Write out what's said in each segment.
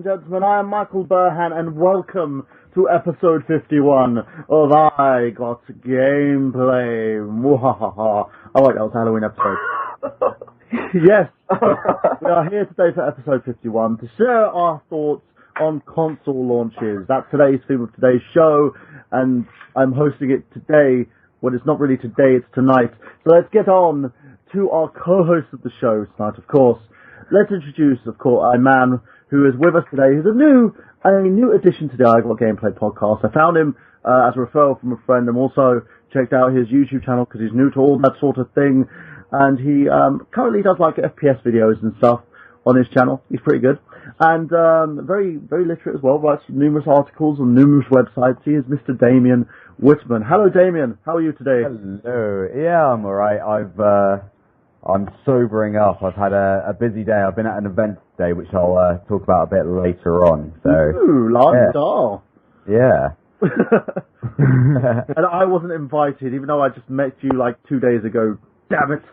gentlemen, I am Michael Burhan, and welcome to episode 51 of I Got Gameplay. Mwahaha. Oh wait, that was a Halloween episode. Yes, we are here today for episode 51 to share our thoughts on console launches. That's today's theme of today's show, and I'm hosting it today. Well, it's not really today, it's tonight. So let's get on to our co-host of the show tonight, of course. Let's introduce, of course, a man who is with us today, who's a new addition to the I Got Gameplay podcast. I found him as a referral from a friend, and also checked out his YouTube channel because he's new to all that sort of thing. And he currently does like FPS videos and stuff on his channel. He's pretty good. And very, very literate as well, writes numerous articles on numerous websites. He is Mr. Damien Whithem. Hello, Damien. How are you today? Hello. Yeah, I'm alright. I'm sobering up. I've had a busy day. I've been at an event today, which I'll talk about a bit later on. So, ooh, la-da. Yeah. And I wasn't invited, even though I just met you like 2 days ago. Damn it.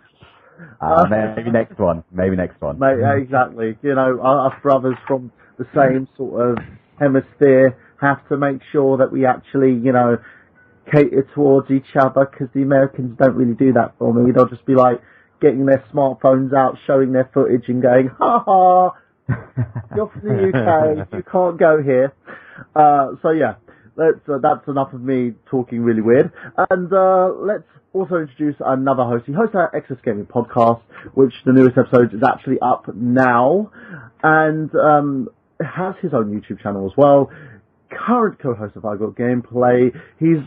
Maybe next one. Exactly. You know, us brothers from the same sort of hemisphere have to make sure that we actually, you know, cater towards each other, because the Americans don't really do that for me. They'll just be like getting their smartphones out, showing their footage and going, ha ha, you're from the UK, you can't go here. So yeah, that's enough of me talking really weird. And let's also introduce another host. He hosts our Excess Gaming podcast, which the newest episode is actually up now, and has his own YouTube channel as well. Current co-host of I Got Gameplay. He's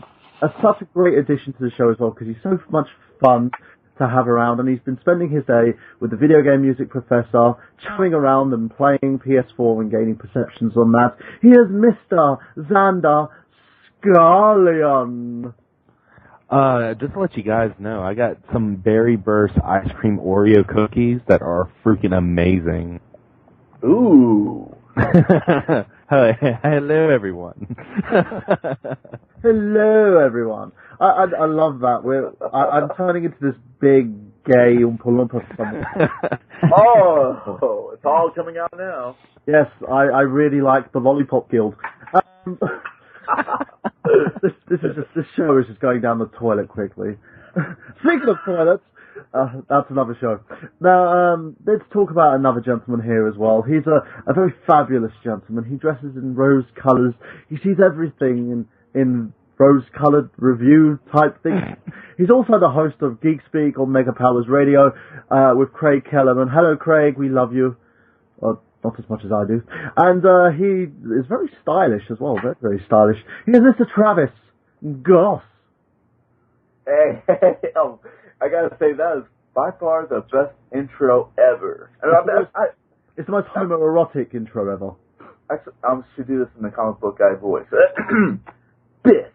such a great addition to the show as well, because he's so much fun to have around, and he's been spending his day with the video game music professor, chatting around and playing PS4 and gaining perceptions on that. He is Mr. Xander Scarleon. Just to let you guys know, I got some Berry Burst ice cream Oreo cookies that are freaking amazing. Ooh. Hello, everyone. Hello, everyone. I love that. I'm turning into this big gay Oompa Loompa. Oh, it's all coming out now. Yes, I really like the Lollipop Guild. This show is just going down the toilet quickly. Speaking of toilets, that's another show. Now, let's talk about another gentleman here as well. He's a very fabulous gentleman. He dresses in rose colours. He sees everything in rose-coloured review type thing. He's also the host of Geek Speak on Mega Powers Radio with Craig Kellerman. Hello, Craig. We love you. Not as much as I do. And he is very stylish as well. Very, very stylish. He is Mr. Travis Goss. Hey, I gotta say, that is by far the best intro ever. It's the most homoerotic intro ever. Actually, I should do this in the comic book guy voice. Best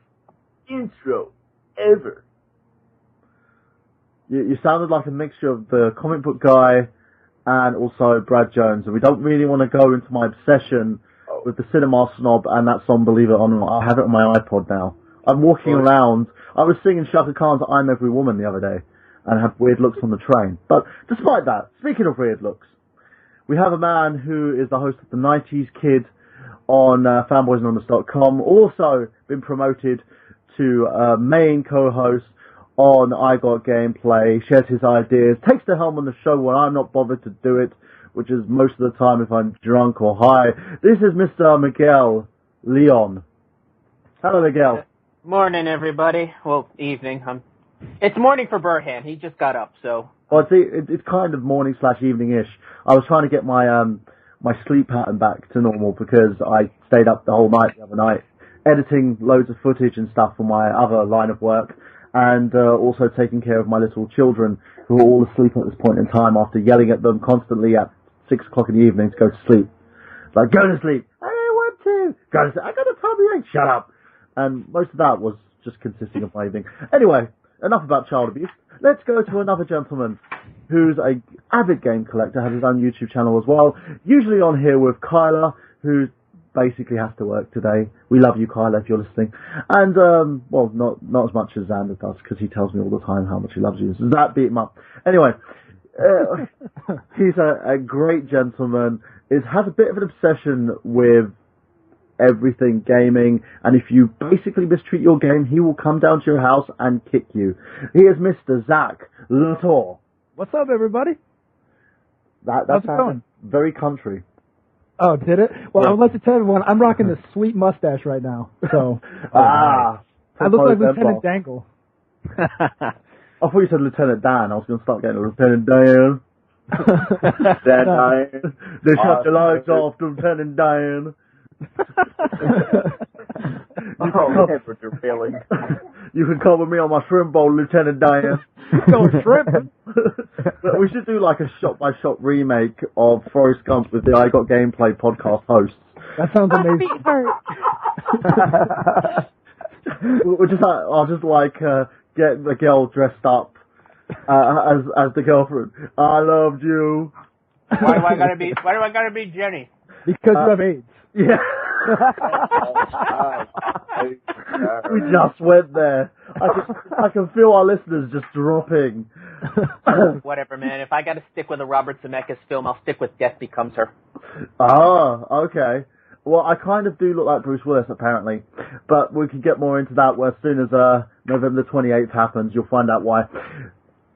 intro ever. You sounded like a mixture of the comic book guy and also Brad Jones, and we don't really want to go into my obsession with the Cinema Snob and that song, Believe It or Not. I have it on my iPod now. I'm walking around. I was singing Shaka Khan's I'm Every Woman the other day, and had weird looks on the train. But despite that, speaking of weird looks, we have a man who is the host of the 90s Kid on fanboysanonymous.com, also been promoted to main co-host on I Got Gameplay, shares his ideas, takes the helm on the show when I'm not bothered to do it, which is most of the time if I'm drunk or high. This is Mr. Miguel Leon. Hello, Miguel. Morning, everybody. Well, evening. It's morning for Burhan. He just got up, so. Well, it's kind of morning/evening-ish. I was trying to get my my sleep pattern back to normal because I stayed up the whole night the other night, editing loads of footage and stuff for my other line of work, and also taking care of my little children who are all asleep at this point in time after yelling at them constantly at 6 o'clock in the evening to go to sleep. Like, go to sleep. I don't want to. Go to sleep. I got a tummy ache. Shut up. And most of that was just consisting of my evening. Anyway, enough about child abuse. Let's go to another gentleman who's a avid game collector, has his own YouTube channel as well. Usually on here with Kyla, who basically has to work today. We love you, Kyla, if you're listening. And, well, not as much as Xander does, because he tells me all the time how much he loves you. So that beat him up. Anyway, He's a great gentleman. Has a bit of an obsession with everything gaming, and if you basically mistreat your game, he will come down to your house and kick you. He is Mr. Zach Latour. What's up, everybody? That How's it going? Very country. Oh, did it? Well, Yeah. I would like to tell everyone I'm rocking this sweet mustache right now. So Ah, I look like proposed Lieutenant empire. Dangle. I thought you said Lieutenant Dan. I was going to start getting Lieutenant Dan. Dan, They shut the lights off, Lieutenant Dan. temperature feeling. You can come with me on my shrimp bowl, Lieutenant Dan. Going shrimping. But we should do like a shot-by-shot remake of Forrest Gump with the I Got Gameplay podcast hosts. That sounds amazing. We'll just, I'll just get the girl dressed up as the girlfriend. I loved you. Why do I gotta be Jenny? Because you have AIDS. Yeah. We just went there. I can feel our listeners just dropping. Whatever, man. If I gotta stick with a Robert Zemeckis film, I'll stick with Death Becomes Her. Ah, okay. Well, I kind of do look like Bruce Willis, apparently. But we can get more into that as soon as November the 28th happens. You'll find out why.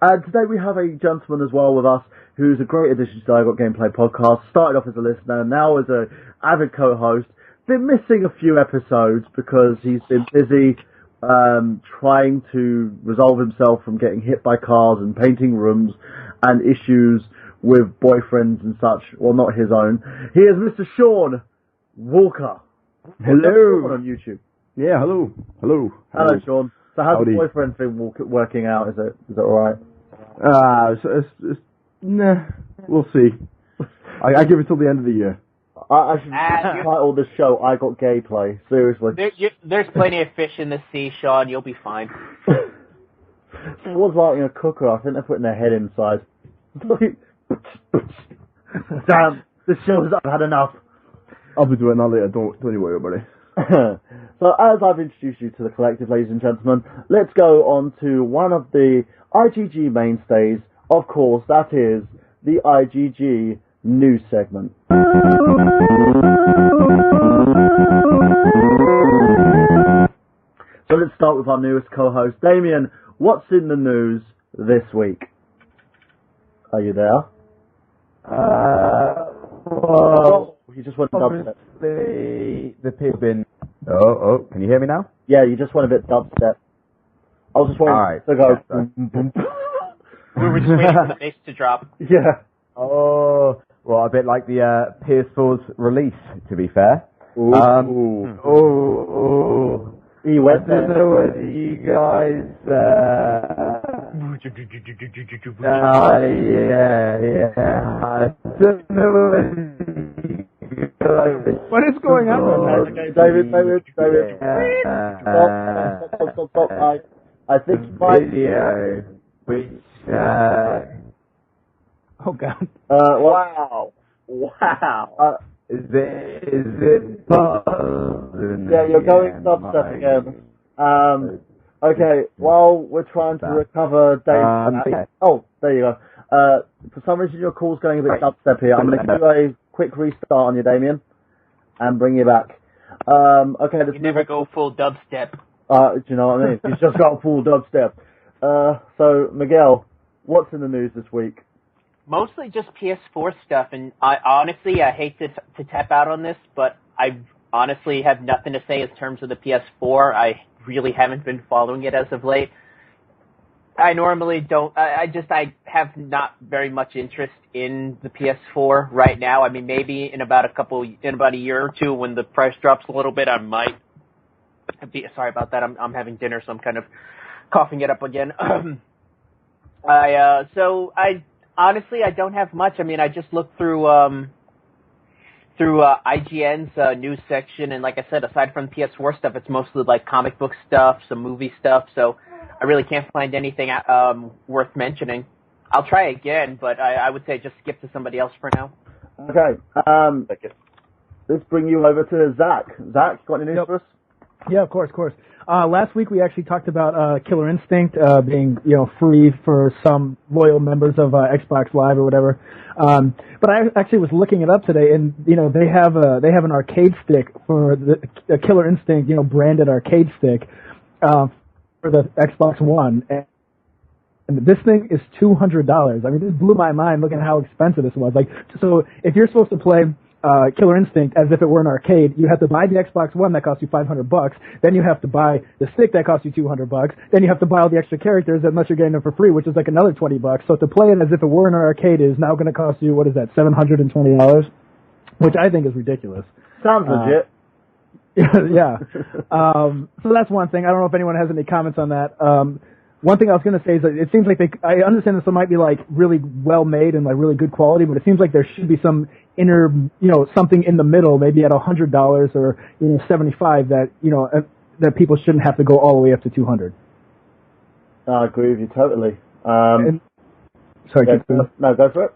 Today we have a gentleman as well with us who's a great addition to the I Got Gameplay podcast. Started off as a listener, now as a avid co-host. Been missing a few episodes because he's been busy trying to resolve himself from getting hit by cars and painting rooms and issues with boyfriends and such. Well, not his own. He is Mr. Shaun Walker. Hello. On YouTube. Yeah, hello. Hello. Hello, Shaun. So how's Howdy. the boyfriend thing working out? Is it alright? Nah, we'll see. I give it till the end of the year. I should title this show I Got Gay Play. Seriously. There's plenty of fish in the sea, Sean. You'll be fine. Someone's lighting a cooker. I think they're putting their head inside. Damn, this show's I've had enough. I'll be doing that later. Don't you worry about it. So as I've introduced you to the collective, ladies and gentlemen, let's go on to one of the IGG mainstays. Of course, that is the IGG news segment. So let's start with our newest co-host, Damien. What's in the news this week? Are you there? Well, You just went dubstep. obviously, the pig bin. Oh, can you hear me now? Yeah, you just went a bit dubstep. I was just waiting Alright. to go. Yeah, boom, boom. We were just waiting for the bass to drop. Yeah. Oh, well, a bit like the PS4's release, to be fair. Ooh. He I went don't there. know whether you guys, yeah. I don't know whether you guys. What is going on? Okay, David. Stop. I think you might. Video, which, Oh, God. Wow. is it buzzing? Yeah, you're going again, dubstep Mike? again. Okay, while we're trying to recover David. okay. Oh, there you go. For some reason your call's going a bit Right. dubstep here. I'm going to do a quick restart on you, Damien, and bring you back. Okay, let's You never go full dubstep. do you know what I mean? He's just got a full dubstep. So, Miguel, what's in the news this week? Mostly just PS4 stuff, and I hate to tap out on this, but I honestly have nothing to say in terms of the PS4. I really haven't been following it as of late. I normally don't. I have not very much interest in the PS4 right now. I mean, maybe in about a year or two, when the price drops a little bit, I might be. Sorry about that. I'm having dinner, so I'm kind of coughing it up again. Honestly, I don't have much. I mean, I just looked through IGN's news section, and like I said, aside from PS4 stuff, it's mostly like comic book stuff, some movie stuff. So I really can't find anything worth mentioning. I'll try again, but I would say just skip to somebody else for now. Okay, let's bring you over to Zach. Zach, got any news for us? Yeah, of course. Last week we actually talked about Killer Instinct being, free for some loyal members of Xbox Live or whatever. But I actually was looking it up today, and they have an arcade stick for the Killer Instinct, branded arcade stick for the Xbox One. And this thing is $200. I mean, this blew my mind looking at how expensive this was. Like, so if you're supposed to play Killer Instinct as if it were an arcade, you have to buy the Xbox One that costs you $500. Then you have to buy the stick that costs you $200. Then you have to buy all the extra characters unless you're getting them for free, which is like another $20. So to play it as if it were an arcade is now going to cost you, what is that, $720, which I think is ridiculous. Sounds legit. Yeah. So that's one thing. I don't know if anyone has any comments on that. One thing I was going to say is that it seems like I understand this one might be like really well made and like really good quality, but it seems like there should be some inner, something in the middle, maybe at $100 or, $75 that, that people shouldn't have to go all the way up to $200. I agree with you totally. Sorry, no, go for it.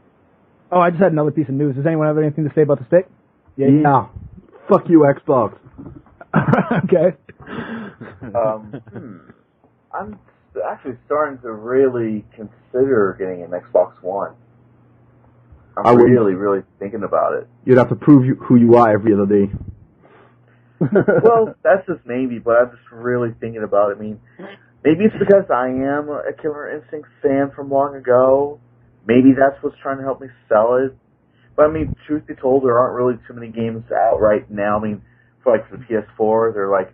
Oh, I just had another piece of news. Does anyone have anything to say about the stick? Yeah. Fuck you, Xbox. Okay. I'm actually starting to really consider getting an Xbox One. I'm really thinking about it. You'd have to prove who you are every other day. Well, that's just maybe, but I'm just really thinking about it. I mean, maybe it's because I am a Killer Instinct fan from long ago. Maybe that's what's trying to help me sell it. But I mean, truth be told, there aren't really too many games out right now. I mean, for the PS4, they're like,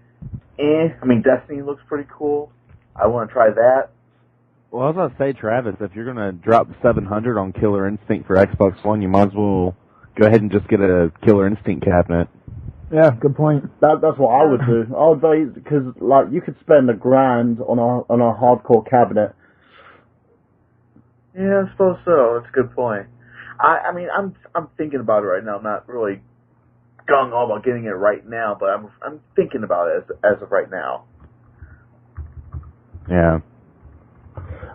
I mean, Destiny looks pretty cool. I want to try that. Well, I was going to say, Travis, if you're going to drop $700 on Killer Instinct for Xbox One, you might as well go ahead and just get a Killer Instinct cabinet. Yeah, good point. That's what I would do. I would buy, because you could spend $1,000 on a hardcore cabinet. Yeah, I suppose so. That's a good point. I mean, I'm thinking about it right now. I'm not really gung-ho about getting it right now, but I'm thinking about it as of right now. Yeah.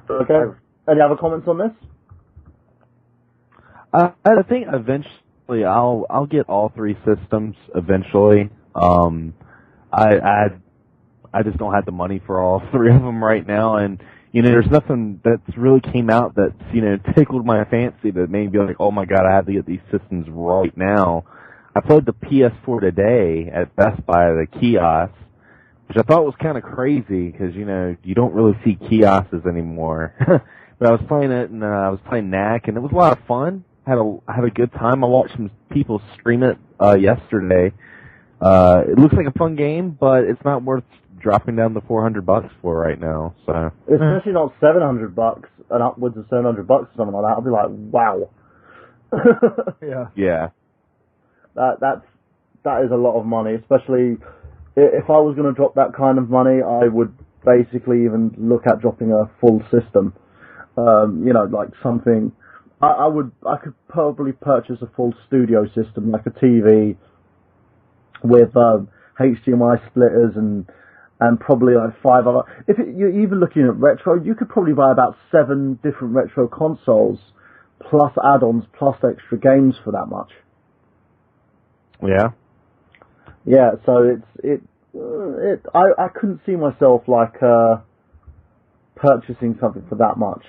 So Okay. Any other comments on this? I think eventually I'll get all three systems eventually. I just don't have the money for all three of them right now, and there's nothing that's really came out that's tickled my fancy that made me be like, oh my god, I have to get these systems right now. I played the PS4 today at Best Buy at a kiosk, which I thought was kind of crazy because, you don't really see kiosks anymore. But I was playing it, and I was playing Knack, and it was a lot of fun. Had a good time. I watched some people stream it yesterday. It looks like a fun game, but it's not worth dropping down the $400 for right now. So especially not $700 and upwards of $700 or something like that. I'll be like, wow. Yeah. That is a lot of money, especially if I was going to drop that kind of money. I would basically even look at dropping a full system. Like something. I could probably purchase a full studio system, like a TV with HDMI splitters and probably like 5 other. You're even looking at retro, you could probably buy about 7 different retro consoles plus add-ons plus extra games for that much. Yeah. Yeah, so I couldn't see myself like purchasing something for that much.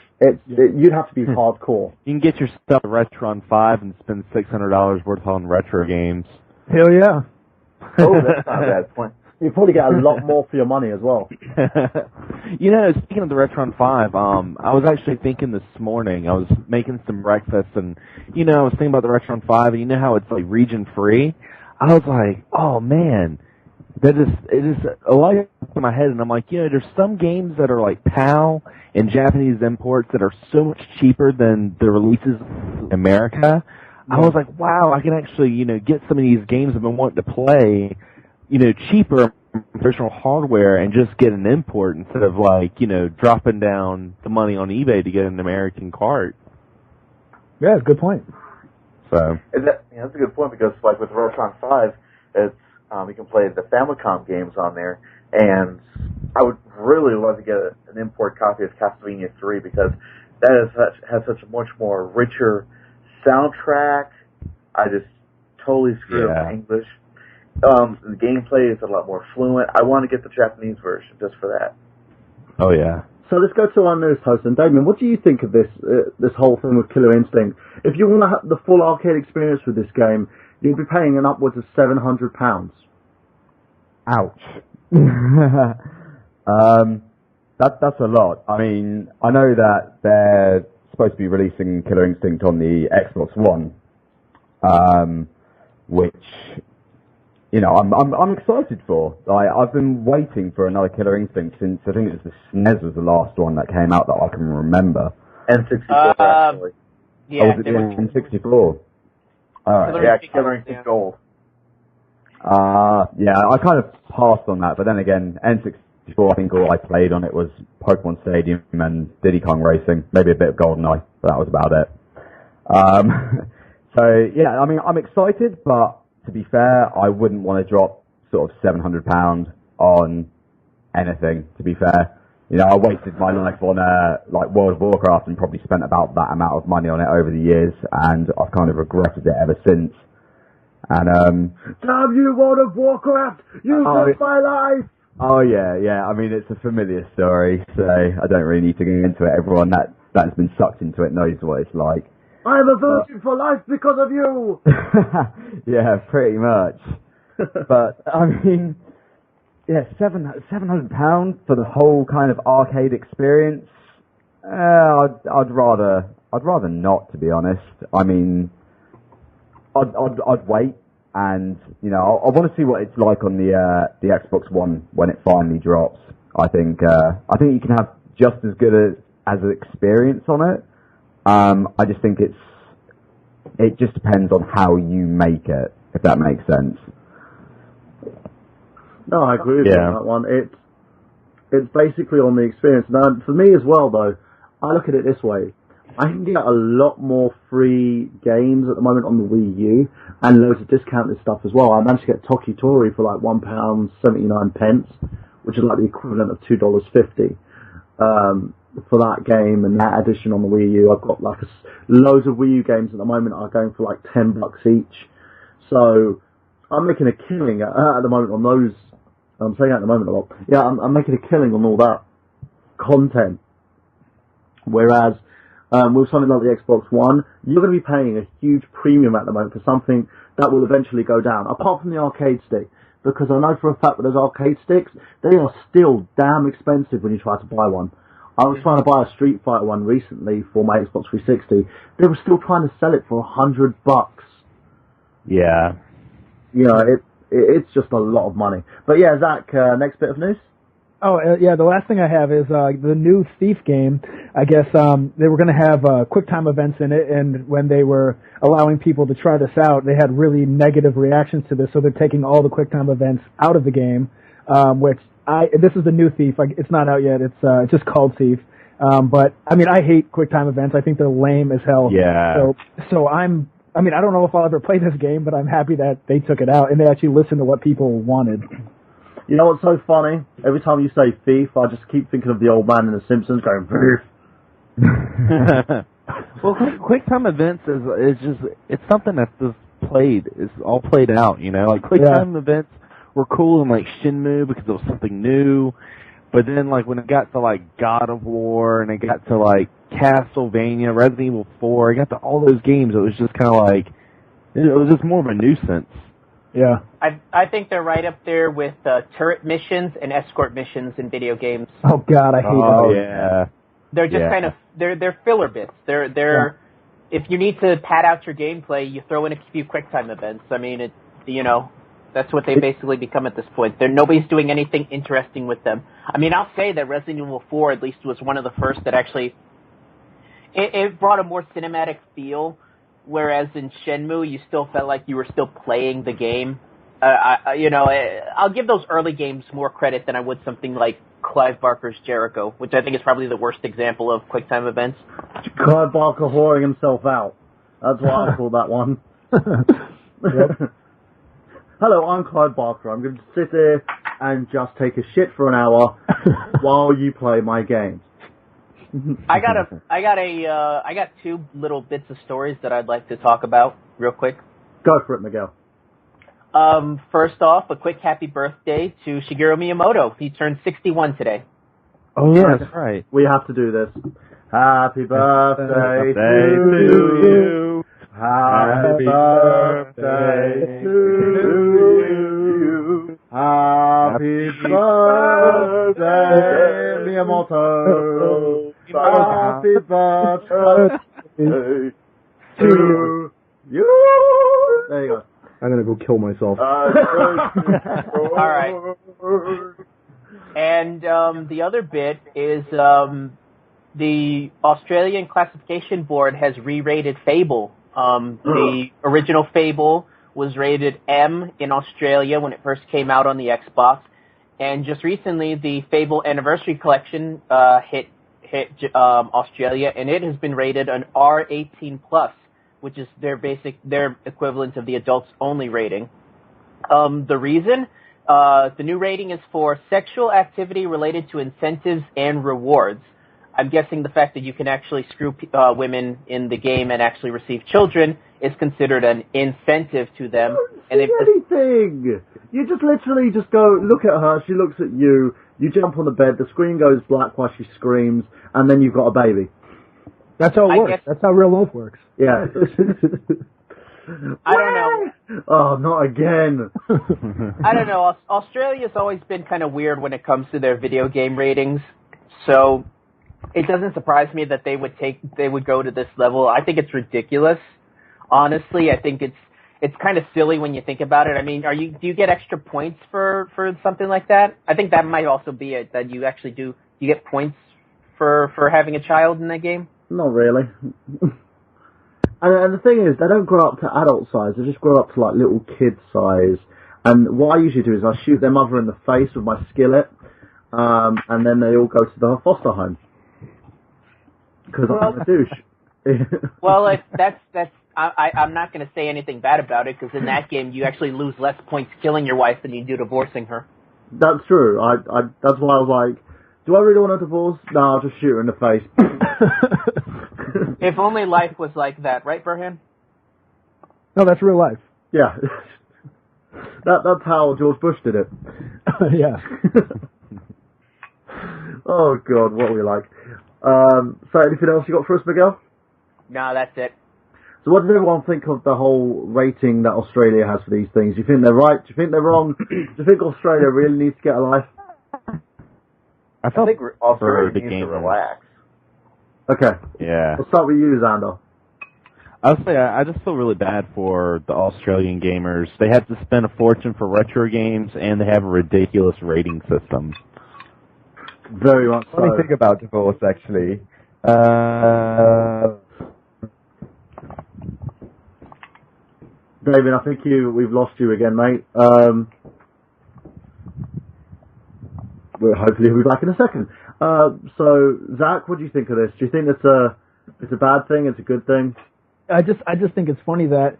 You'd have to be hardcore. You can get yourself a Retron 5 and spend $600 worth on retro games. Hell yeah. Oh, that's not a bad point. You probably get a lot more for your money as well. Speaking of the Retron 5, I was actually thinking this morning, I was making some breakfast, and, I was thinking about the Retron 5, and how it's, like, region-free. I was like, oh, man, it is a lot in my head, and I'm like, there's some games that are, like, PAL and Japanese imports that are so much cheaper than the releases in America. I was like, wow, I can actually, get some of these games I've been wanting to play, cheaper traditional hardware and just get an import instead of dropping down the money on eBay to get an American cart. Yeah, that's a good point. So that's a good point because with Retron 5, it's you can play the Famicom games on there, and I would really love to get an import copy of Castlevania 3 because that has such a much more richer soundtrack. I just totally screwed up my English. The gameplay is a lot more fluent. I want to get the Japanese version just for that. Oh yeah. So let's go to our newest host, and Damien, what do you think of this whole thing with Killer Instinct? If you want to have the full arcade experience with this game, you'll be paying an upwards of £700. Ouch. That's a lot. I mean, I know that they're supposed to be releasing Killer Instinct on the Xbox One, which, you know, I'm excited for. I've been waiting for another Killer Instinct since I think it was the SNES was the last one that came out that I can remember. N64 actually. Yeah, was it the N64? Alright. Yeah, Killer Instinct Gold. Yeah, I kind of passed on that, but then again, N64, I think all I played on it was Pokemon Stadium and Diddy Kong Racing, maybe a bit of GoldenEye, but that was about it. So, yeah, I mean, I'm excited, but to be fair, I wouldn't want to drop sort of £700 on anything, to be fair. You know, I wasted my life on, like World of Warcraft and probably spent about that amount of money on it over the years, and I've kind of regretted it ever since. And, damn you, World of Warcraft! You took my life! Oh yeah, I mean, it's a familiar story, so I don't really need to get into it. Everyone that's been sucked into it knows what it's like. I'm a virgin for life because of you! Yeah, pretty much. But, I mean, yeah, £700 for the whole kind of arcade experience? I'd rather not, to be honest. I mean, I'd wait, and you know, I want to see what it's like on the Xbox One when it finally drops. I think you can have just as good as an experience on it. I just think it just depends on how you make it, if that makes sense. No, I agree with you on that one. It's basically on the experience. Now, for me as well, though, I look at it this way. I can get a lot more free games at the moment on the Wii U, and loads of discounted stuff as well. I managed to get Toki Tori for like £1.79, which is like the equivalent of $2.50 for that game and that edition on the Wii U. I've got like loads of Wii U games at the moment are going for like $10 each. So I'm making a killing at the moment on those. I'm saying at the moment a lot. Yeah, I'm making a killing on all that content. Whereas with something like the Xbox One, you're going to be paying a huge premium at the moment for something that will eventually go down, apart from the arcade stick. Because I know for a fact that those arcade sticks, they are still damn expensive when you try to buy one. I was trying to buy a Street Fighter one recently for my Xbox 360. They were still trying to sell it for $100. Yeah. You know, it's just a lot of money. But yeah, Zach, next bit of news? Oh, yeah, the last thing I have is the new Thief game. I guess they were going to have QuickTime events in it, and when they were allowing people to try this out, they had really negative reactions to this, so they're taking all the QuickTime events out of the game, this is the new Thief. It's not out yet. It's just called Thief. But, I mean, I hate QuickTime events. I think they're lame as hell. Yeah. So I don't know if I'll ever play this game, but I'm happy that they took it out, and they actually listened to what people wanted. You know what's so funny? Every time you say thief, I just keep thinking of the old man in The Simpsons going, thief. Well, QuickTime events it's something that's just played. It's all played out, you know? Like, QuickTime events were cool in, like, Shenmue because it was something new. But then, like, when it got to, like, God of War and it got to, like, Castlevania, Resident Evil 4, it got to all those games, it was just kind of like, it was just more of a nuisance. Yeah. I think they're right up there with turret missions and escort missions in video games. Oh God, I hate them. Oh yeah. They're just kind of they're filler bits. They're if you need to pad out your gameplay, you throw in a few QuickTime events. I mean, that's what they basically become at this point. Nobody's doing anything interesting with them. I mean, I'll say that Resident Evil 4 at least was one of the first that actually it brought a more cinematic feel. Whereas in Shenmue, you still felt like you were still playing the game. I'll give those early games more credit than I would something like Clive Barker's Jericho, which I think is probably the worst example of QuickTime events. Clive Barker whoring himself out. That's what I call that one. Hello, I'm Clive Barker. I'm going to sit here and just take a shit for an hour while you play my games. I got two little bits of stories that I'd like to talk about real quick. Go for it, Miguel. First off, a quick happy birthday to Shigeru Miyamoto. He turned 61 today. Oh, yeah, that's right. We have to do this. Happy birthday to you. Happy birthday to you. Happy birthday, Miyamoto. Happy birthday to you. There you go. I'm gonna go kill myself. All right. And the other bit is the Australian Classification Board has re-rated Fable. The original Fable was rated M in Australia when it first came out on the Xbox, and just recently the Fable Anniversary Collection hit Australia, and it has been rated an R18+, which is their equivalent of the adults only rating. The reason, the new rating is for sexual activity related to incentives and rewards. I'm guessing the fact that you can actually screw women in the game and actually receive children is considered an incentive to them. And anything. You just literally just go, look at her, she looks at you, you jump on the bed, the screen goes black while she screams, and then you've got a baby. That's how it works. That's how real life works. Yeah. I don't know. Oh, not again. I don't know. Australia's always been kind of weird when it comes to their video game ratings, so it doesn't surprise me that they would go to this level. I think it's ridiculous. Honestly, I think it's kind of silly when you think about it. I mean, do you get extra points for something like that? I think that might also be it, that you actually you get points for having a child in that game. Not really. And the thing is, they don't grow up to adult size, they just grow up to like little kid size. And what I usually do is I shoot their mother in the face with my skillet, and then they all go to the foster home. Because I'm a douche. Well, I'm not going to say anything bad about it, because in that game you actually lose less points killing your wife than you do divorcing her. That's true. That's why I was like, do I really want a divorce? No, I'll just shoot her in the face. If only life was like that, right, Burhan? No, that's real life. Yeah. That's how George Bush did it. Yeah. Oh, God, what were we like? So anything else you got for us, Miguel? No, that's it. So what does everyone think of the whole rating that Australia has for these things? Do you think they're right? Do you think they're wrong? Do you think Australia really needs to get a life? I think Australia needs to relax. Okay. Yeah. Let's start with you, Xander. I'll say I just feel really bad for the Australian gamers. They have to spend a fortune for retro games, and they have a ridiculous rating system. Very much so. Funny thing about divorce, actually. David, I think we've lost you again, mate. Hopefully he'll be back in a second. So, Zach, what do you think of this? Do you think it's a bad thing? It's a good thing? I just think it's funny that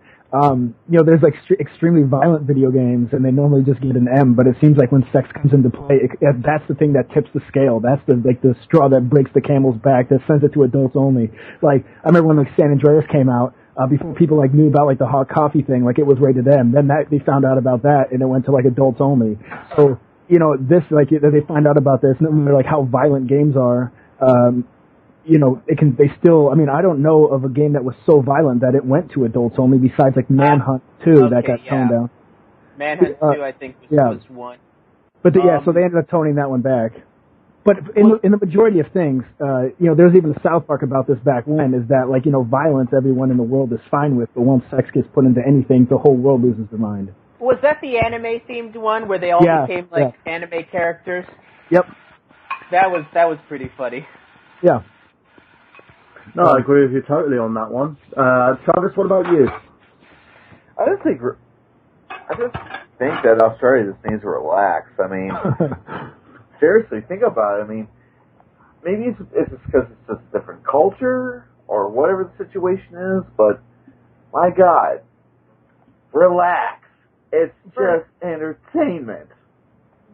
there's like extremely violent video games, and they normally just get an M. But it seems like when sex comes into play, that's the thing that tips the scale. That's the straw that breaks the camel's back, that sends it to adults only. Like I remember when San Andreas came out. Before people like knew about like the hot coffee thing, like it was rated M. Then they found out about that, and it went to like adults only. So this like they find out about this, no matter like how violent games are. They still. I mean, I don't know of a game that was so violent that it went to adults only. Besides like Manhunt 2, that got toned down. Manhunt 2, I think, was one. But so they ended up toning that one back. But in the majority of things, there's even a South Park about this back when, is that, like, violence everyone in the world is fine with, but once sex gets put into anything, the whole world loses their mind. Was that the anime-themed one where they all became, anime characters? Yep. That was pretty funny. Yeah. No, I agree with you totally on that one. Travis, what about you? I just think that Australia just needs to relax. I mean... Seriously, think about it. I mean, maybe it's because it's just a different culture or whatever the situation is, but my God, relax. It's just entertainment.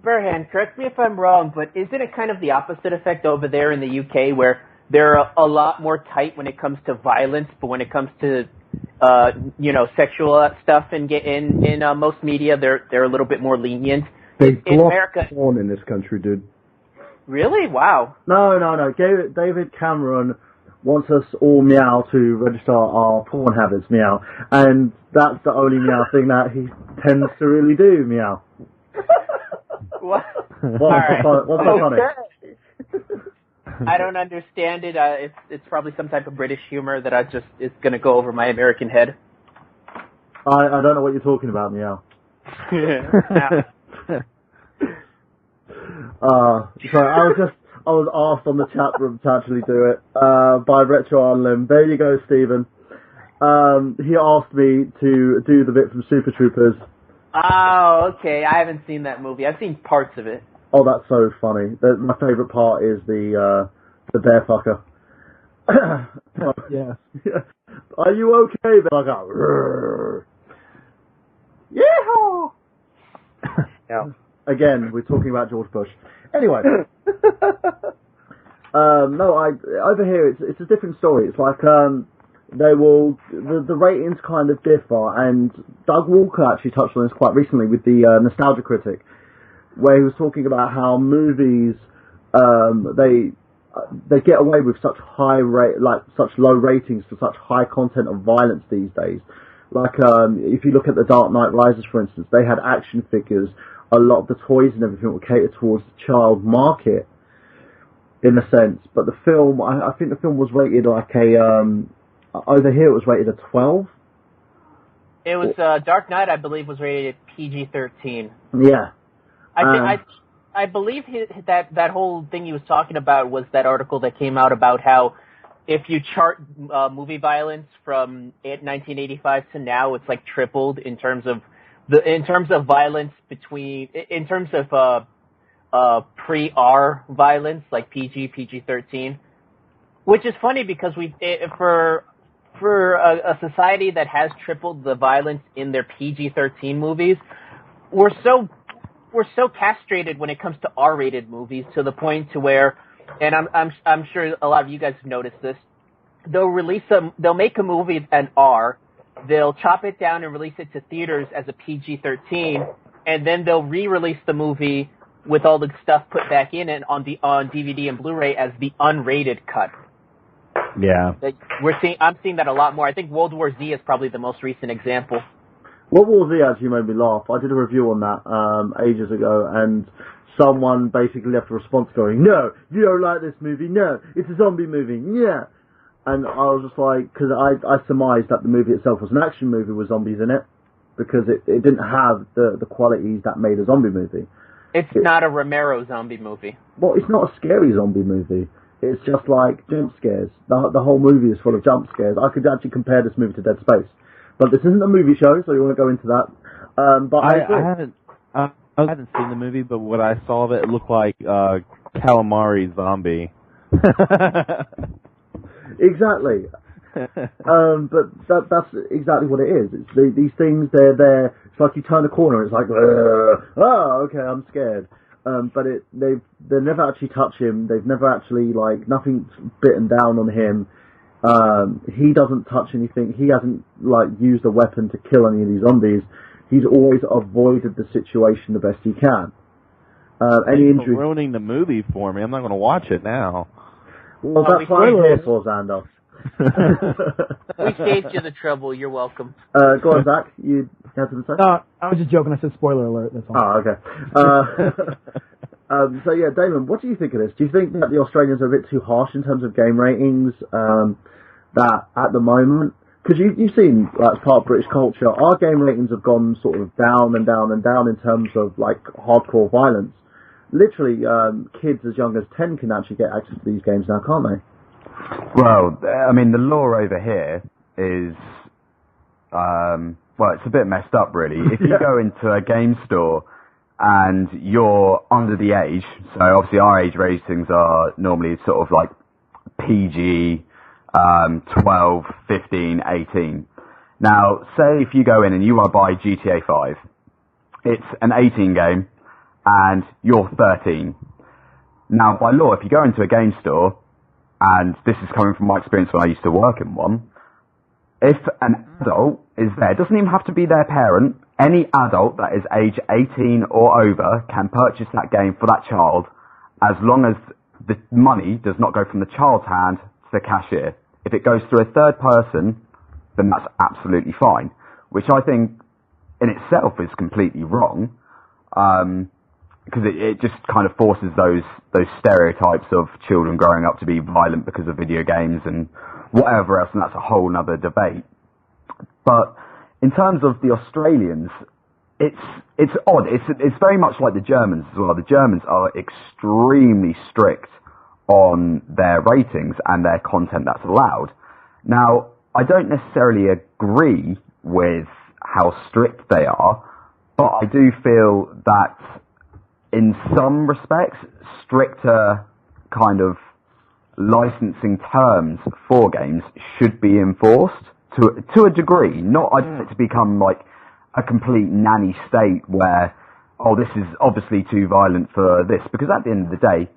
Burhan, correct me if I'm wrong, but isn't it kind of the opposite effect over there in the UK where they're a lot more tight when it comes to violence, but when it comes to sexual stuff in most media, they're a little bit more lenient. They In block America, porn in this country, dude. really? Wow. No. David Cameron wants us all meow to register our porn habits, meow. And that's the only meow thing that he tends to really do, meow. What? What's Alright. so funny? I don't understand it. It's probably some type of British humor that it's going to go over my American head. I don't know what you're talking about, meow. So I was asked on the chat room to actually do it by Retro on Limb. There you go, Stephen. He asked me to do the bit from Super Troopers. Oh, okay. I haven't seen that movie. I've seen parts of it. Oh, that's so funny. My favourite part is the bear fucker. Yeah. Are you okay, bear fucker? Yeehaw! Yeah. Again, we're talking about George Bush. Anyway. Over here it's a different story. It's like the ratings kind of differ, and Doug Walker actually touched on this quite recently with the Nostalgia Critic, where he was talking about how movies they get away with such such low ratings for such high content of violence these days. Like if you look at The Dark Knight Rises, for instance, they had action figures. A lot of the toys and everything were catered towards the child market, in a sense. But the film, I think the film was rated like over here it was rated a 12. It was Dark Knight, I believe, was rated PG-13. Yeah. I believe that whole thing he was talking about was that article that came out about how if you chart movie violence from 1985 to now, it's like tripled in terms of violence in terms of pre-R violence, like PG-13, which is funny because for a society that has tripled the violence in their PG-13 movies, we're so castrated when it comes to R-rated movies, to the point to where, and I'm sure a lot of you guys have noticed this, they'll make a movie an R, they'll chop it down and release it to theaters as a PG-13, and then they'll re-release the movie with all the stuff put back in it on DVD and Blu-ray as the unrated cut. Yeah. I'm seeing that a lot more. I think World War Z is probably the most recent example. World War Z actually made me laugh. I did a review on that ages ago, and someone basically left a response going, "No, you don't like this movie. No, it's a zombie movie. Yeah." And I was just like, because I surmised that the movie itself was an action movie with zombies in it, because it didn't have the qualities that made a zombie movie. It's not a Romero zombie movie. Well, it's not a scary zombie movie. It's just like jump scares. The whole movie is full of jump scares. I could actually compare this movie to Dead Space. But this isn't a movie show, so you want to go into that. But I haven't seen the movie, but what I saw of it looked like calamari zombie. Exactly. But that's exactly what it is. It's these things. They're there. It's like you turn a corner. It's like, okay, I'm scared. But they never actually touch him. They've never actually nothing's bitten down on him. He doesn't touch anything. He hasn't used a weapon to kill any of these zombies. He's always avoided the situation the best he can. Any injury ruining the movie for me. I'm not going to watch it now. Well, that's what I'm here for, Xander. We saved you the trouble. You're welcome. Go on, Zach. You have something to say? No, I was just joking. I said spoiler alert. That's all. Oh, okay. So yeah, Damon, what do you think of this? Do you think that the Australians are a bit too harsh in terms of game ratings? That at the moment, because you've seen, as part of British culture, our game ratings have gone sort of down and down and down in terms of hardcore violence. Literally, kids as young as 10 can actually get access to these games now, can't they? Well, I mean, the law over here is, it's a bit messed up, really. If you go into a game store and you're under the age, so obviously our age ratings are normally sort of like PG, 12, 15, 18. Now, say if you go in and you want to buy GTA 5, it's an 18 game, and you're 13. Now, by law, if you go into a game store, and this is coming from my experience when I used to work in one, if an adult is there, it doesn't even have to be their parent, any adult that is age 18 or over can purchase that game for that child as long as the money does not go from the child's hand to the cashier. If it goes through a third person, then that's absolutely fine, which I think in itself is completely wrong, because it just kind of forces those stereotypes of children growing up to be violent because of video games and whatever else, and that's a whole other debate. But in terms of the Australians, it's odd. It's very much like the Germans as well. The Germans are extremely strict on their ratings and their content that's allowed. Now, I don't necessarily agree with how strict they are, but I do feel that in some respects, stricter kind of licensing terms for games should be enforced to a degree. Not, I don't want it to become like a complete nanny state where, oh, this is obviously too violent for this, because at the end of the day,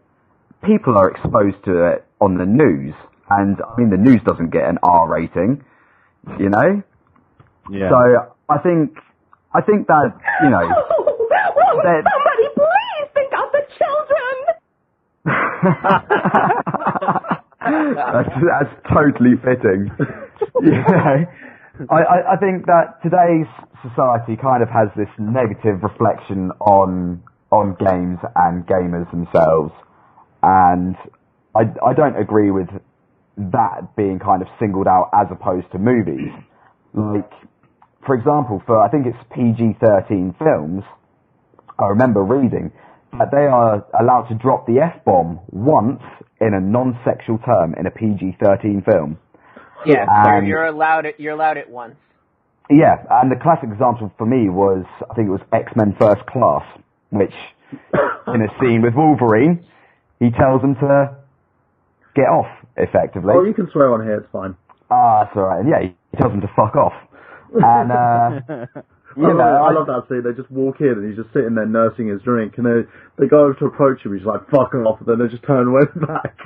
people are exposed to it on the news, and I mean the news doesn't get an R rating, you know. Yeah. So I think that, you know. Will somebody please think of the children? that's totally fitting. You know, I think that today's society kind of has this negative reflection on games and gamers themselves, and I don't agree with that being kind of singled out as opposed to movies. Like, for example, for I think it's PG-13 films, I remember reading that they are allowed to drop the F-bomb once in a non-sexual term in a PG-13 film. Yeah, so you're allowed it once. Yeah, and the classic example for me was, I think it was X-Men First Class, which, in a scene with Wolverine, he tells them to get off, effectively. Oh, you can swear on here, it's fine. Ah, that's alright. And yeah, he tells them to fuck off. And, I love that scene. They just walk in and he's just sitting there nursing his drink, and they go over to approach him, he's like, fuck off, and then they just turn away back.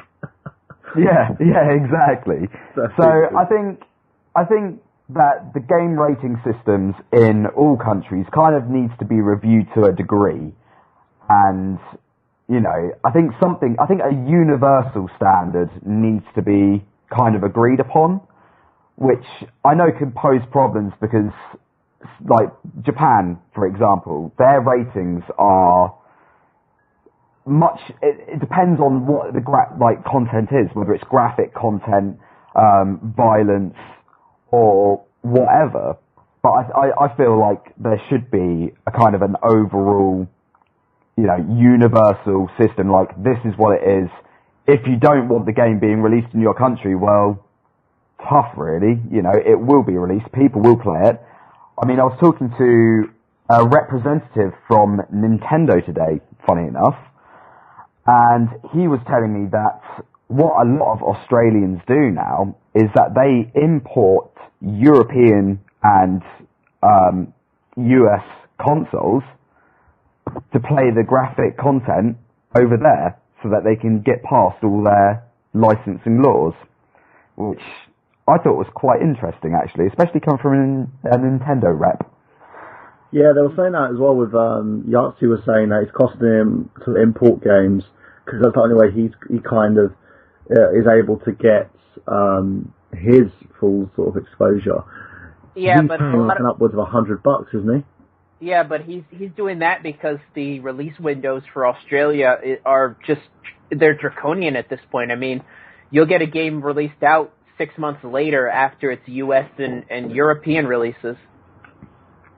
yeah, exactly. So I think that the game rating systems in all countries kind of needs to be reviewed to a degree, and you know, I think a universal standard needs to be kind of agreed upon, which I know can pose problems because, like Japan, for example, their ratings are much. It depends on what the content is, whether it's graphic content, violence, or whatever. But I feel like there should be a kind of an overall, you know, universal system. Like, this is what it is. If you don't want the game being released in your country, well, tough, really. You know, it will be released. People will play it. I mean, I was talking to a representative from Nintendo today, funny enough, and he was telling me that what a lot of Australians do now is that they import European and US consoles to play the graphic content over there so that they can get past all their licensing laws, which I thought was quite interesting, actually, especially coming from a Nintendo rep. Yeah, they were saying that as well with Yahtzee was saying that it's costing him to import games because that's the only way he kind of is able to get his full sort of exposure. Yeah, he's but paying like upwards of $100, isn't he? Yeah, but he's doing that because the release windows for Australia are they're draconian at this point. I mean, you'll get a game released out 6 months later after its US and European releases.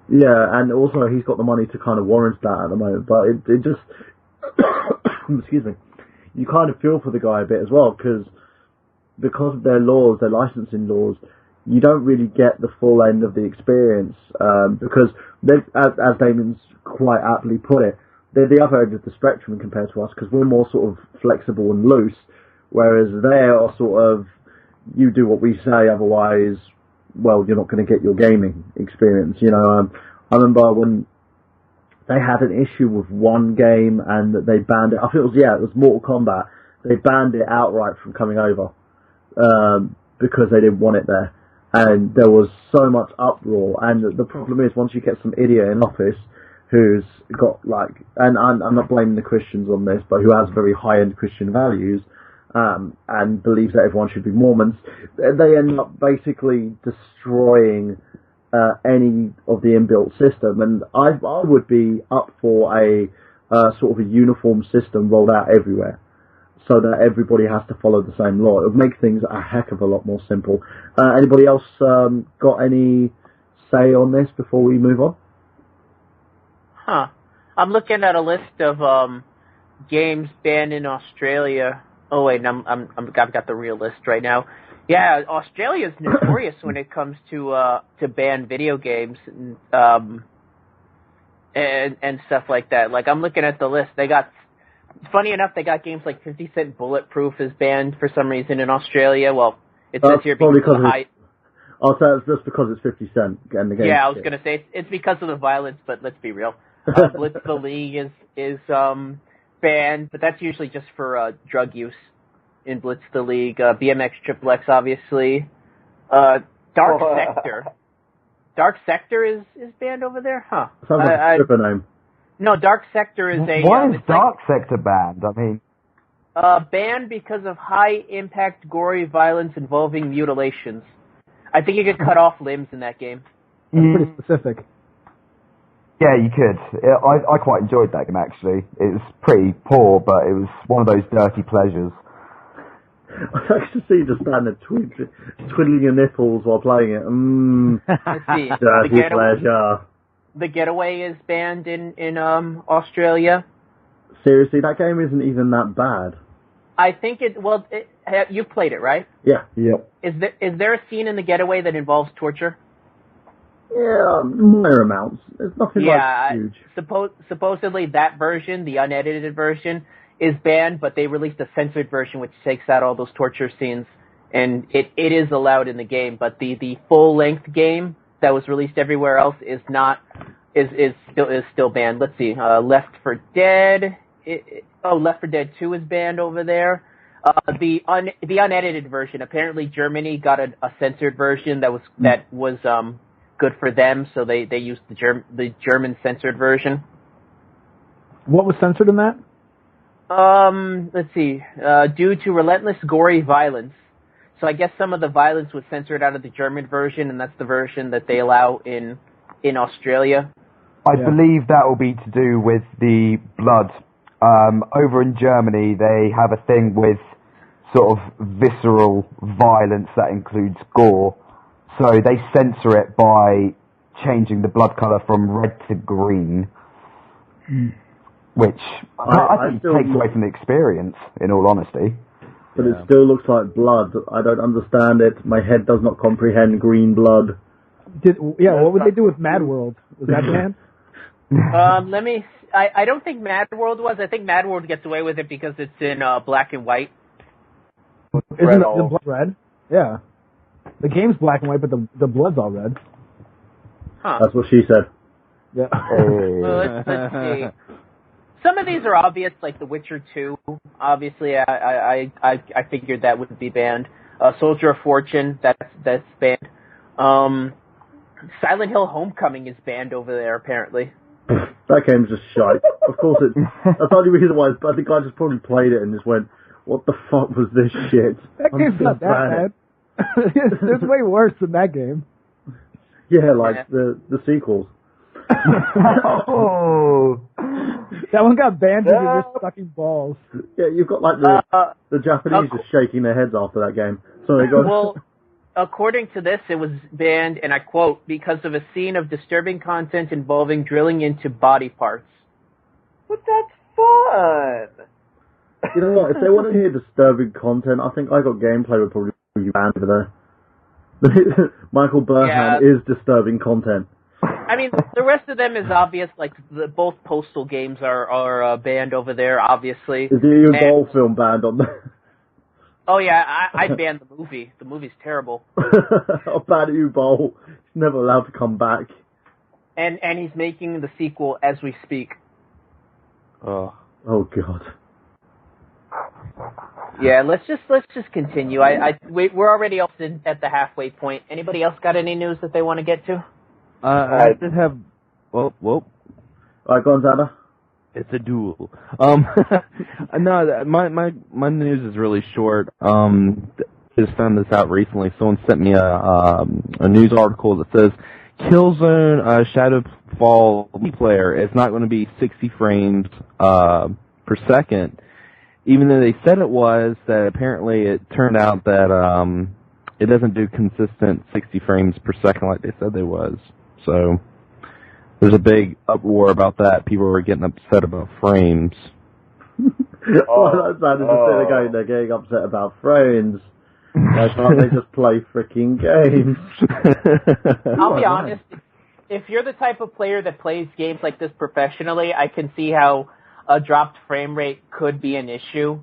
Yeah, and also he's got the money to kind of warrant that at the moment, but it just, excuse me, you kind of feel for the guy a bit as well, because of their laws, their licensing laws, you don't really get the full end of the experience, because as Damien's quite aptly put it, they're the other end of the spectrum compared to us, because we're more sort of flexible and loose, whereas they are sort of, you do what we say, otherwise, well, you're not going to get your gaming experience. You know, I remember when they had an issue with one game and they banned it. I think it was Mortal Kombat. They banned it outright from coming over because they didn't want it there. and there was so much uproar. And the problem is, once you get some idiot in office who's got like, and I'm not blaming the Christians on this, but who has very high-end Christian values, and believes that everyone should be Mormons, they end up basically destroying any of the inbuilt system. And I would be up for a sort of a uniform system rolled out everywhere, so that everybody has to follow the same law. It would make things a heck of a lot more simple. Anybody else got any say on this before we move on? Huh. I'm looking at a list of games banned in Australia. Oh wait, I've got the real list right now. Yeah, Australia's notorious when it comes to ban video games and stuff like that. Like, I'm looking at the list. Funny enough, they got games like 50 Cent Bulletproof is banned for some reason in Australia. Well, it says here because of the high... I'll say it's just because it's 50 Cent and the game. Yeah, I was going to say it's because of the violence, but let's be real. Blitz the League is banned, but that's usually just for drug use in Blitz the League. BMX Triple X, obviously. Dark Sector. Dark Sector is banned over there? Huh. Sounds like a stripper name. No, Dark Sector is a... Why is Dark Sector banned? I mean... banned because of high-impact, gory violence involving mutilations. I think you could cut off limbs in that game. That's pretty specific. Yeah, you could. I quite enjoyed that game, actually. It was pretty poor, but it was one of those dirty pleasures. I actually see you just standing twiddling your nipples while playing it. Let's see. Dirty pleasure. The Getaway is banned in Australia. Seriously, that game isn't even that bad. I think you've played it, right? Yeah. Yep. Is there a scene in The Getaway that involves torture? Yeah, minor amounts. It's nothing like huge. Supposedly that version, the unedited version, is banned, but they released a censored version which takes out all those torture scenes, and it is allowed in the game. But the full length game that was released everywhere else is still banned. Let's see, Left 4 Dead. Left 4 Dead 2 is banned over there. The unedited version. Apparently, Germany got a censored version that was good for them, so they used the German censored version. What was censored in that? Let's see. Due to relentless, gory violence. So I guess some of the violence was censored out of the German version, and that's the version that they allow in Australia. I believe that will be to do with the blood. Over in Germany, they have a thing with sort of visceral violence that includes gore. So they censor it by changing the blood colour from red to green, which I think takes away from the experience, in all honesty. But it still looks like blood. I don't understand it. My head does not comprehend green blood. What would they do with Mad World? Was that banned? I don't think Mad World was. I think Mad World gets away with it because it's in black and white. Isn't the blood red? Yeah. The game's black and white, but the blood's all red. Huh. That's what she said. Yeah. Well, let's see. Some of these are obvious, like The Witcher 2. Obviously, I figured that would be banned. Soldier of Fortune, that's banned. Silent Hill Homecoming is banned over there, apparently. That game's just shite. Of course it's... That's the only reason why. I think I just probably played it and just went, what the fuck was this shit? That game's not that bad. There's way worse than that game. Yeah, like the sequels. Oh, that one got banned because you're just sucking balls. Yeah, you've got like the Japanese just shaking their heads after that game. So they go. Well, according to this, it was banned, and I quote, because of a scene of disturbing content involving drilling into body parts. But that's fun. You know what? If they want to hear disturbing content, I think I Got Gameplay would probably be banned over there. Michael Burhan is disturbing content. I mean, the rest of them is obvious. Like both Postal games are banned over there, obviously. Is the Uwe Boll film banned on there? Oh yeah, I banned the movie. The movie's terrible. I'll ban Uwe Boll. He's never allowed to come back. And he's making the sequel as we speak. Oh God. Yeah, let's just continue. We're already up at the halfway point. Anybody else got any news that they want to get to? I did have. Whoa. All right, go on, Zaba. It's a duel. No, my news is really short. Just found this out recently. Someone sent me a news article that says Killzone Shadowfall multiplayer is not going to be 60 frames per second, even though they said it was. That apparently it turned out that it doesn't do consistent 60 frames per second like they said they was. So there's a big uproar about that. People are getting upset about frames. Well, that's they're getting upset about frames. Why can't they just play freaking games? I'll be honest, if you're the type of player that plays games like this professionally, I can see how a dropped frame rate could be an issue.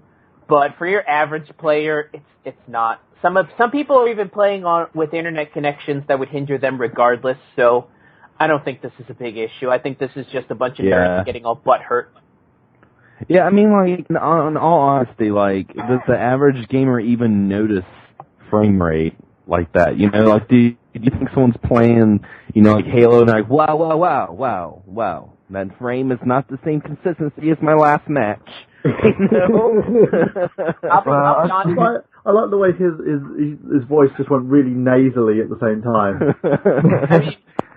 But for your average player, it's not. Some people are even playing with internet connections that would hinder them regardless, so I don't think this is a big issue. I think this is just a bunch of nerds getting all butthurt. Yeah, I mean, like, in all honesty, like, does the average gamer even notice frame rate like that? You know, like, do you think someone's playing, you know, like Halo and like, wow, that frame is not the same consistency as my last match. You know? I like the way his voice just went really nasally at the same time.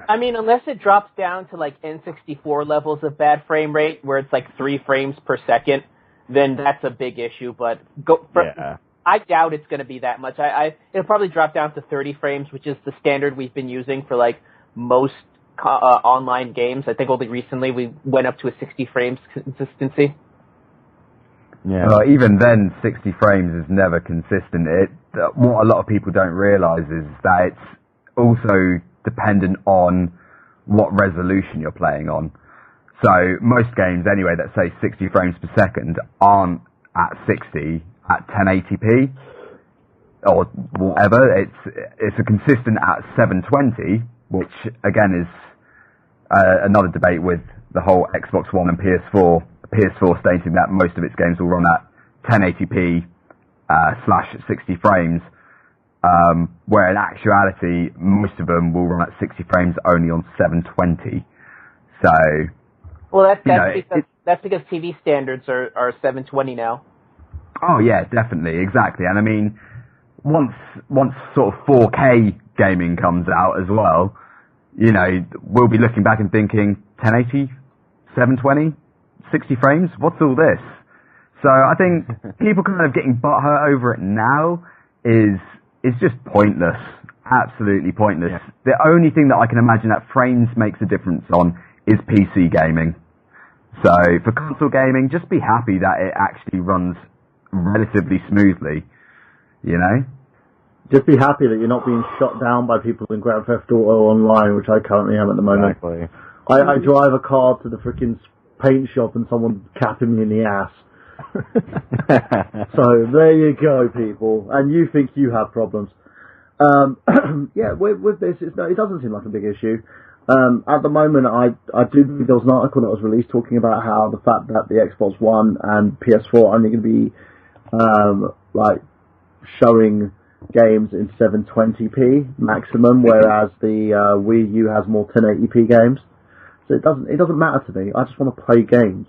I mean, unless it drops down to like N64 levels of bad frame rate, where it's like 3 frames per second, then that's a big issue. But I doubt it's going to be that much. It'll probably drop down to 30 frames, which is the standard we've been using for like most online games. I think only recently we went up to a 60 frames consistency. Yeah. Even then, 60 frames is never consistent. What a lot of people don't realise is that it's also dependent on what resolution you're playing on. So most games, anyway, that say 60 frames per second aren't at 60 at 1080p or whatever. It's a consistent at 720, which again is another debate with the whole Xbox One and PS4. PS4 stating that most of its games will run at 1080p / 60 frames. Where in actuality, most of them will run at 60 frames only on 720. So, well, that's because TV standards are 720 now. Oh yeah, definitely, exactly. And I mean, once sort of 4K gaming comes out as well, you know, we'll be looking back and thinking 1080, 720, 60 frames. What's all this? So I think people kind of getting butthurt over it now is just pointless. Absolutely pointless. Yeah. The only thing that I can imagine that frames makes a difference on is PC gaming. So for console gaming, just be happy that it actually runs relatively smoothly, you know? Just be happy that you're not being shot down by people in Grand Theft Auto Online, which I currently am at the moment. Exactly. I drive a car to the freaking paint shop and someone's capping me in the ass. So there you go, people. And you think you have problems. Yeah, with this, it doesn't seem like a big issue. At the moment, I do think there was an article that was released talking about how the fact that the Xbox One and PS4 are only going to be like showing games in 720p maximum, whereas the Wii U has more 1080p games. So it doesn't matter to me. I just want to play games.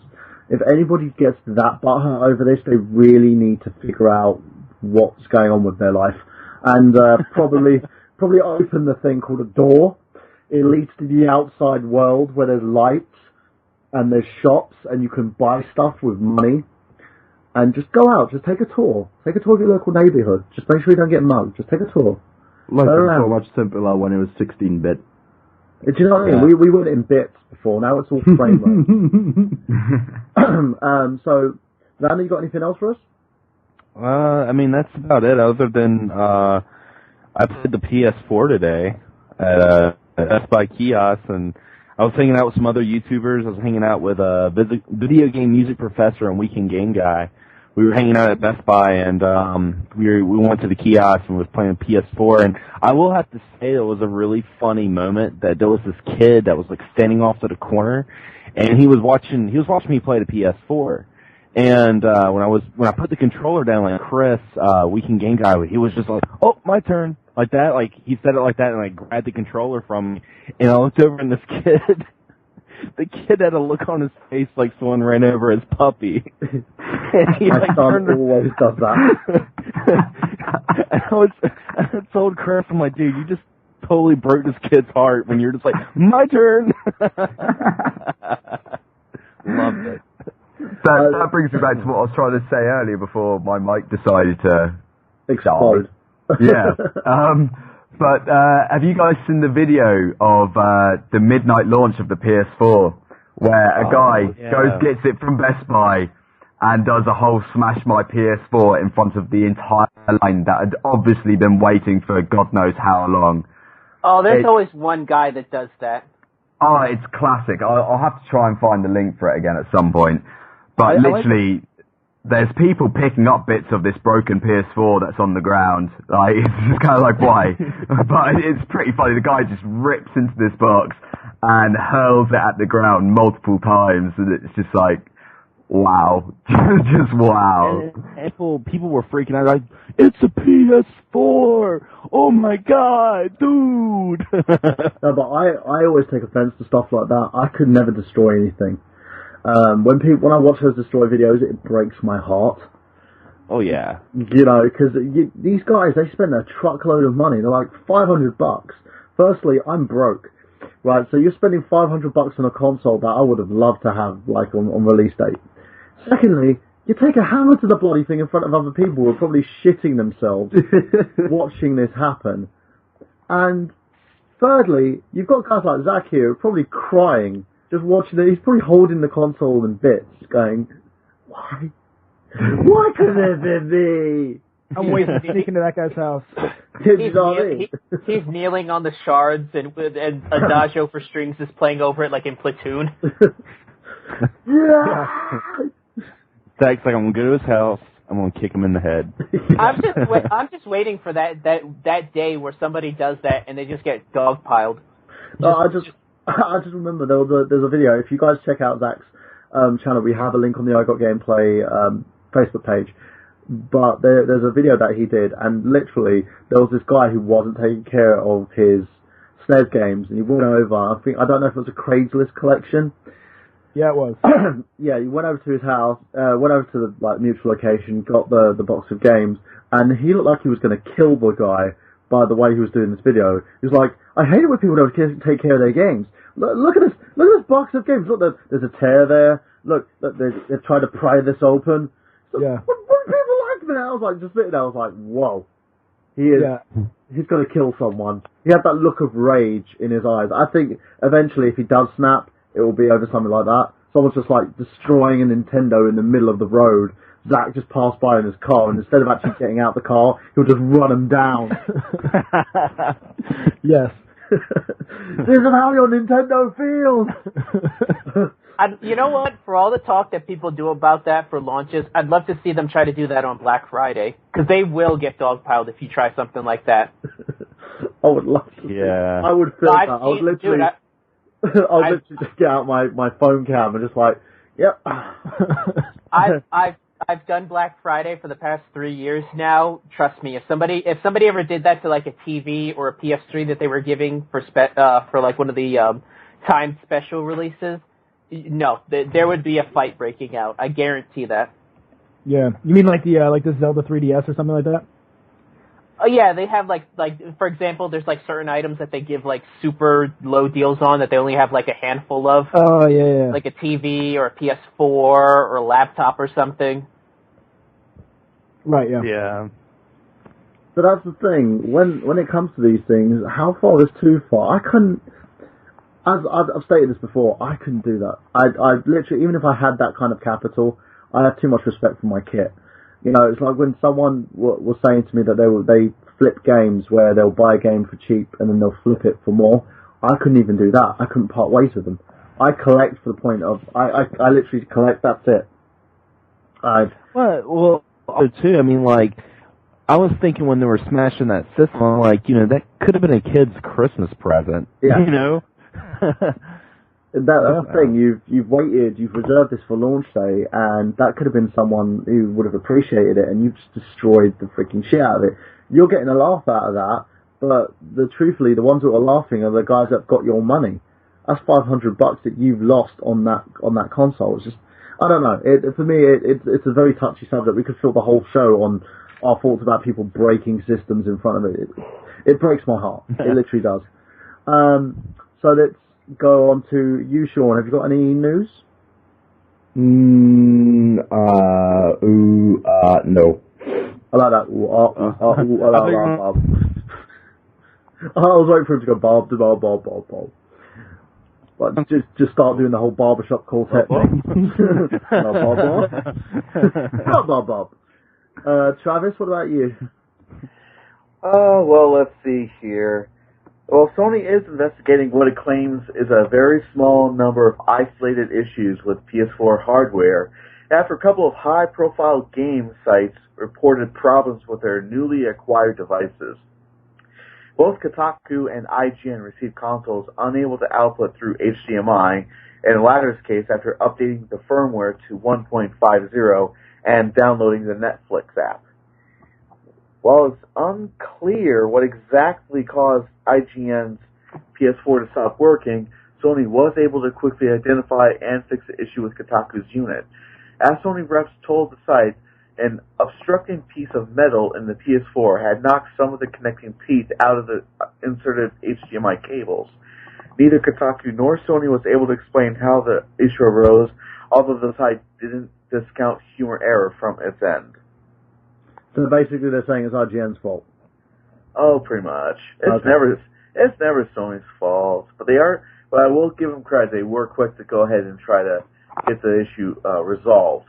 If anybody gets that butthurt over this, they really need to figure out what's going on with their life, and probably open the thing called a door. It leads to the outside world where there's lights and there's shops and you can buy stuff with money. And just go out, just take a tour. Take a tour of your local neighbourhood. Just make sure you don't get mugged. Just take a tour. Life was so much simpler when it was 16-bit. Do you know what I mean? We were in bits before. Now it's all frame rate. So, Vanna, you got anything else for us? I mean, that's about it. Other than I played the PS4 today at Best Buy kiosk, and I was hanging out with some other YouTubers. I was hanging out with a video game music professor and Weekend Game Guy. We were hanging out at Best Buy, and we went to the kiosk and was playing PS4. And I will have to say, it was a really funny moment that there was this kid that was like standing off to the corner, and he was watching me play the PS4. And when I put the controller down, like Chris, Weekend Game Guy, he was just like, "Oh, my turn," like that. Like he said it like that, and I grabbed the controller from me, and I looked over, and this kid, the kid had a look on his face like someone ran over his puppy. And he My son always does that. and I told Chris, I'm like, dude, you just totally broke this kid's heart when you're just like, my turn. Loved it. That brings me back to what I was trying to say earlier before my mic decided to explode. Yeah. But have you guys seen the video of the midnight launch of the PS4, where a guy gets it from Best Buy and does a whole smash my PS4 in front of the entire line that had obviously been waiting for God knows how long? Oh, there's always one guy that does that. Oh, it's classic. I'll have to try and find the link for it again at some point. But literally, there's people picking up bits of this broken PS4 that's on the ground. Like, it's just kind of like, why? But it's pretty funny. The guy just rips into this box and hurls it at the ground multiple times, and it's just like, wow. Just wow. And people were freaking out, like, it's a PS4! Oh my god, dude! No, but I always take offense to stuff like that. I could never destroy anything. When I watch those destroy videos, it breaks my heart. Oh yeah. You know, because these guys, they spend a truckload of money. They're like $500. Firstly, I'm broke, right? So you're spending $500 on a console that I would have loved to have, like on release date. Secondly, you take a hammer to the bloody thing in front of other people who are probably shitting themselves watching this happen. And thirdly, you've got guys like Zach here who are probably crying just watching it. He's probably holding the console in bits, going, why? Why could it be me? I'm waiting to sneak into that guy's house. He's kneeling on the shards, and Adagio for strings is playing over it like in Platoon. Yeah. Zach's like, I'm going to go to his house. I'm going to kick him in the head. I'm just waiting for that day where somebody does that and they just get dogpiled. I just remember there's a video. If you guys check out Zach's channel, we have a link on the I Got Gameplay Facebook page. But there's a video that he did, and literally there was this guy who wasn't taking care of his SNES games, and he went over. I don't know if it was a Craigslist collection. Yeah, it was. Yeah, he went over to his house, went over to the mutual location, got the box of games, and he looked like he was going to kill the guy by the way he was doing this video. He was like, I hate it when people don't take care of their games. Look at this box of games. Look, there's a tear there. Look, they've tried to pry this open. Yeah. What do people like that? I was like, just sitting there, I was like, whoa. He's going to kill someone. He had that look of rage in his eyes. I think eventually if he does snap, it will be over something like that. Someone's just like destroying a Nintendo in the middle of the road. Zach just passed by in his car, and instead of actually getting out the car, he'll just run him down. Yes. This is how your Nintendo feels. You know what? For all the talk that people do about that for launches, I'd love to see them try to do that on Black Friday, because they will get dogpiled if you try something like that. I would love to. Yeah. I would feel that. I would literally... I'll literally just get out my phone cam and just like, yep. I've done Black Friday for the past 3 years now. Trust me, if somebody ever did that to like a TV or a PS3 that they were giving for like one of the timed special releases, no, there would be a fight breaking out. I guarantee that. Yeah, you mean like the Zelda 3DS or something like that? Oh yeah, they have like for example, there's like certain items that they give like super low deals on that they only have like a handful of. Oh yeah. Like a TV or a PS4 or a laptop or something. Right. Yeah. Yeah. But that's the thing. When it comes to these things, how far is too far? I couldn't. I've stated this before. I couldn't do that. I literally, even if I had that kind of capital, I have too much respect for my kit. You know, it's like when someone was saying to me that they flip games where they'll buy a game for cheap and then they'll flip it for more. I couldn't even do that. I couldn't part ways with them. I collect for the point of I literally collect. That's it. Well, too. I mean, like, I was thinking when they were smashing that system, I'm like, you know, that could have been a kid's Christmas present. Yeah. You know. That's the thing. You've waited, you've reserved this for launch day, and that could have been someone who would have appreciated it, and you've just destroyed the freaking shit out of it. You're getting a laugh out of that, but truthfully, the ones that are laughing are the guys that have got your money. That's $500 that you've lost on that console. It's just, I don't know. For me, it's a very touchy subject. We could fill the whole show on our thoughts about people breaking systems in front of it. It breaks my heart. It literally does. So let's go on to you, Shaun. Have you got any news? No. I like that. I was waiting for him to go Bob. But just start doing the whole barbershop quartet thing. Bob. Travis, what about you? Well, let's see here. Well, Sony is investigating what it claims is a very small number of isolated issues with PS4 hardware after a couple of high-profile game sites reported problems with their newly acquired devices. Both Kotaku and IGN received consoles unable to output through HDMI, in the latter's case after updating the firmware to 1.50 and downloading the Netflix app. While it's unclear what exactly caused IGN's PS4 to stop working, Sony was able to quickly identify and fix the issue with Kotaku's unit. As Sony reps told the site, an obstructing piece of metal in the PS4 had knocked some of the connecting teeth out of the inserted HDMI cables. Neither Kotaku nor Sony was able to explain how the issue arose, although the site didn't discount human error from its end. So basically they're saying it's IGN's fault. Oh, pretty much. It's never Sony's fault. But I will give them credit, they were quick to go ahead and try to get the issue resolved.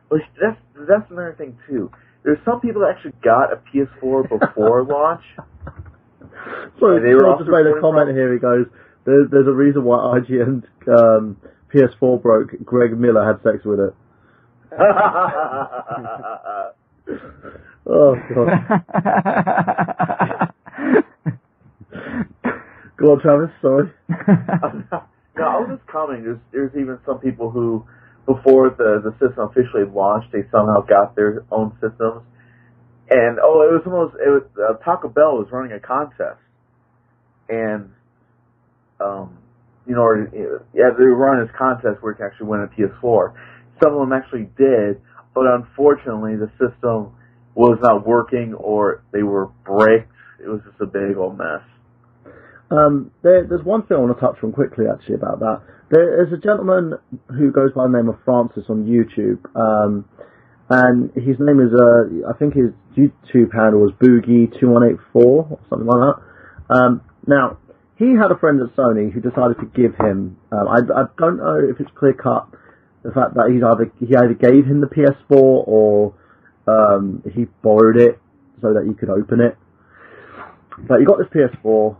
But that's another thing too. There's some people that actually got a PS4 before launch. So they were just made a comment here. He goes, "There's a reason why IGN's PS4 broke. Greg Miller had sex with it." Oh god. Go on, Travis. Sorry. No, I was just commenting. There's even some people who, before the system officially launched, they somehow got their own systems. And Taco Bell was running a contest, and they were running this contest where you can actually win a PS4. Some of them actually did, but unfortunately the system was not working or they were bricked. It was just a big old mess. There's one thing I want to touch on quickly actually about that. There's a gentleman who goes by the name of Francis on YouTube, and his name is, I think his YouTube handle was Boogie2184 or something like that. Now, he had a friend at Sony who decided to give him, I don't know if it's clear cut, the fact that he either gave him the PS4 or he borrowed it so that he could open it. But he got this PS4,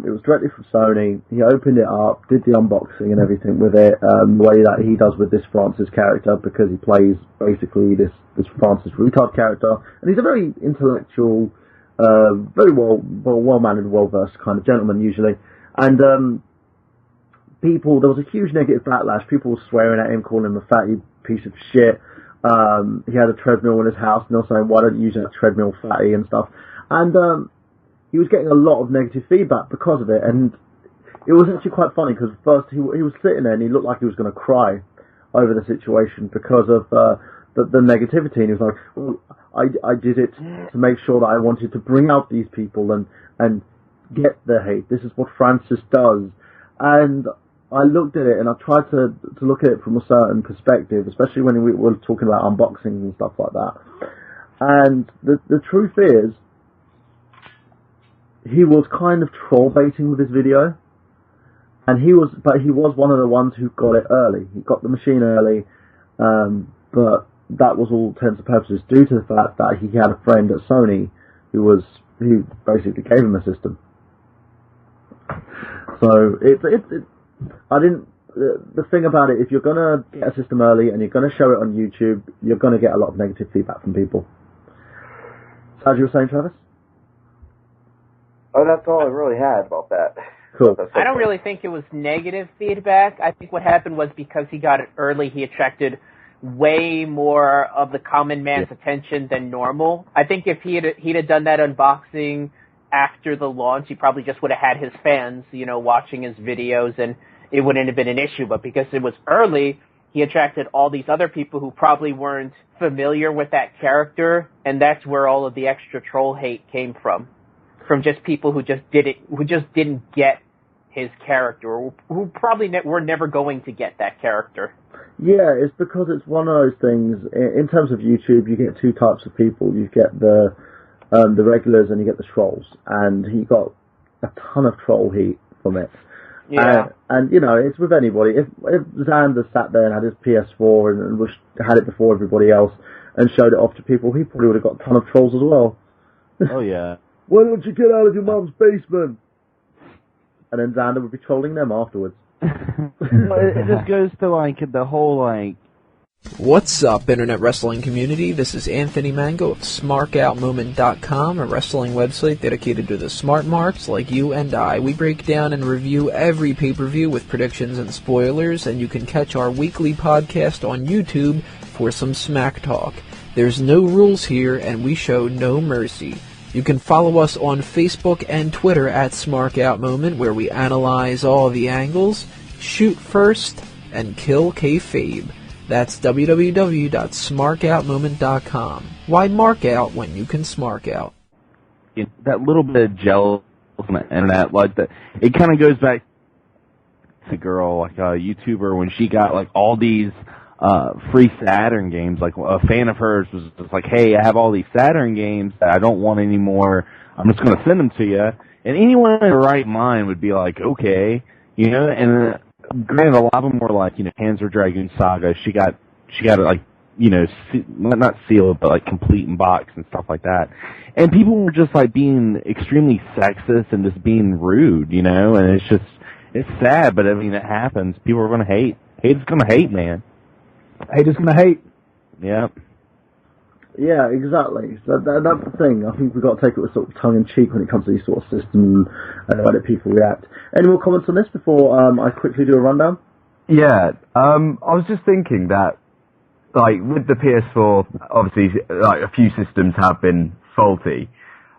it was directly from Sony, he opened it up, did the unboxing and everything with it, the way that he does with this Francis character, because he plays basically this Francis retard character, and he's a very intellectual, very well-mannered, well-versed kind of gentleman usually, and there was a huge negative backlash, people were swearing at him, calling him a fatty piece of shit, he had a treadmill in his house, and they were saying, why don't you use that treadmill, fatty, and stuff, and he was getting a lot of negative feedback because of it, and it was actually quite funny because first he was sitting there and he looked like he was going to cry over the situation because of the negativity, and he was like, well, I did it to make sure that I wanted to bring out these people and get the hate. This is what Francis does. And I looked at it and I tried to look at it from a certain perspective, especially when we were talking about unboxings and stuff like that. And the truth is, he was kind of troll baiting with his video, and he was one of the ones who got it early. He got the machine early, but that was all intents and purposes due to the fact that he had a friend at Sony who basically gave him a system. So the thing about it, if you're gonna get a system early and you're gonna show it on YouTube, you're gonna get a lot of negative feedback from people. So as you were saying, Travis? Oh, that's all I really had about that. Cool. I don't really think it was negative feedback. I think what happened was because he got it early, he attracted way more of the common man's attention than normal. I think if he'd have done that unboxing after the launch, he probably just would have had his fans, watching his videos, and it wouldn't have been an issue. But because it was early, he attracted all these other people who probably weren't familiar with that character, and that's where all of the extra troll hate came from just people who just didn't get his character, or who probably were never going to get that character. Yeah, it's because it's one of those things. In terms of YouTube, you get two types of people. You get the regulars and you get the trolls. And he got a ton of troll heat from it. Yeah. And it's with anybody. If Xander sat there and had his PS4 and had it before everybody else and showed it off to people, he probably would have got a ton of trolls as well. Oh, yeah. Why don't you get out of your mum's basement? And then Xander would be trolling them afterwards. It just goes to, the whole, What's up, Internet Wrestling community? This is Anthony Mango of SmarkOutMoment.com, a wrestling website dedicated to the smart marks like you and I. We break down and review every pay-per-view with predictions and spoilers, and you can catch our weekly podcast on YouTube for some smack talk. There's no rules here, and we show no mercy. You can follow us on Facebook and Twitter at SmarkOutMoment, where we analyze all the angles, shoot first, and kill kayfabe. That's www.smarkoutmoment.com. Why mark out when you can smark out? That little bit of jealousy on the internet, it kind of goes back to a girl, a YouTuber, when she got, all these free Saturn games. A fan of hers was just hey, I have all these Saturn games that I don't want anymore. I'm just going to send them to you. And anyone in their right mind would be okay, and granted, a lot of them were Panzer Dragoon Saga. She got it not sealed, but complete in box and stuff like that. And people were just being extremely sexist and just being rude, and it's sad, but it happens. People are going to hate. Hate is going to hate, man. Hate is going to hate. Yeah. Yeah, exactly. So that's the thing. I think we've got to take it with sort of tongue-in-cheek when it comes to these sort of systems and the way that people react. Any more comments on this before I quickly do a rundown? Yeah, I was just thinking that, with the PS4, obviously, a few systems have been faulty.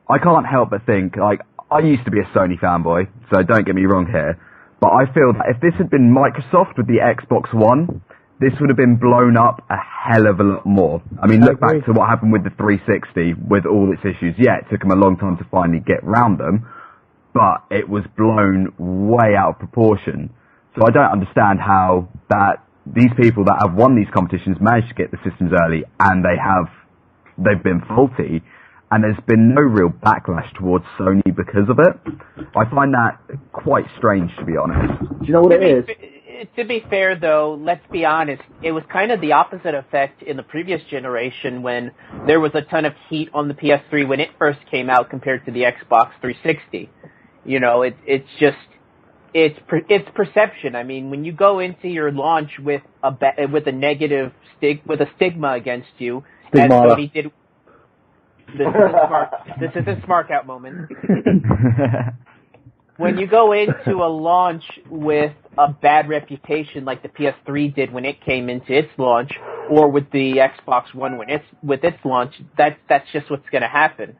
I can't help but think, I used to be a Sony fanboy, so don't get me wrong here, but I feel that if this had been Microsoft with the Xbox One, this would have been blown up a hell of a lot more. Look back to what happened with the 360 with all its issues. Yeah, it took them a long time to finally get round them, but it was blown way out of proportion. So I don't understand how that these people that have won these competitions managed to get the systems early, and they've been faulty, and there's been no real backlash towards Sony because of it. I find that quite strange, to be honest. Do you know what it is? To be fair, though, let's be honest, it was kind of the opposite effect in the previous generation when there was a ton of heat on the PS3 when it first came out compared to the Xbox 360. It's perception. When you go into your launch with a negative with a stigma against you, as Sony did. This is a smart out moment. When you go into a launch with a bad reputation like the PS3 did when it came into its launch, or with the Xbox One with its launch, that's just what's going to happen.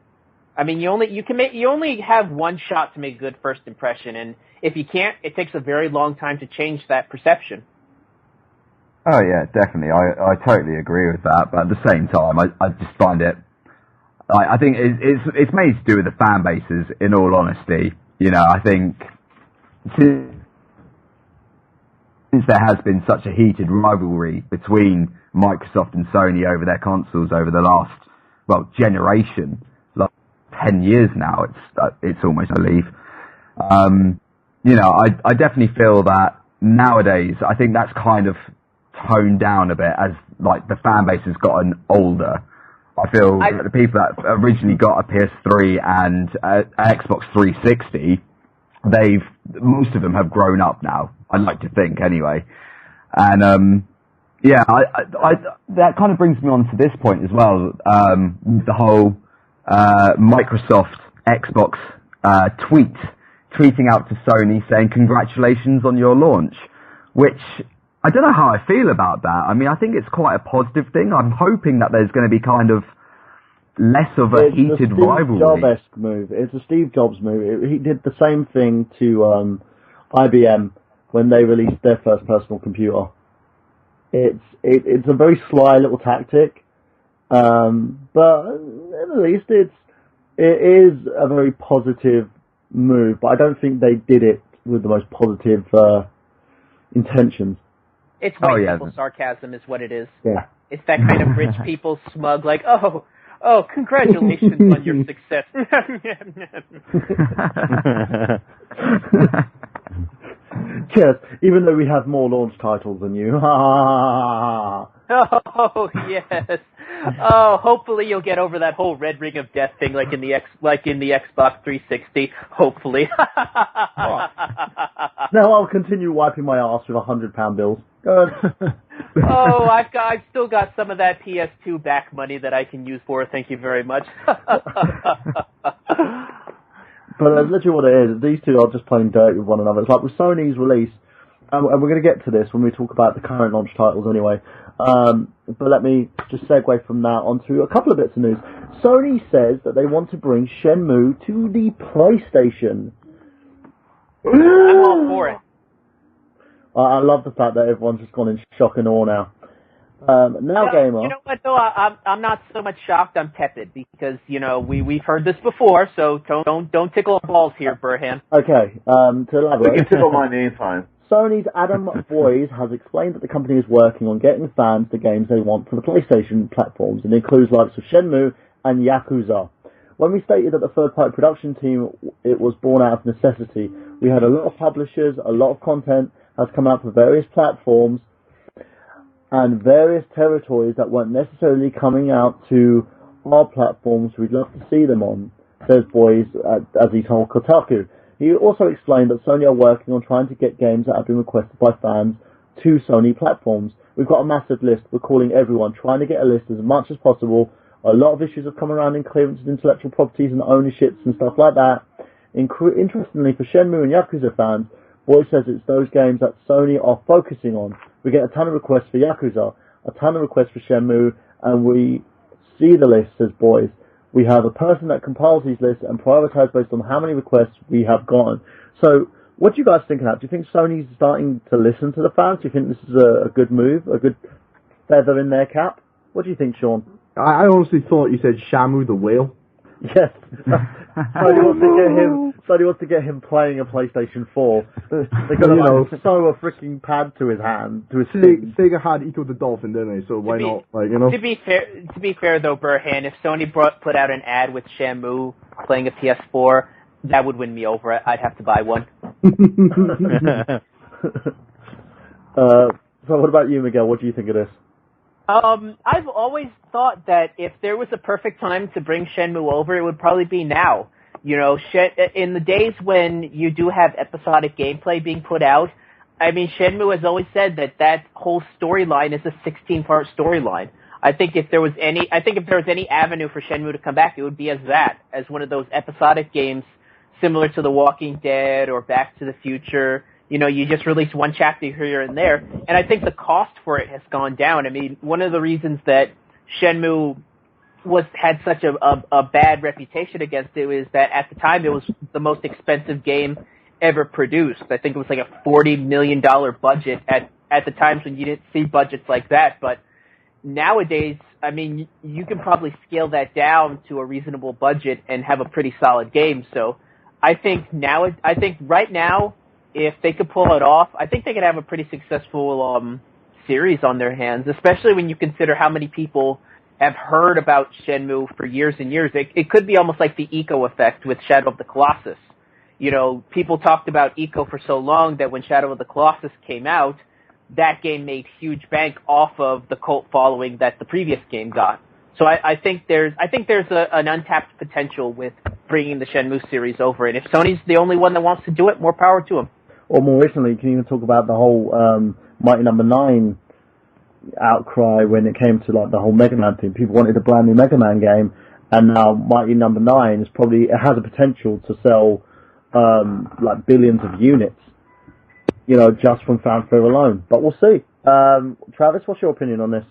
You only have one shot to make a good first impression, and if you can't, it takes a very long time to change that perception. Oh yeah, definitely. I totally agree with that, but at the same time, I just find it. I think it's made to do with the fan bases. In all honesty, I think since there has been such a heated rivalry between Microsoft and Sony over their consoles over the last generation, 10 years now, it's almost, I believe. I definitely feel that nowadays, I think that's kind of toned down a bit as the fan base has gotten older. I feel that the people that originally got a PS3 and Xbox 360, most of them have grown up now. I'd like to think, anyway. And that kind of brings me on to this point as well. The whole Microsoft Xbox tweet tweeting out to Sony saying congratulations on your launch, which I don't know how I feel about that. I mean, I think it's quite a positive thing. I'm hoping that there's going to be kind of less of a heated rivalry. It's a Steve Jobs move. He did the same thing to IBM when they released their first personal computer. It's a very sly little tactic, but at least it is a very positive move. But I don't think they did it with the most positive intentions. It's white people sarcasm is what it is. Yeah. It's that kind of rich people smug, like, oh, congratulations on your success. Yes, even though we have more launch titles than you. Oh, yes. Oh, hopefully you'll get over that whole Red Ring of Death thing like in the Xbox 360. Hopefully. Now I'll continue wiping my ass with £100 bills. Go ahead. Oh, I've still got some of that PS2 back money that I can use for it. Thank you very much. But that's literally what it is. These two are just playing dirty with one another. It's like with Sony's release, and we're going to get to this when we talk about the current launch titles anyway. But let me just segue from that onto a couple of bits of news. Sony says that they want to bring Shenmue to the PlayStation. I'm all for it. I love the fact that everyone's just gone in shock and awe now. Gamer. You know what though? I'm not so much shocked. I'm tepid because we've heard this before. So don't tickle our balls here, Burhan. Okay. To elaborate. You can tickle my name, fine. Sony's Adam Boyes has explained that the company is working on getting fans the games they want for the PlayStation platforms, and includes likes of Shenmue and Yakuza. When we stated that the third-party production team, it was born out of necessity, we had a lot of publishers, a lot of content has come out for various platforms and various territories that weren't necessarily coming out to our platforms we'd love to see them on, says Boyes, as he told Kotaku. He also explained that Sony are working on trying to get games that have been requested by fans to Sony platforms. We've got a massive list. We're calling everyone, trying to get a list as much as possible. A lot of issues have come around in clearance of intellectual properties and ownerships and stuff like that. Interestingly, for Shenmue and Yakuza fans, Boy says it's those games that Sony are focusing on. We get a ton of requests for Yakuza, a ton of requests for Shenmue, and we see the list, says Boys. We have a person that compiles these lists and prioritize based on how many requests we have gotten. So, what do you guys think of that? Do you think Sony's starting to listen to the fans? Do you think this is a good move, a good feather in their cap? What do you think, Sean? I honestly thought you said Shamu the whale. Yes. Sony wants to get him playing a PlayStation 4. They're going to sew a freaking pad to his hand, to his feet. Sega had Eco the Dolphin, didn't they? So why not? To be fair though, Burhan, if Sony put out an ad with Shamu playing a PS4, that would win me over. I'd have to buy one. So what about you, Miguel? What do you think of this? I've always thought that if there was a perfect time to bring Shenmue over, it would probably be now. In the days when you do have episodic gameplay being put out, I mean, Shenmue has always said that whole storyline is a 16-part storyline. I think if there was any avenue for Shenmue to come back, it would be as one of those episodic games similar to The Walking Dead or Back to the Future. You just release one chapter here and there, and I think the cost for it has gone down. I mean, one of the reasons that Shenmue had such a bad reputation against it was that at the time it was the most expensive game ever produced. I think it was like a $40 million budget at the times when you didn't see budgets like that. But nowadays, I mean, you can probably scale that down to a reasonable budget and have a pretty solid game. So I think right now, if they could pull it off, I think they could have a pretty successful series on their hands, especially when you consider how many people have heard about Shenmue for years and years. It could be almost like the Eco effect with Shadow of the Colossus. People talked about Eco for so long that when Shadow of the Colossus came out, that game made huge bank off of the cult following that the previous game got. So I think there's an untapped potential with bringing the Shenmue series over, and if Sony's the only one that wants to do it, more power to them. Or more recently, you can even talk about the whole Mighty Number 9 outcry when it came to like the whole Mega Man thing. People wanted a brand new Mega Man game, and now Mighty Number 9 has a potential to sell like billions of units, just from fanfare alone. But we'll see. Travis, what's your opinion on this?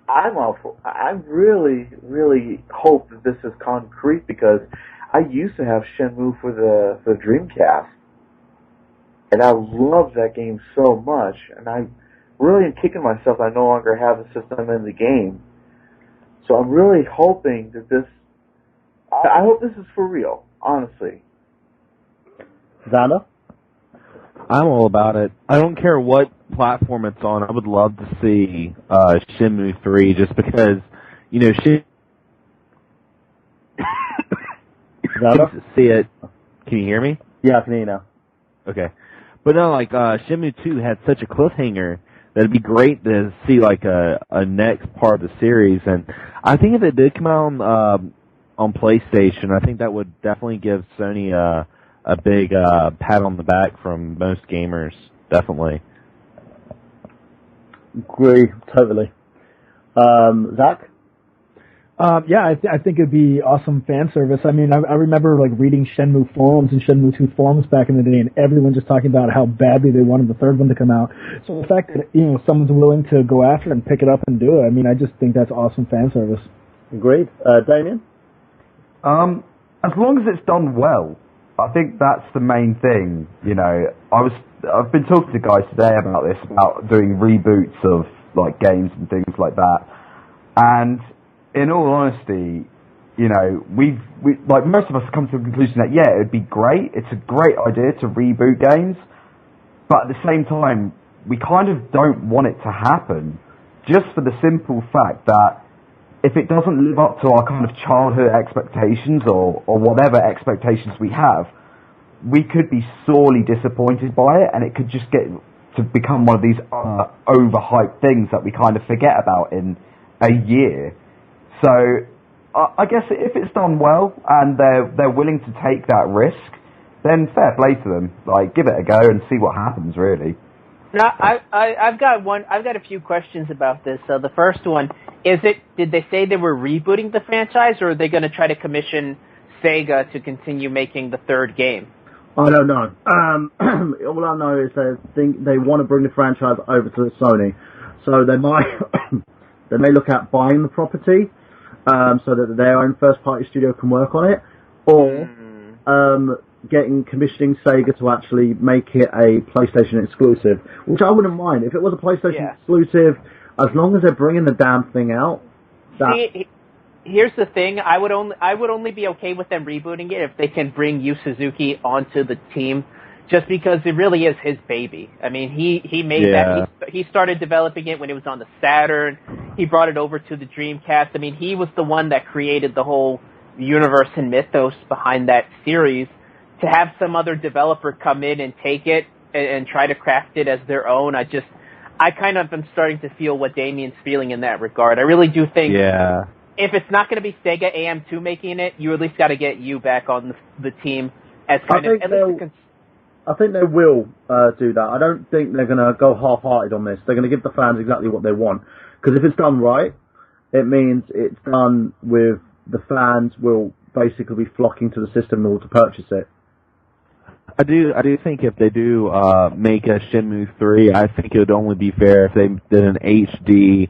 I really, really hope that this is concrete because I used to have Shenmue for the Dreamcast, and I loved that game so much, and I really am kicking myself I no longer have the system in the game. So I'm really hoping that I hope this is for real, honestly. Xander? I'm all about it. I don't care what platform it's on. I would love to see Shenmue 3 just because, see it. Can you hear me? Yeah, I can hear you now. Okay. But no, Shenmue 2 had such a cliffhanger that it'd be great to see, a next part of the series. And I think if it did come out on PlayStation, I think that would definitely give Sony a big pat on the back from most gamers. Definitely. Agree, totally. Zach? Yeah, I think it'd be awesome fan service. I mean, I remember reading Shenmue forums and Shenmue 2 forums back in the day, and everyone just talking about how badly they wanted the third one to come out. So the fact that someone's willing to go after it and pick it up and do it, I mean, I just think that's awesome fan service. Agreed. Damien? As long as it's done well, I think that's the main thing. I've been talking to guys today about this, about doing reboots of games and things like that, and in all honesty, we most of us have come to the conclusion that it would be great. It's a great idea to reboot games, but at the same time, we kind of don't want it to happen, just for the simple fact that if it doesn't live up to our kind of childhood expectations or whatever expectations we have, we could be sorely disappointed by it, and it could just get to become one of these overhyped things that we kind of forget about in a year. So I guess if it's done well and they're willing to take that risk, then fair play to them. Give it a go and see what happens, really. Now, I've got a few questions about this. The first one, did they say they were rebooting the franchise, or are they going to try to commission Sega to continue making the third game? I don't know. All I know is they want to bring the franchise over to Sony, so they may look at buying the property, so that their own first-party studio can work on it, or commissioning Sega to actually make it a PlayStation exclusive, which I wouldn't mind. If it was a PlayStation exclusive, as long as they're bringing the damn thing out. Here's the thing: I would only be okay with them rebooting it if they can bring Yu Suzuki onto the team, just because it really is his baby. I mean, he made that. He started developing it when it was on the Saturn. He brought it over to the Dreamcast. I mean, he was the one that created the whole universe and mythos behind that series. To have some other developer come in and take it and try to craft it as their own, I kind of am starting to feel what Damien's feeling in that regard. I really do think if it's not going to be Sega AM2 making it, you at least got to get you back on the team as kind of... I think they will do that. I don't think they're going to go half-hearted on this. They're going to give the fans exactly what they want. Because if it's done right, it means it's done with the fans will basically be flocking to the system in order to purchase it. I do think if they do make a Shenmue 3, I think it would only be fair if they did an HD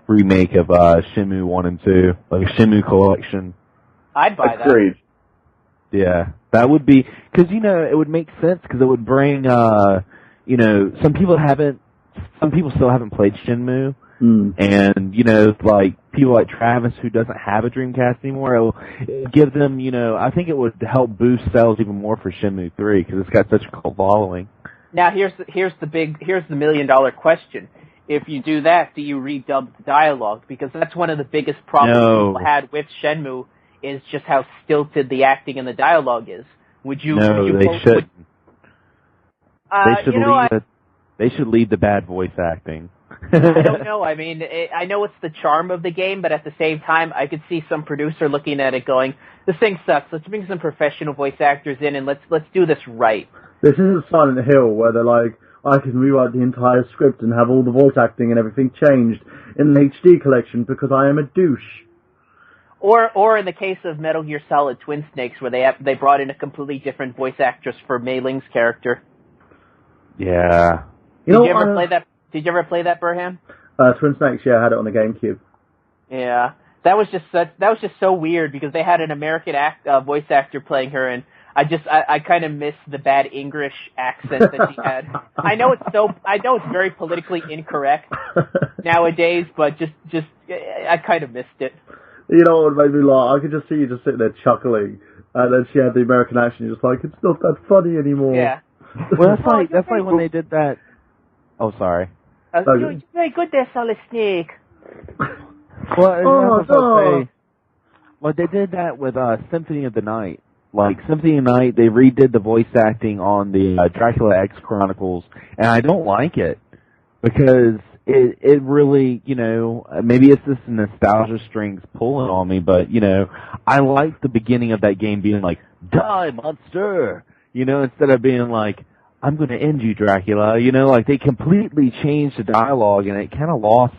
remake of Shenmue 1 and 2, like a Shenmue collection. I'd buy that. Agreed. Yeah, that would be, because, it would make sense, because it would bring, some people still haven't played Shenmue, and, people like Travis who doesn't have a Dreamcast anymore, it'll give them, I think it would help boost sales even more for Shenmue 3, because it's got such a cult following. Now, here's the $1 million question. If you do that, do you redub the dialogue? Because that's one of the biggest problems people had with Shenmue, is just how stilted the acting and the dialogue is. They shouldn't. They should lead the bad voice acting. I don't know. I mean, I know it's the charm of the game, but at the same time, I could see some producer looking at it going, "This thing sucks. Let's bring some professional voice actors in and let's do this right." This isn't Silent Hill where they're like, I can rewrite the entire script and have all the voice acting and everything changed in an HD collection because I am a douche. Or in the case of Metal Gear Solid Twin Snakes, where they brought in a completely different voice actress for Mei Ling's character. Yeah. Did you ever play that? Did you ever play that, Burhan? Twin Snakes, yeah, I had it on the GameCube. Yeah, that was just so weird because they had an American voice actor playing her, and I kind of miss the bad English accent that she had. I know it's very politically incorrect nowadays, but just I kind of missed it. You know what made me laugh? I could just see you just sitting there chuckling, and then she had the American accent. You're just like, it's not that funny anymore. Yeah. Well, that's like when they did that. Oh, sorry. You're very good there, Solid Snake. Well, they did that with Symphony of the Night. Like, Symphony of the Night, they redid the voice acting on the Dracula X Chronicles, and I don't like it. Because it really, maybe it's just the nostalgia strings pulling on me, but, I like the beginning of that game being like, die, monster! Instead of being like, I'm going to end you, Dracula. Like, they completely changed the dialogue, and it kind of lost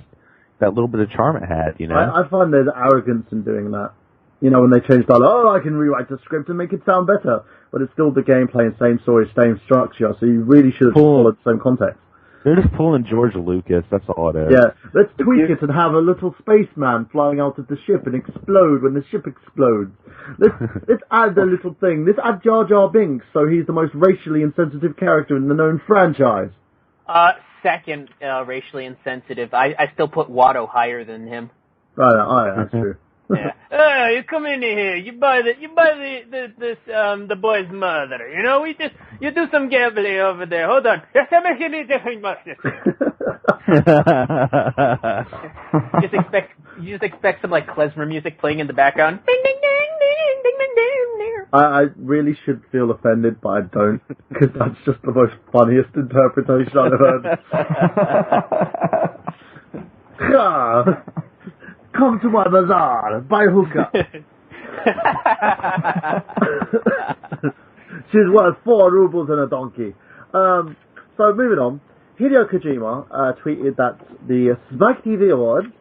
that little bit of charm it had, I find there's arrogance in doing that. When they change dialogue, I can rewrite the script and make it sound better. But it's still the gameplay and same story, same structure, so you really should have followed the same context. They're just pulling George Lucas, that's all it is. Yeah, let's tweak it and have a little spaceman flying out of the ship and explode when the ship explodes. Let's add a little thing. Let's add Jar Jar Binks so he's the most racially insensitive character in the known franchise. Second, racially insensitive. I still put Watto higher than him. Right, that's true. Yeah. You come in here. You buy the boy's mother. You do some gambling over there. Hold on. You just expect some like klezmer music playing in the background. Ding ding ding ding ding ding ding. I really should feel offended, but I don't, because that's just the most funniest interpretation I've heard. Come to my bazaar, buy hookah. She's worth 4 rubles and a donkey. So moving on, Hideo Kojima tweeted that the Spike TV Awards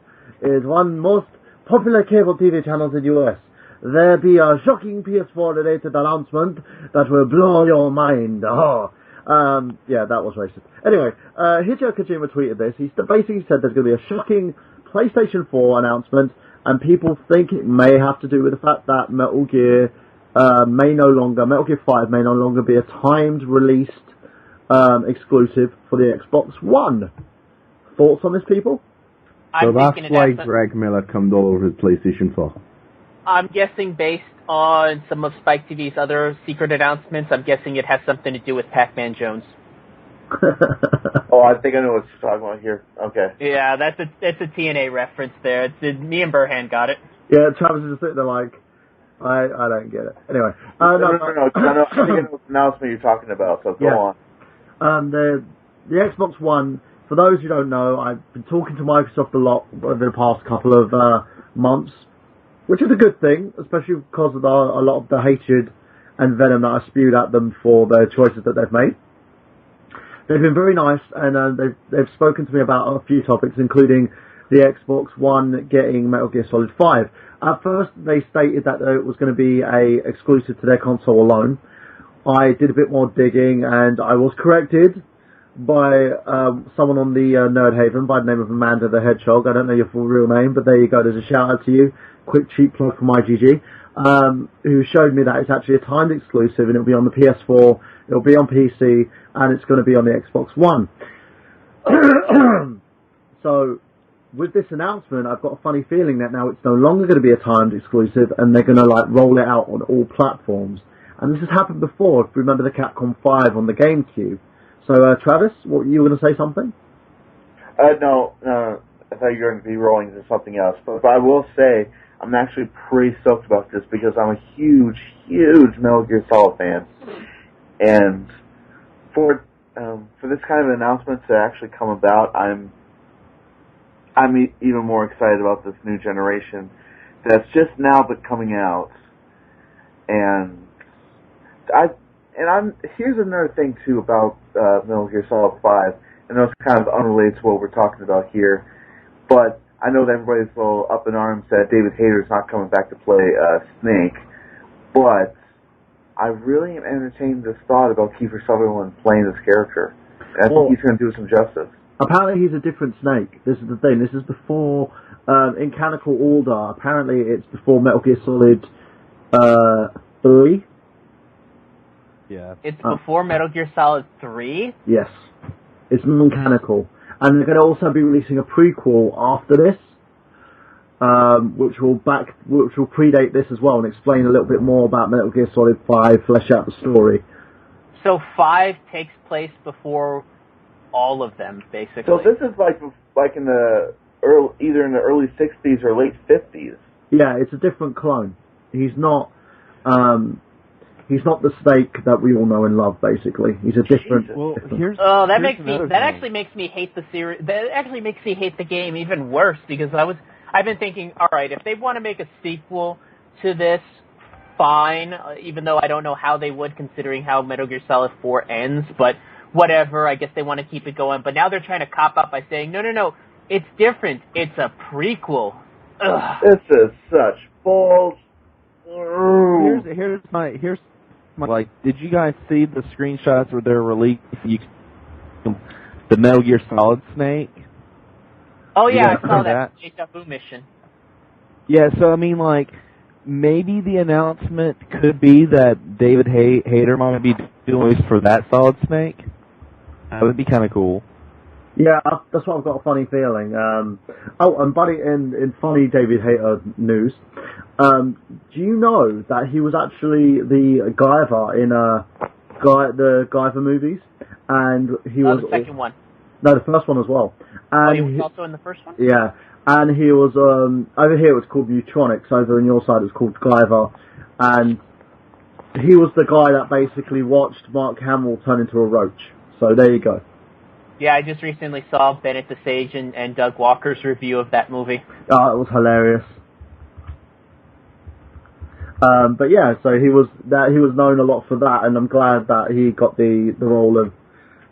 is one most popular cable TV channels in the US. There be a shocking PS4 related announcement that will blow your mind. Yeah, that was racist. Anyway, Hideo Kojima tweeted this. He basically said there's going to be a shocking PlayStation 4 announcement, and people think it may have to do with the fact that Metal Gear 5 may no longer be a timed released exclusive for the Xbox One. Thoughts on this, people? So that's why Greg Miller come all over his PlayStation 4. I'm guessing based on some of Spike TV's other secret announcements, I'm guessing it has something to do with Pac-Man Jones. Oh, I think I know what you're talking about here. Okay. Yeah, that's a TNA reference there. Me and Burhan got it. Yeah, Travis is just sitting there like, I don't get it. Anyway. No. I think I know the announcement you're talking about, so go on. The Xbox One, for those who don't know, I've been talking to Microsoft a lot over the past couple of months, which is a good thing, especially because of a lot of the hatred and venom that I spewed at them for the choices that they've made. They've been very nice, and they've spoken to me about a few topics, including the Xbox One getting Metal Gear Solid 5. At first, they stated that it was going to be a exclusive to their console alone. I did a bit more digging, and I was corrected by someone on the Nerd Haven by the name of Amanda the Hedgehog. I don't know your full real name, but there you go. There's a shout out to you. Quick cheap plug from IGG. Who showed me that it's actually a timed exclusive, and it'll be on the PS4, it'll be on PC, and it's going to be on the Xbox One. So, with this announcement, I've got a funny feeling that now it's no longer going to be a timed exclusive, and they're going to roll it out on all platforms. And this has happened before. If you remember the Capcom 5 on the GameCube. So, Travis, you were going to say something? No. I thought you were going to be rolling into something else. But I will say, I'm actually pretty stoked about this because I'm a huge, huge Metal Gear Solid fan. And for this kind of announcement to actually come about, I'm even more excited about this new generation that's just now but coming out. And here's another thing too about Metal Gear Solid 5, and it's kind of unrelated to what we're talking about here, but I know that everybody's a little up in arms that David Hayter's not coming back to play Snake, but I really am entertaining this thought about Kiefer Sutherland playing this character. I think he's going to do some justice. Apparently he's a different Snake. This is the thing. This is before, in canonical order, apparently it's before Metal Gear Solid 3. Yeah. It's before Metal Gear Solid 3? Yes. It's non-canonical. And they're going to also be releasing a prequel after this, which will predate this as well and explain a little bit more about Metal Gear Solid 5, flesh out the story. So 5 takes place before all of them, basically. So this is like in the either in the early 60s or late 50s. Yeah, it's a different clone. He's not the Snake that we all know and love. Basically, he's a different. Well, that actually makes me hate the series. That actually makes me hate the game even worse because I've been thinking, all right, if they want to make a sequel to this, fine. Even though I don't know how they would, considering how Metal Gear Solid 4 ends, but whatever. I guess they want to keep it going. But now they're trying to cop out by saying, no, it's different. It's a prequel. Ugh. This is such balls. Here's my like. Did you guys see the screenshots where they're releasing the Metal Gear Solid Snake? Oh yeah, I saw that Deja Vu mission. Yeah, so I mean, like, maybe the announcement could be that David Hayter might be doing this for that Solid Snake. That would be kind of cool. Yeah, that's what I've got a funny feeling. And buddy, in funny David Hayter news, do you know that he was actually the Guyver in the Guyver movies? And he was the second one. No, the first one as well. And he was also in the first one? Yeah. And he was, over here it was called Mutronics, over on your side it was called Guyver. And he was the guy that basically watched Mark Hamill turn into a roach. So there you go. Yeah, I just recently saw Bennett the Sage and Doug Walker's review of that movie. Oh, it was hilarious. But yeah, so he was known a lot for that, and I'm glad that he got the role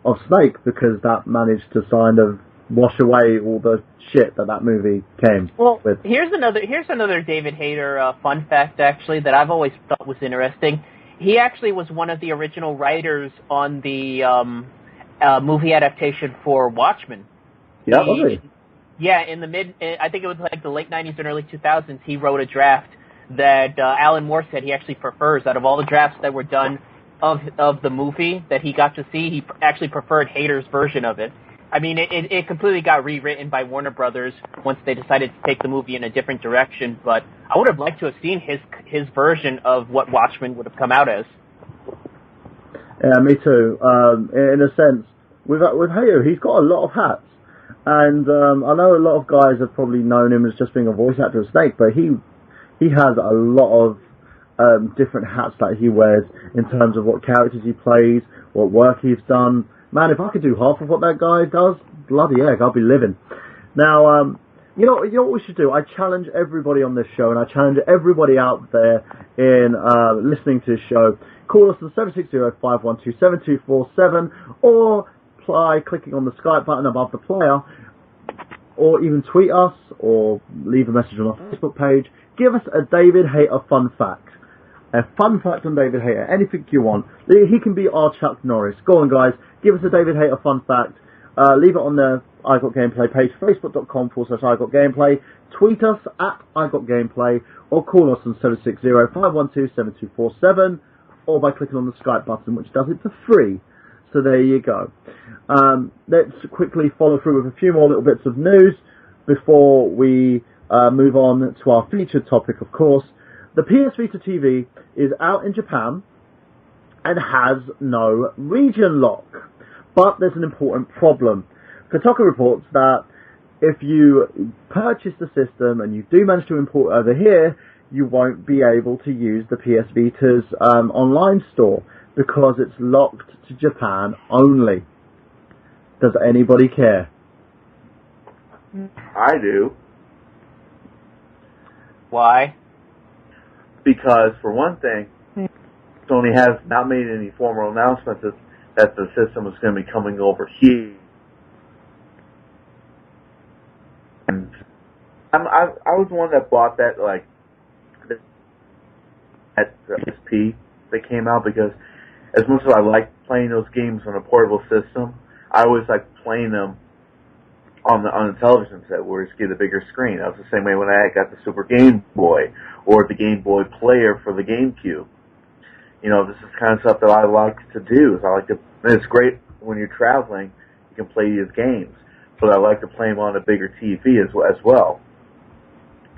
of Snake, because that managed to kind of wash away all the shit that movie came with. Here's another David Hayter fun fact, actually, that I've always thought was interesting. He actually was one of the original writers on the movie adaptation for Watchmen. Yeah, was he? Yeah, I think it was like the late 90s and early 2000s, he wrote a draft that Alan Moore said he actually prefers. Out of all the drafts that were done of the movie that he got to see, he actually preferred Hayter's version of it. I mean, it completely got rewritten by Warner Brothers once they decided to take the movie in a different direction, but I would have liked to have seen his version of what Watchmen would have come out as. Yeah, me too. In a sense, with Hayter, he's got a lot of hats, and I know a lot of guys have probably known him as just being a voice actor of Snake, but he has a lot of different hats that he wears in terms of what characters he plays, what work he's done. Man, if I could do half of what that guy does, bloody heck, I'll be living. Now, you know what we should do? I challenge everybody on this show, and I challenge everybody out there in listening to this show. Call us at 760-512-7247, or by clicking on the Skype button above the player, or even tweet us, or leave a message on our Facebook page. Give us a David Hayter fun fact. A fun fact on David Hayter. Anything you want. He can be our Chuck Norris. Go on, guys. Give us a David Hayter fun fact. Leave it on the I Got Gameplay page, facebook.com/I Got Gameplay. Tweet us at I Got Gameplay, or call us on 760-512-7247, or by clicking on the Skype button, which does it for free. So there you go. Let's quickly follow through with a few more little bits of news before we move on to our featured topic, of course. The PS Vita TV is out in Japan and has no region lock. But there's an important problem. Kotaku reports that if you purchase the system and you do manage to import it over here, you won't be able to use the PS Vita's online store because it's locked to Japan only. Does anybody care? I do. Why? Because, for one thing, Sony has not made any formal announcements that the system is going to be coming over here. And I was the one that bought that at the SP that came out because as much as I like playing those games on a portable system, I always like playing them on the television set where you get a bigger screen. That was the same way when I got the Super Game Boy or the Game Boy Player for the GameCube. You know, this is kind of stuff that I like to do. And it's great when you're traveling, you can play these games. But I like to play them on a bigger TV as well.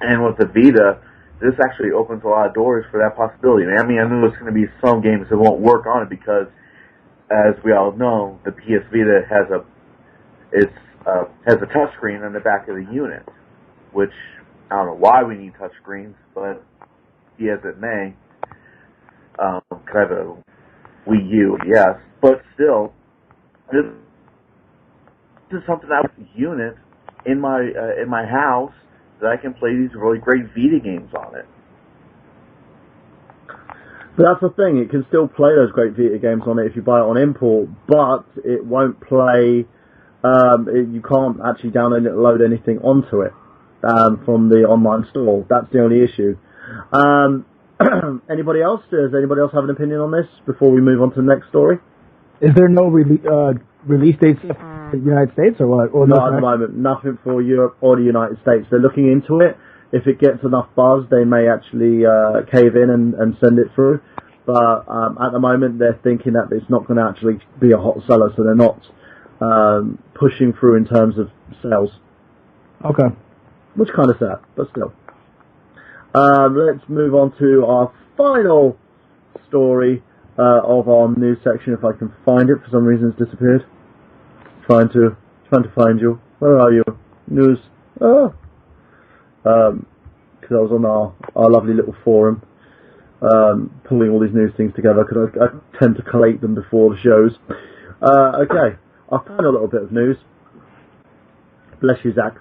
And with the Vita, this actually opens a lot of doors for that possibility. I mean, I know there's going to be some games that won't work on it because, as we all know, the PS Vita has a touchscreen on the back of the unit, which I don't know why we need touchscreens, but be as it may. Kind of a Wii U, yes, but still, this is something that with a unit in my house that I can play these really great Vita games on it. But that's the thing, it can still play those great Vita games on it if you buy it on import, but it won't play, you can't actually download it and load anything onto it from the online store. That's the only issue. Anybody else? Does anybody else have an opinion on this before we move on to the next story? Is there no release dates in the United States or what? Or not at the moment. Nothing for Europe or the United States. They're looking into it. If it gets enough buzz, they may actually cave in and send it through. But at the moment, they're thinking that it's not going to actually be a hot seller, so they're not pushing through in terms of sales. Okay. Which kind of sad, but still. Let's move on to our final story of our news section. If I can find it, for some reason it's disappeared. Trying to find you. Where are you? News. Because I was on our lovely little forum, pulling all these news things together. Because I tend to collate them before the shows. Okay, I found a little bit of news. Bless you, Zach.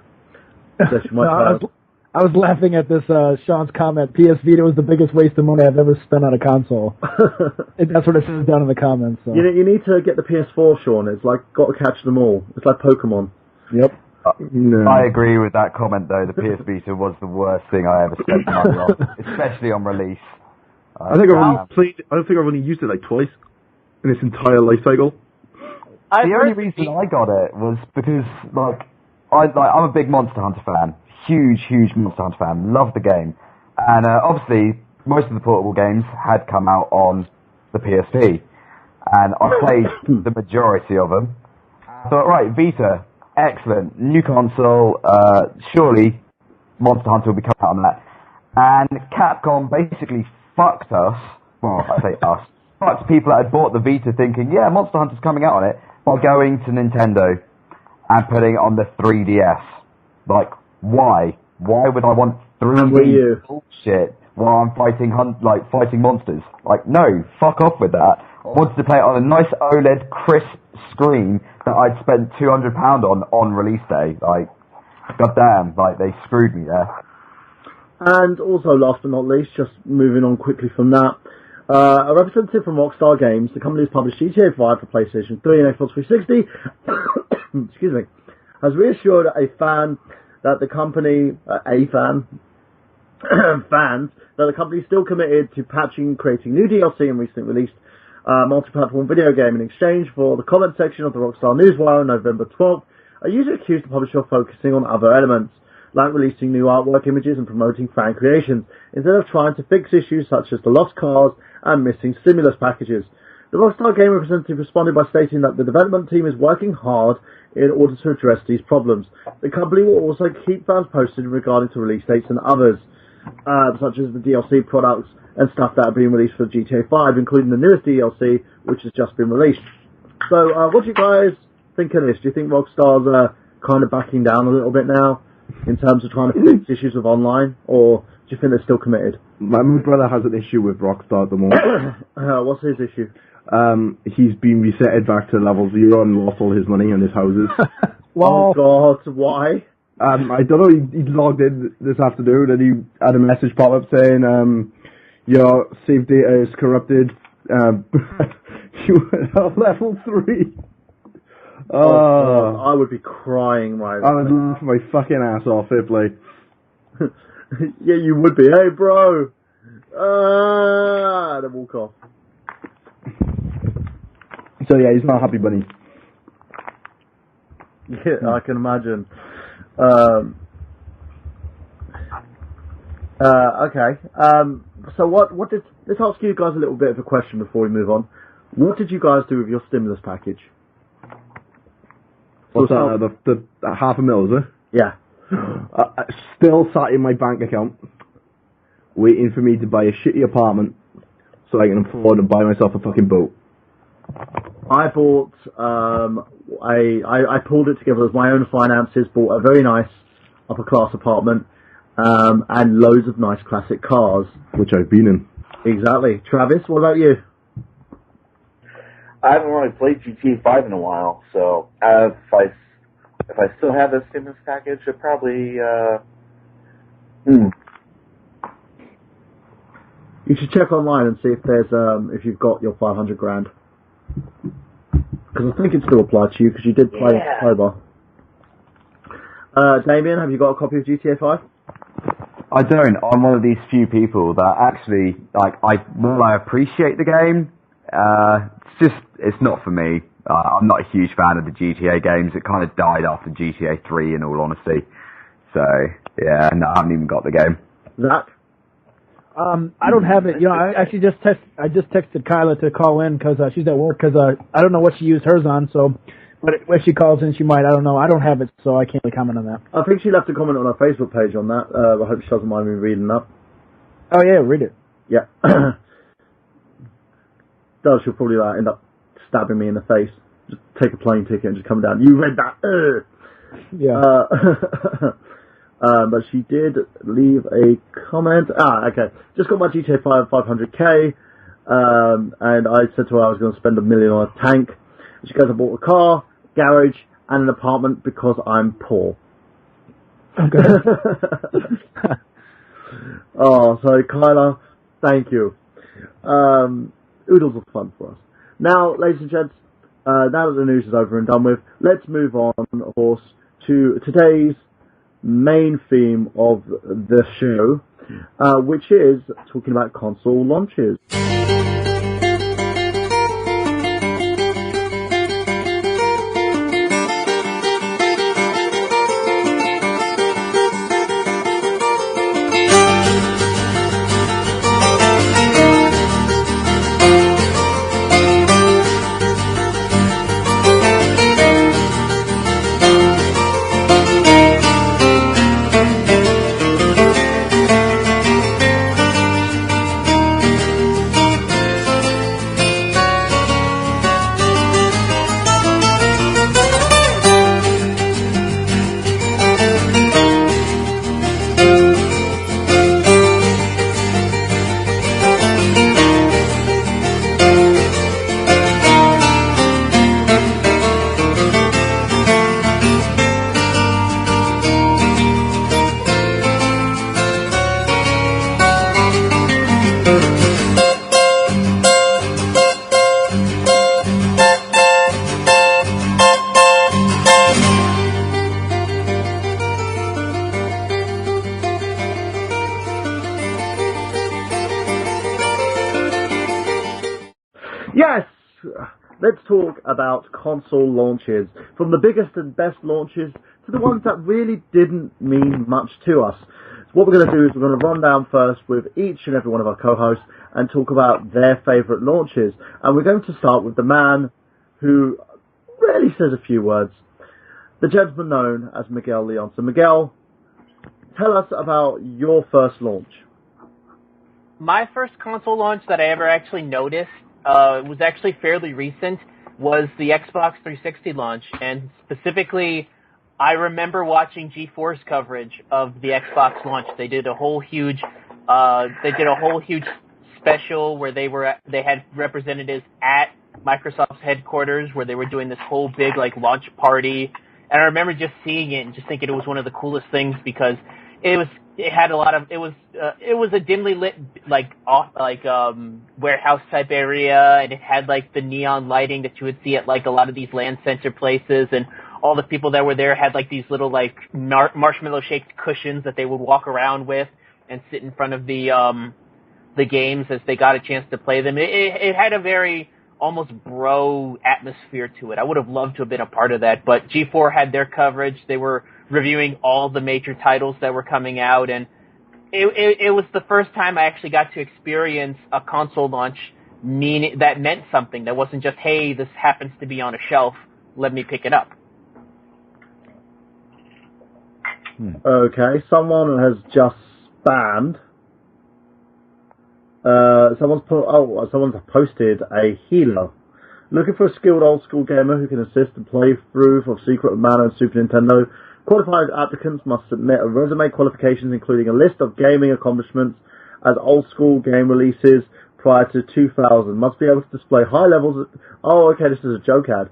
Bless you, my child. I was laughing at this Sean's comment. PS Vita was the biggest waste of money I've ever spent on a console. That's what it says down in the comments. So. You need to get the PS4, Sean. It's like got to catch them all. It's like Pokemon. Yep. No. I agree with that comment though. The PS Vita was the worst thing I ever spent money on, especially on release. I think I've only used it like twice in its entire life cycle. The only reason I got it was because I'm a big Monster Hunter fan. Huge Monster Hunter fan. Love the game. And obviously, most of the portable games had come out on the PSP. And I played the majority of them. I thought, right, Vita, excellent. New console, surely Monster Hunter will be coming out on that. And Capcom basically fucked us. Well, I say us. Fucked people that had bought the Vita thinking, yeah, Monster Hunter's coming out on it, by going to Nintendo and putting it on the 3DS. Like, why? Why would I want 3D bullshit while I'm fighting monsters? Like, no, fuck off with that. I wanted to play it on a nice OLED crisp screen that I'd spent £200 on release day. Like, goddamn, like they screwed me there. And also, last but not least, just moving on quickly from that, a representative from Rockstar Games, the company has published GTA 5 for PlayStation 3 and Xbox 360, excuse me, has reassured a fan that the company, fans, that the company is still committed to patching and creating new DLC and recently released multi-platform video game. In exchange for the comment section of the Rockstar Newswire on November 12th, a user accused the publisher of focusing on other elements, like releasing new artwork images and promoting fan creations, instead of trying to fix issues such as the lost cars and missing stimulus packages. The Rockstar Game representative responded by stating that the development team is working hard in order to address these problems. The company will also keep fans posted regarding to release dates and others, such as the DLC products and stuff that are being released for GTA 5, including the newest DLC, which has just been released. So, what do you guys think of this? Do you think Rockstar's kind of backing down a little bit now in terms of trying to fix issues with online, or do you think they're still committed? My brother has an issue with Rockstar at the moment. What's his issue? He's been resetted back to level 0 and lost all his money and his houses. Oh God, why? I don't know, he logged in this afternoon and he had a message pop up saying, your save data is corrupted, you are level 3. I would be crying right now. I would laugh my fucking ass off, Ipley. Yeah, you would be. Hey, bro. And then walk off. So yeah, he's not a happy bunny. Yeah, I can imagine. Okay. So what did? Let's ask you guys a little bit of a question before we move on. What did you guys do with your stimulus package? What's that? The $500,000, is it? Yeah. Still sat in my bank account, waiting for me to buy a shitty apartment so I can afford to buy myself a fucking boat. I bought I pulled it together with my own finances, bought a very nice upper class apartment, and loads of nice classic cars. Which I've been in. Exactly. Travis, what about you? I haven't really played GTA 5 in a while, so if I still have the stimulus package, it probably You should check online and see if there's if you've got your $500,000. Because I think it still applies to you because you did play in October. Damien, have you got a copy of GTA 5? I don't. I'm one of these few people that actually, while I appreciate the game, it's not for me. I'm not a huge fan of the GTA games. It kind of died after GTA 3, in all honesty. So, yeah, no, I haven't even got the game. Zach? I don't have it. You know, I actually just texted Kyla to call in because she's at work because I don't know what she used hers on. So, but if she calls in, she might. I don't know. I don't have it, so I can't really comment on that. I think she left a comment on her Facebook page on that. I hope she doesn't mind me reading that. Oh yeah, read it. Yeah. Does she'll probably end up stabbing me in the face. Just take a plane ticket and just come down. You read that? Yeah. But she did leave a comment. Okay. Just got my GTA 5 500k, and I said to her I was going to spend $1 million on a tank. She goes, I bought a car, garage, and an apartment because I'm poor. Okay. So Kyla, thank you. Oodles of fun for us. Now, ladies and gents, now that the news is over and done with, let's move on, of course, to today's main theme of the show, which is talking about console launches. Yes! Let's talk about console launches. From the biggest and best launches to the ones that really didn't mean much to us. So what we're going to do is we're going to run down first with each and every one of our co-hosts and talk about their favourite launches. And we're going to start with the man who rarely says a few words. The gentleman known as Miguel Leon. So Miguel, tell us about your first launch. My first console launch that I ever actually noticed was actually fairly recent, was the Xbox 360 launch, and specifically, I remember watching G4's coverage of the Xbox launch. They did a whole huge special where they had representatives at Microsoft's headquarters where they were doing this whole big launch party, and I remember just seeing it and just thinking it was one of the coolest things because it was a dimly lit warehouse type area, and it had the neon lighting that you would see at a lot of these land center places, and all the people that were there had like these little like marshmallow shaped cushions that they would walk around with and sit in front of the games as they got a chance to play them. It had a very almost bro atmosphere to it. I would have loved to have been a part of that, but G4 had their coverage. They were reviewing all the major titles that were coming out, and it was the first time I actually got to experience a console launch that meant something. That wasn't just, hey, this happens to be on a shelf, let me pick it up. Okay, someone has just spammed. Someone's posted a healer. Looking for a skilled old school gamer who can assist and play through for Secret of Mana and Super Nintendo. Qualified applicants must submit a resume qualifications including a list of gaming accomplishments as old school game releases prior to 2000. Must be able to display high levels of... Oh, okay, this is a joke ad.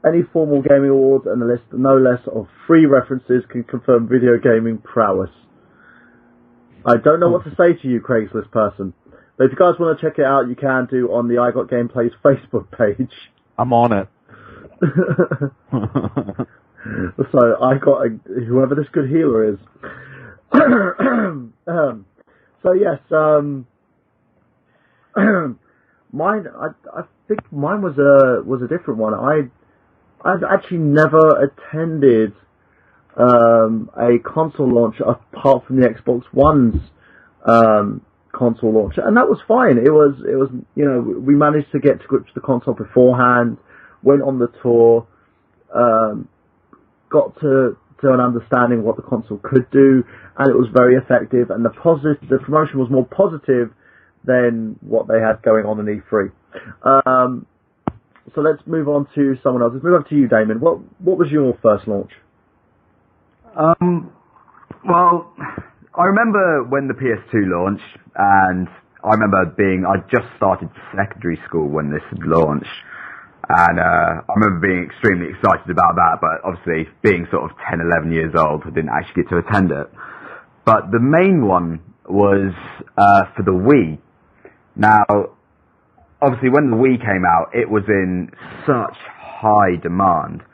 Any formal gaming awards and a list no less of 3 references can confirm video gaming prowess. I don't know what to say to you, Craigslist person. But if you guys want to check it out, you can do on the I Got Gameplays Facebook page. I'm on it. So I got whoever this good healer is. So yes, mine. I think mine was a different one. I've actually never attended a console launch apart from the Xbox One's console launch, and that was fine. It was we managed to get to grips with the console beforehand, went on the tour, got to an understanding of what the console could do, and it was very effective, and the promotion was more positive than what they had going on in E3. So let's move on to someone else. Let's move on to you, Damien. What was your first launch? Well, I remember when the PS2 launched, and I just started secondary school when this had launched, and I remember being extremely excited about that, but obviously being sort of 10, 11 years old, I didn't actually get to attend it. But the main one was for the Wii. Now, obviously when the Wii came out, it was in such high demand,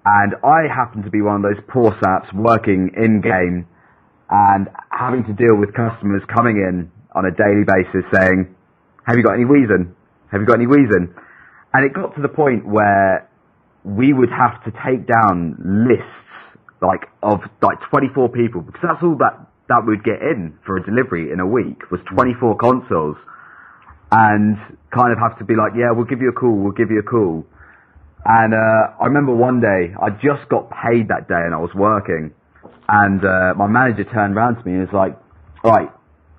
and I happened to be one of those poor saps working in-game and having to deal with customers coming in on a daily basis saying, have you got any Wii's in? Have you got any Wii's in? And it got to the point where we would have to take down lists of 24 people, because that's all that we'd get in for a delivery in a week was 24 consoles, and kind of have to be like, yeah, we'll give you a call. And I remember one day, I just got paid that day and I was working, and my manager turned around to me and was like, right,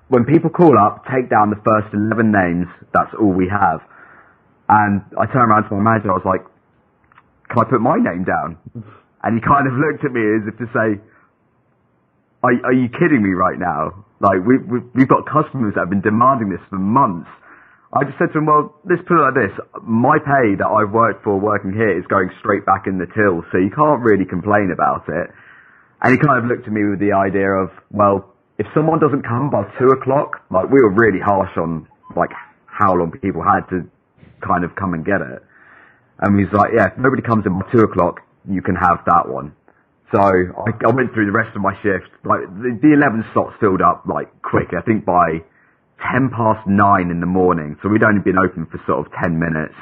when people call up, take down the first 11 names, that's all we have. And I turned around to my manager, I was like, can I put my name down? And he kind of looked at me as if to say, are you kidding me right now? Like, we've got customers that have been demanding this for months. I just said to him, well, let's put it like this. My pay that I've worked for working here is going straight back in the till, so you can't really complain about it. And he kind of looked at me with the idea of, well, if someone doesn't come by 2 o'clock, like, we were really harsh on, like, how long people had to kind of come and get it. And he's like, yeah, if nobody comes in by 2 o'clock, you can have that one. So I went through the rest of my shift. Like, the 11 slots filled up, like, quick. I think by 9:10 in the morning. So we'd only been open for sort of 10 minutes.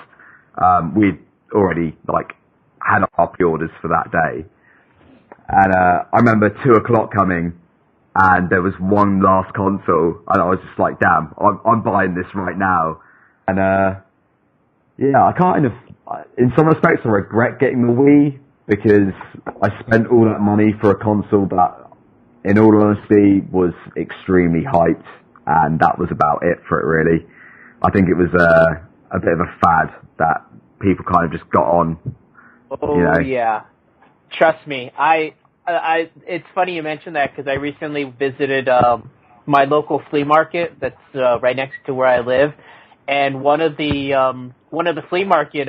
We'd already, like, had our pre-orders for that day. And I remember 2 o'clock coming, and there was one last console, and I was just like, damn, I'm buying this right now. And yeah, I kind of, in some respects, I regret getting the Wii, because I spent all that money for a console that, in all honesty, was extremely hyped, and that was about it for it, really. I think it was a bit of a fad that people kind of just got on. Oh, you know. Yeah. Trust me, it's funny you mentioned that, because I recently visited my local flea market that's right next to where I live, and one of the flea market,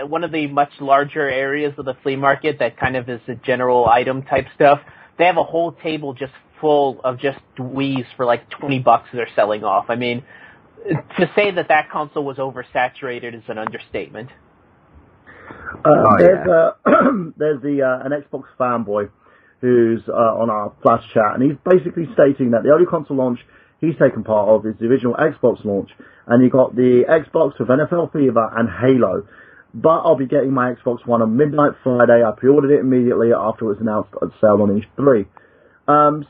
one of the much larger areas of the flea market that kind of is a general item type stuff, they have a whole table just full of just Wii's for like $20 they're selling off. I mean, to say that console was oversaturated is an understatement. There's an Xbox fanboy who's on our Flash chat, and he's basically stating that the only console launch he's taken part of is the original Xbox launch, and you got the Xbox with NFL Fever and Halo. But I'll be getting my Xbox One on midnight Friday. I pre-ordered it immediately after it was announced at sale on E3.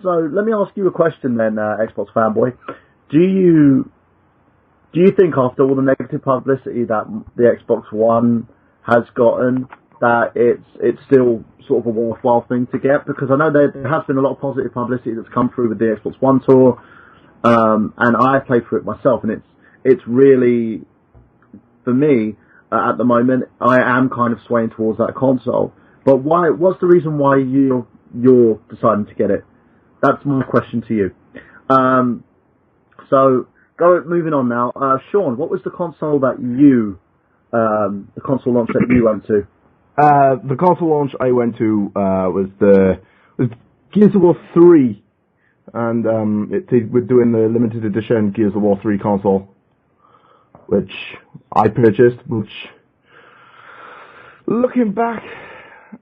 So let me ask you a question then, Xbox fanboy. Do you think after all the negative publicity that the Xbox One has gotten, that it's still sort of a worthwhile thing to get? Because I know there has been a lot of positive publicity that's come through with the Xbox One tour, and I played through it myself, and it's really, for me, at the moment, I am kind of swaying towards that console. But why? What's the reason why you're deciding to get it? That's my question to you. So moving on now. Shaun, what was the console that the console launch that you went to? The console launch I went to was Gears of War 3, and we're doing the limited edition Gears of War 3 console, which I purchased. Which, looking back,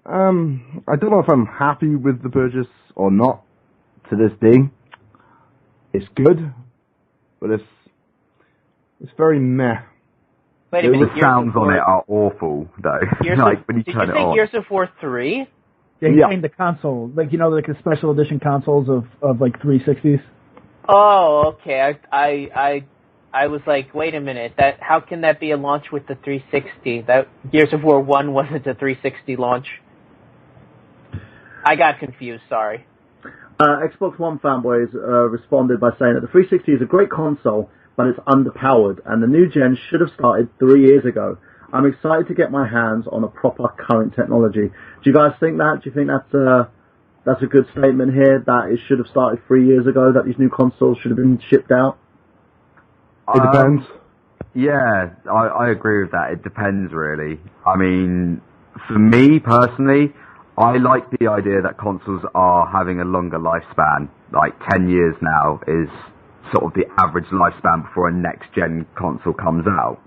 I don't know if I'm happy with the purchase or not. To this day, it's good, but it's very meh. Wait a minute, The sounds on it are awful, though. Like, when you turn it on. Did you say Gears of War 3? Yeah, he named the console, like the special edition consoles of like 360s. Oh, okay. I was like, wait a minute. How can that be a launch with the 360? That Gears of War 1 wasn't a 360 launch. I got confused. Sorry. Xbox One fanboys responded by saying that the 360 is a great console, but it's underpowered, and the new gen should have started 3 years ago. I'm excited to get my hands on a proper current technology. Do you guys think that? Do you think that's a good statement here, that it should have started 3 years ago, that these new consoles should have been shipped out? It depends. Yeah, I agree with that. It depends, really. I mean, for me personally, I like the idea that consoles are having a longer lifespan. Like 10 years now is sort of the average lifespan before a next-gen console comes out.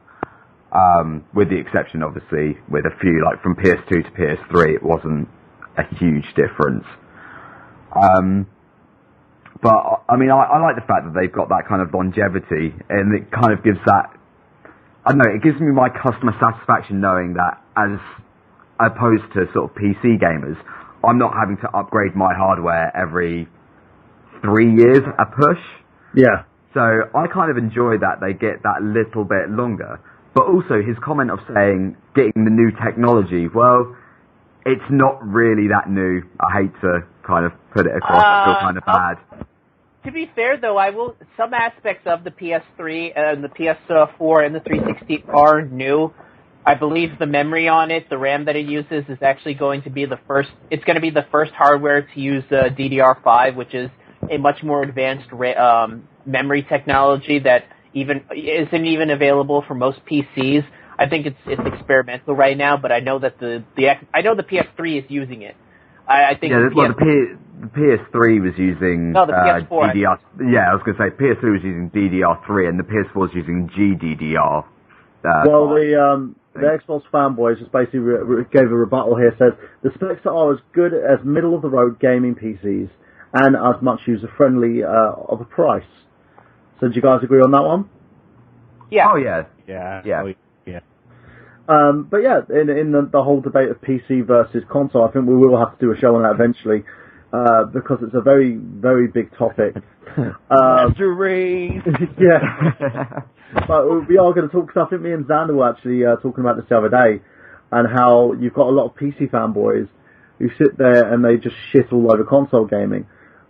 With the exception, obviously, with a few, like from PS2 to PS3, it wasn't a huge difference. But, I mean, I like the fact that they've got that kind of longevity, and it kind of gives that, I don't know, it gives me my customer satisfaction knowing that as opposed to sort of PC gamers, I'm not having to upgrade my hardware every 3 years a push. Yeah. So I kind of enjoy that they get that little bit longer. But also his comment of saying getting the new technology, well, it's not really that new. I hate to kind of put it across. I feel kind of bad. To be fair, though, some aspects of the PS3 and the PS4 and the 360 are new. I believe the memory on it, the RAM that it uses, is actually going to be it's going to be the first hardware to use DDR5, which is a much more advanced memory technology that isn't even available for most PCs. I think it's experimental right now, but I know that the PS3 is using it. I think the PS3 was using the PS4. DDR. Yeah, I was going to say PS3 was using DDR3, and the PS4 was using GDDR. The Xbox fanboys just basically gave a rebuttal here. Says the specs are as good as middle of the road gaming PCs and as much user friendly of a price. So do you guys agree on that one? Yeah. Oh yeah. Yeah. Yeah. Yeah. But yeah, in the whole debate of PC versus console, I think we will have to do a show on that eventually, because it's a very, very big topic. Master Race! Yeah. But we are going to talk, because I think me and Xander were actually talking about this the other day, and how you've got a lot of PC fanboys who sit there and they just shit all over console gaming.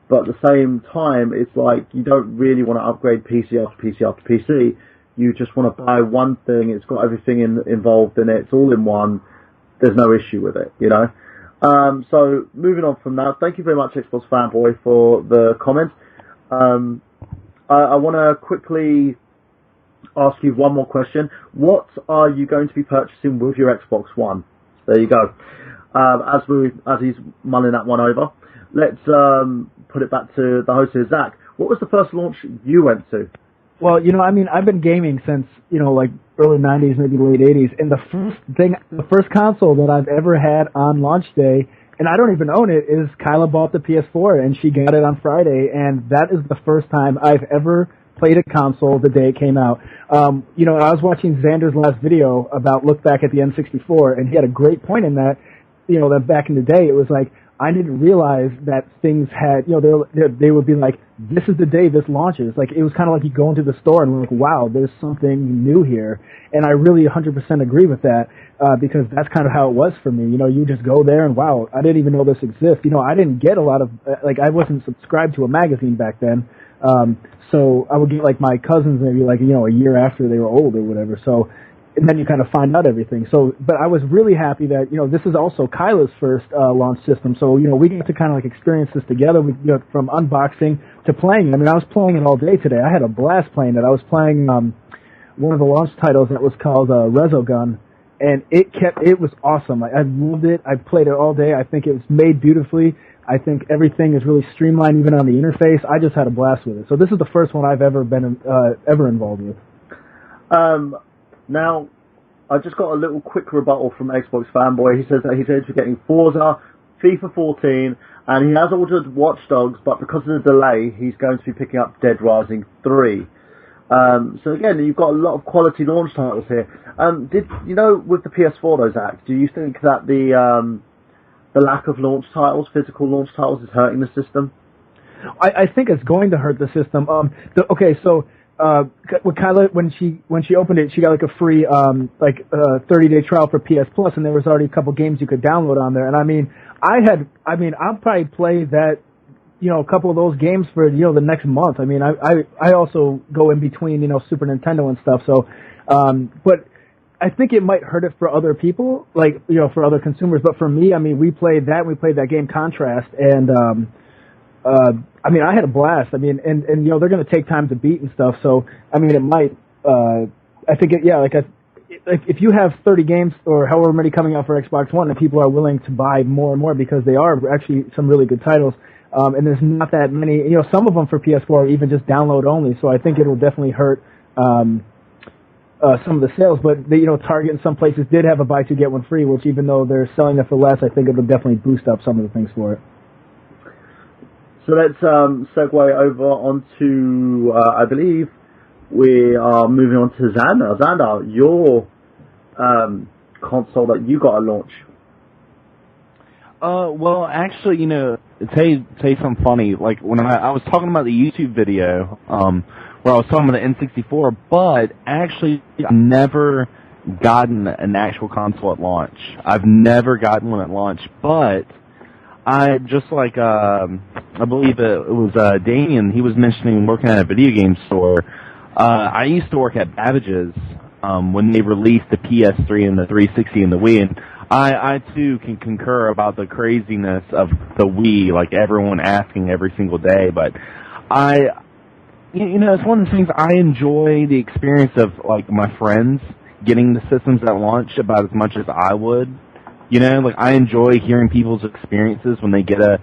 But at the same time, it's like you don't really want to upgrade PC after PC after PC. You just want to buy one thing. It's got everything involved in it. It's all in one. There's no issue with it, you know. So moving on from that, thank you very much, Xbox fanboy, for the comments. I want to quickly ask you one more question. What are you going to be purchasing with your Xbox One? There you go. As he's mulling that one over, let's put it back to the host here, Zach. What was the first launch you went to Well, I mean, I've been gaming since, like early 90s, maybe late 80s, and the first console that I've ever had on launch day, and I don't even own it, is Kyla bought the PS4, and she got it on Friday, and that is the first time I've ever played a console the day it came out. I was watching Xander's last video about look back at the N64, and he had a great point in that, that back in the day, it was like, I didn't realize that things had, they would be like, this is the day this launches. Like, it was kind of like you go into the store and like, wow, there's something new here. And I really 100% agree with that, because that's kind of how it was for me. You just go there and wow, I didn't even know this exists. I didn't get a lot of, I wasn't subscribed to a magazine back then. So I would get like my cousins maybe like, a year after they were old or whatever. So, and then you kind of find out everything. So, but I was really happy that, this is also Kyla's first launch system. So, we get to kind of like experience this together. We, from unboxing to playing. I mean, I was playing it all day today. I had a blast playing it. I was playing one of the launch titles that was called Resogun, and it was awesome. I loved it. I played it all day. I think it was made beautifully. I think everything is really streamlined, even on the interface. I just had a blast with it. So this is the first one I've ever been involved with. Now, I just got a little quick rebuttal from Xbox Fanboy. He says that he's going to be getting Forza, FIFA 14, and he has ordered Watch Dogs, but because of the delay, he's going to be picking up Dead Rising 3. So again, you've got a lot of quality launch titles here. With the PS4, though, Zach, do you think that the lack of launch titles, physical launch titles, is hurting the system? I think it's going to hurt the system. With Kyla, when she opened it, she got like a free 30-day trial for PS Plus, and there was already a couple games you could download on there. And I mean, I'll probably play that, a couple of those games for the next month. I mean, I also go in between Super Nintendo and stuff. So, but I think it might hurt it for other people, like for other consumers. But for me, I mean, we played that game Contrast, and I had a blast. I mean, and they're going to take time to beat and stuff. So, I mean, it might. I think if you have 30 games or however many coming out for Xbox One, and people are willing to buy more and more because they are actually some really good titles, and there's not that many. Some of them for PS4 are even just download only. So I think it will definitely hurt some of the sales. But Target and some places did have a buy two get one free, which even though they're selling it for less, I think it will definitely boost up some of the things for it. So let's segue over onto, I believe we are moving on to Xander. Xander, your console that you got at launch. Well, actually, tell you something funny. Like when I was talking about the YouTube video, where I was talking about the N64, but actually I've never gotten an actual console at launch. I've never gotten one at launch, but I just like I believe it was Damien. He was mentioning working at a video game store. I used to work at Babbage's when they released the PS3 and the 360 and the Wii, and I too can concur about the craziness of the Wii, like everyone asking every single day. But it's one of the things I enjoy the experience of like my friends getting the systems at launch about as much as I would. Like I enjoy hearing people's experiences when they get a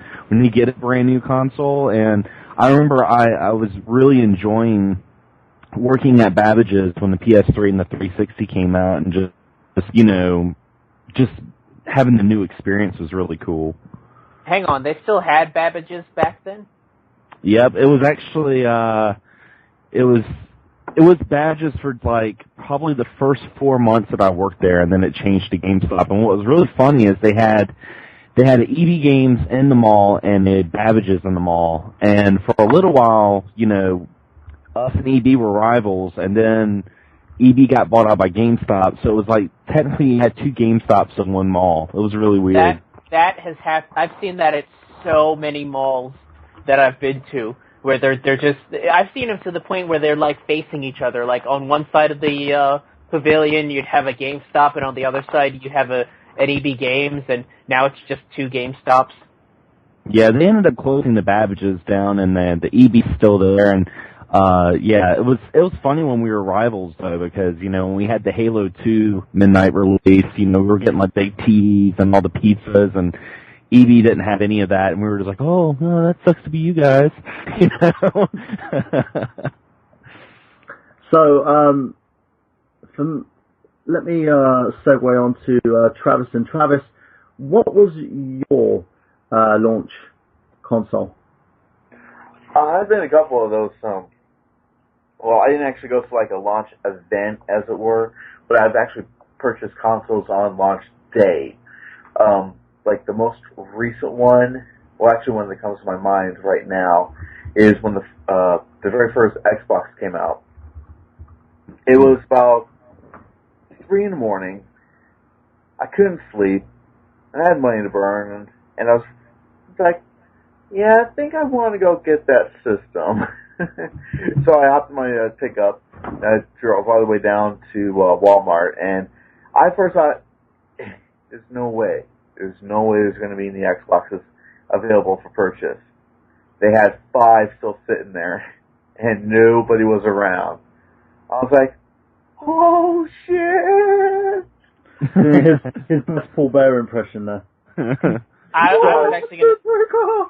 brand new console, and I remember I was really enjoying working at Babbage's when the PS3 and the 360 came out, and just having the new experience was really cool. Hang on, they still had Babbage's back then? Yep, it was actually it was Babbage's for like probably the first 4 months that I worked there, and then it changed to GameStop. And what was really funny is they had EB Games in the mall and they had Babbage's in the mall. And for a little while, us and EB were rivals, and then EB got bought out by GameStop, so it was like technically you had two GameStops in one mall. It was really weird. That has happened. I've seen that at so many malls that I've been to, where they're just. I've seen them to the point where they're like facing each other. Like on one side of the pavilion, you'd have a GameStop, and on the other side, you have an EB Games, and now it's just two GameStops. Yeah, they ended up closing the Babbage's down, and the EB's still there, and. It was funny when we were rivals though, because, when we had the Halo 2 midnight release, we were getting like big teas and all the pizzas, and EB didn't have any of that, and we were just like, oh, no, that sucks to be you guys, So, let me segue on to Travis. And Travis, what was your launch console? I've been a couple of those. Well, I didn't actually go to like a launch event, as it were, but I've actually purchased consoles on launch day. Like the most recent one, well, actually one that comes to my mind right now, is when the very first Xbox came out. It was about 3 in the morning. I couldn't sleep. I had money to burn, and I was like, yeah, I think I want to go get that system. So I hopped in my pickup, and I drove all the way down to Walmart, and I first thought, there's no way there's going to be any Xboxes available for purchase. They had 5 still sitting there, and nobody was around. I was like, oh shit! his best Paul Bear impression there. I was actually gonna...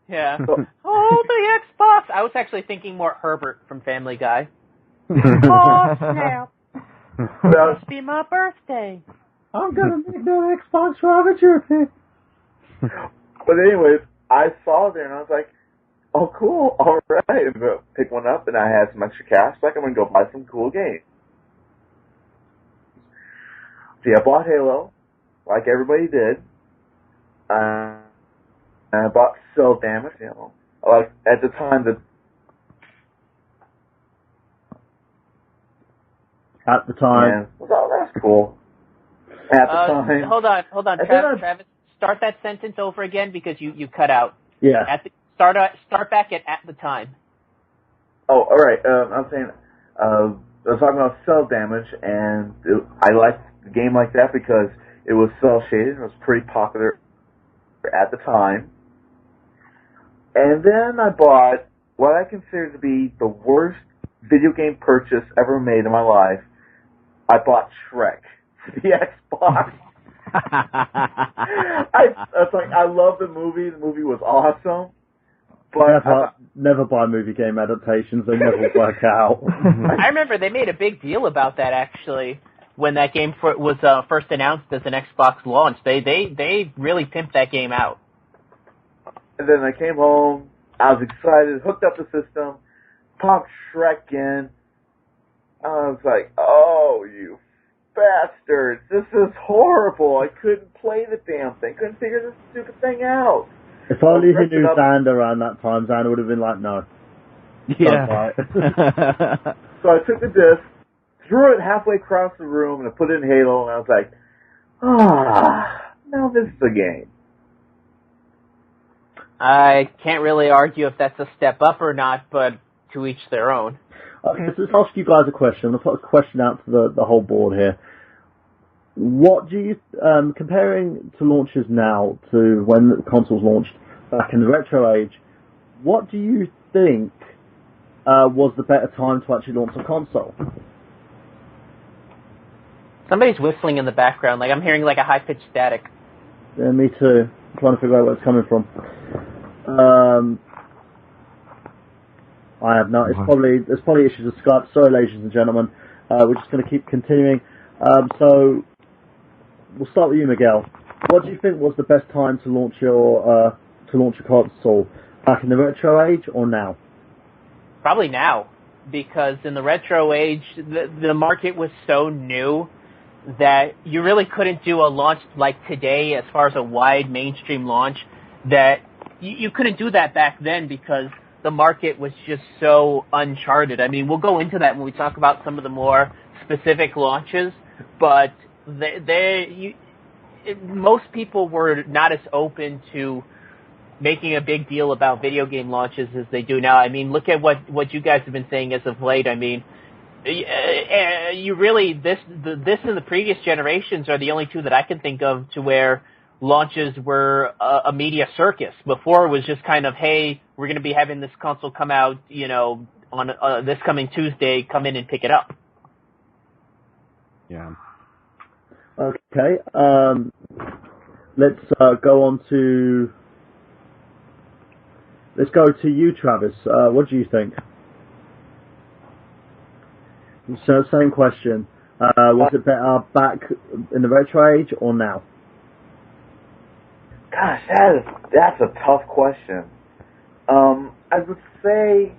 Yeah. Oh, the Xbox! I was actually thinking more Herbert from Family Guy. Oh, snap. Must be my birthday. I'm gonna make that Xbox Ravager. But anyways, I saw it there and I was like, oh cool, alright. I'm gonna pick one up, and I had some extra cash, like I'm gonna go buy some cool games. See, I bought Halo, like everybody did. And I bought Cell Damage, like at the time that that's cool. At the time. Hold on, Travis, start that sentence over again because you cut out. Yeah. Start back at the time. Oh, all right. I'm saying I was talking about Cell Damage, and I liked the game like that because it was cell shaded and it was pretty popular at the time. And then I bought what I consider to be the worst video game purchase ever made in my life. I bought Shrek for the Xbox. I love the movie. The movie was awesome. But never buy movie game adaptations. They never work out. I remember they made a big deal about that, actually, when that game was first announced as an Xbox launch. They really pimped that game out. And then I came home, I was excited, hooked up the system, popped Shrek in. I was like, oh, you bastards, this is horrible. I couldn't play the damn thing, couldn't figure this stupid thing out. If only he knew Xander around that time, Xander would have been like, no. Yeah. So I took the disc, threw it halfway across the room, and I put it in Halo, and I was like, now this is a game. I can't really argue if that's a step up or not, but to each their own. Okay, so let's ask you guys a question. I'll put a question out to the whole board here. What do you, comparing to launches now to when the consoles launched back in the retro age, what do you think was the better time to actually launch a console? Somebody's whistling in the background, like I'm hearing like a high-pitched static. Yeah, me too. I'm trying to figure out where it's coming from. I have no. There's probably issues with Skype. Sorry, ladies and gentlemen. We're just going to keep continuing. So we'll start with you, Miguel. What do you think was the best time to launch your console? Back in the retro age or now? Probably now, because in the retro age, the market was so new that you really couldn't do a launch like today as far as a wide mainstream launch, that you couldn't do that back then because the market was just so uncharted. I mean, we'll go into that when we talk about some of the more specific launches, but most people were not as open to making a big deal about video game launches as they do now. I mean, look at what you guys have been saying as of late. I mean, you really, this and the previous generations are the only two that I can think of to where launches were a media circus. Before it was just kind of, hey, we're going to be having this console come out, on this coming Tuesday, come in and pick it up. Yeah. Okay. Let's go to you, Travis. What do you think? So, same question. Was it better back in the retro age or now? Gosh, that's a tough question. I would say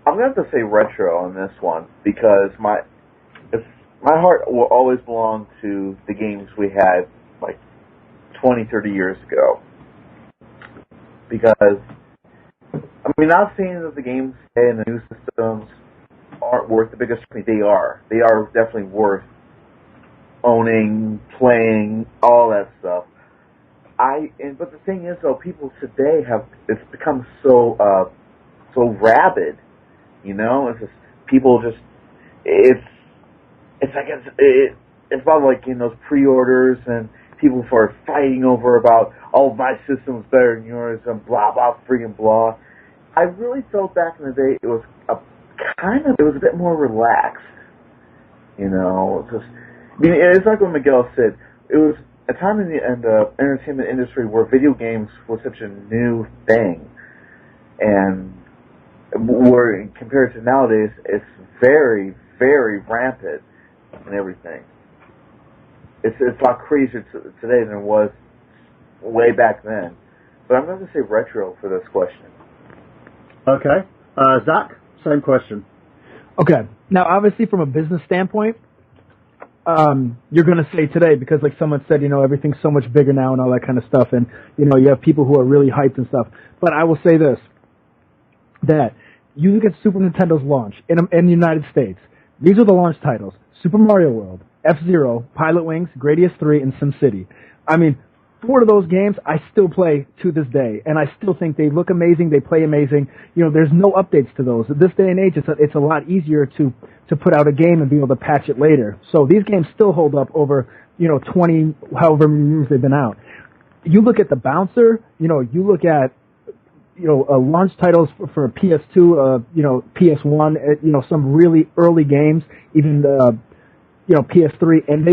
I'm gonna have to say retro on this one because my heart will always belong to the games we had like 20, 30 years ago. Because I mean, not saying that the games today and the new systems aren't worth the biggest money. They are. They are definitely worth owning, playing, all that stuff. But the thing is, though, people today it's become so rabid, you know. It's just people just it's about like those pre-orders and people are fighting over about my system's better than yours and blah blah friggin' blah. I really felt back in the day it was a bit more relaxed, you know. It's like what Miguel said. It was a time in the entertainment industry where video games were such a new thing, and where compared to nowadays, it's very, very rampant and everything. It's a lot crazier today than it was way back then. But I'm going to say retro for this question. Okay, Zach, same question. Okay, now obviously from a business standpoint, you're going to say today because like someone said, everything's so much bigger now and all that kind of stuff, and you have people who are really hyped and stuff. But I will say this, that you look at Super Nintendo's launch in the United States. These are the launch titles: Super Mario World, F-Zero, Pilot Wings, Gradius 3, and SimCity. I mean, 4 of those games I still play to this day, and I still think they look amazing, they play amazing. There's no updates to those. At this day and age, it's a lot easier to put out a game and be able to patch it later. So these games still hold up over, 20, however many years they've been out. You look at the Bouncer, you look at, launch titles for PS2, PS1, some really early games, even PS3, and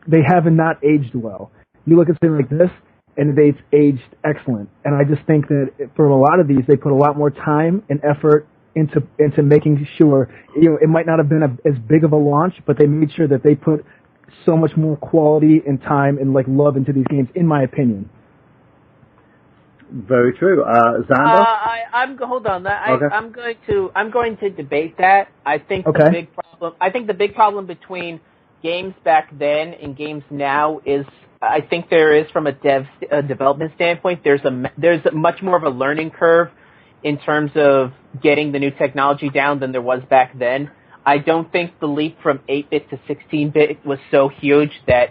they have not aged well. You look at something like this, and they've aged excellent. And I just think that for a lot of these, they put a lot more time and effort into making sure, it might not have been as big of a launch, but they made sure that they put so much more quality and time and love into these games, in my opinion. Very true. Xander? Hold on. Okay. I'm going to debate that. I think the big problem between games back then and games now is, I think there is, from a development standpoint, there's much more of a learning curve in terms of getting the new technology down than there was back then. I don't think the leap from 8-bit to 16-bit was so huge that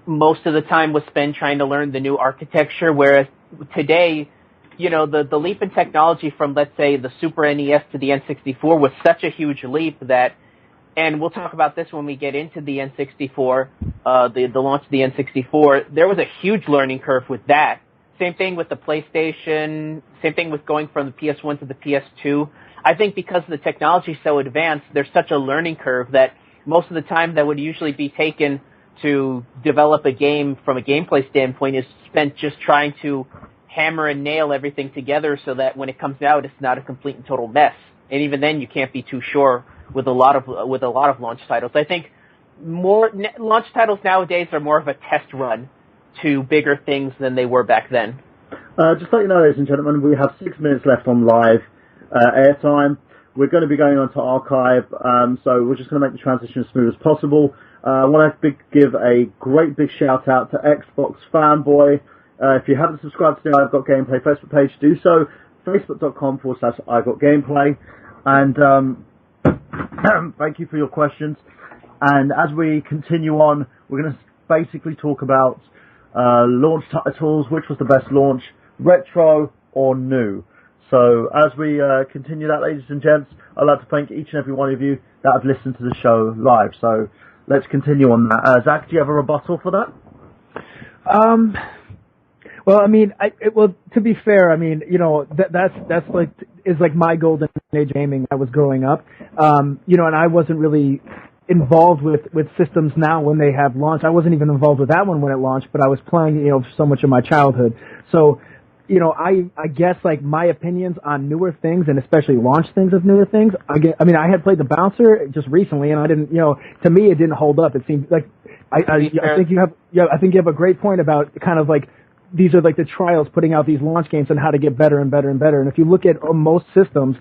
most of the time was spent trying to learn the new architecture, whereas today, the leap in technology from, let's say, the Super NES to the N64 was such a huge leap that, and we'll talk about this when we get into the N64, the launch of the N64, there was a huge learning curve with that. Same thing with the PlayStation, same thing with going from the PS1 to the PS2. I think because the technology is so advanced, there's such a learning curve that most of the time that would usually be taken to develop a game from a gameplay standpoint is spent just trying to hammer and nail everything together so that when it comes out, it's not a complete and total mess. And even then, you can't be too sure with a lot of launch titles. I think launch titles nowadays are more of a test run to bigger things than they were back then. Just to let you know, ladies and gentlemen, we have 6 minutes left on live airtime. We're going to be going on to archive, so we're just going to make the transition as smooth as possible. I want to give a great big shout out to Xbox Fanboy. If you haven't subscribed to the I've Got Gameplay Facebook page, do so. Facebook.com/I've Got Gameplay. And thank you for your questions. And as we continue on, we're going to basically talk about launch titles, which was the best launch, retro or new. So as we continue that, ladies and gents, I'd like to thank each and every one of you that have listened to the show live. So let's continue on that. Zach, do you have a rebuttal for that? Well, I mean, to be fair, I mean, that's like my golden age gaming. I was growing up, and I wasn't really involved with systems now when they have launched. I wasn't even involved with that one when it launched, but I was playing, so much of my childhood. So I guess like my opinions on newer things and especially launch things of newer things. I mean, I had played the Bouncer just recently, and I didn't, to me it didn't hold up. It seemed like I think you have a great point about kind of like these are like the trials putting out these launch games and how to get better and better and better. And if you look at most systems,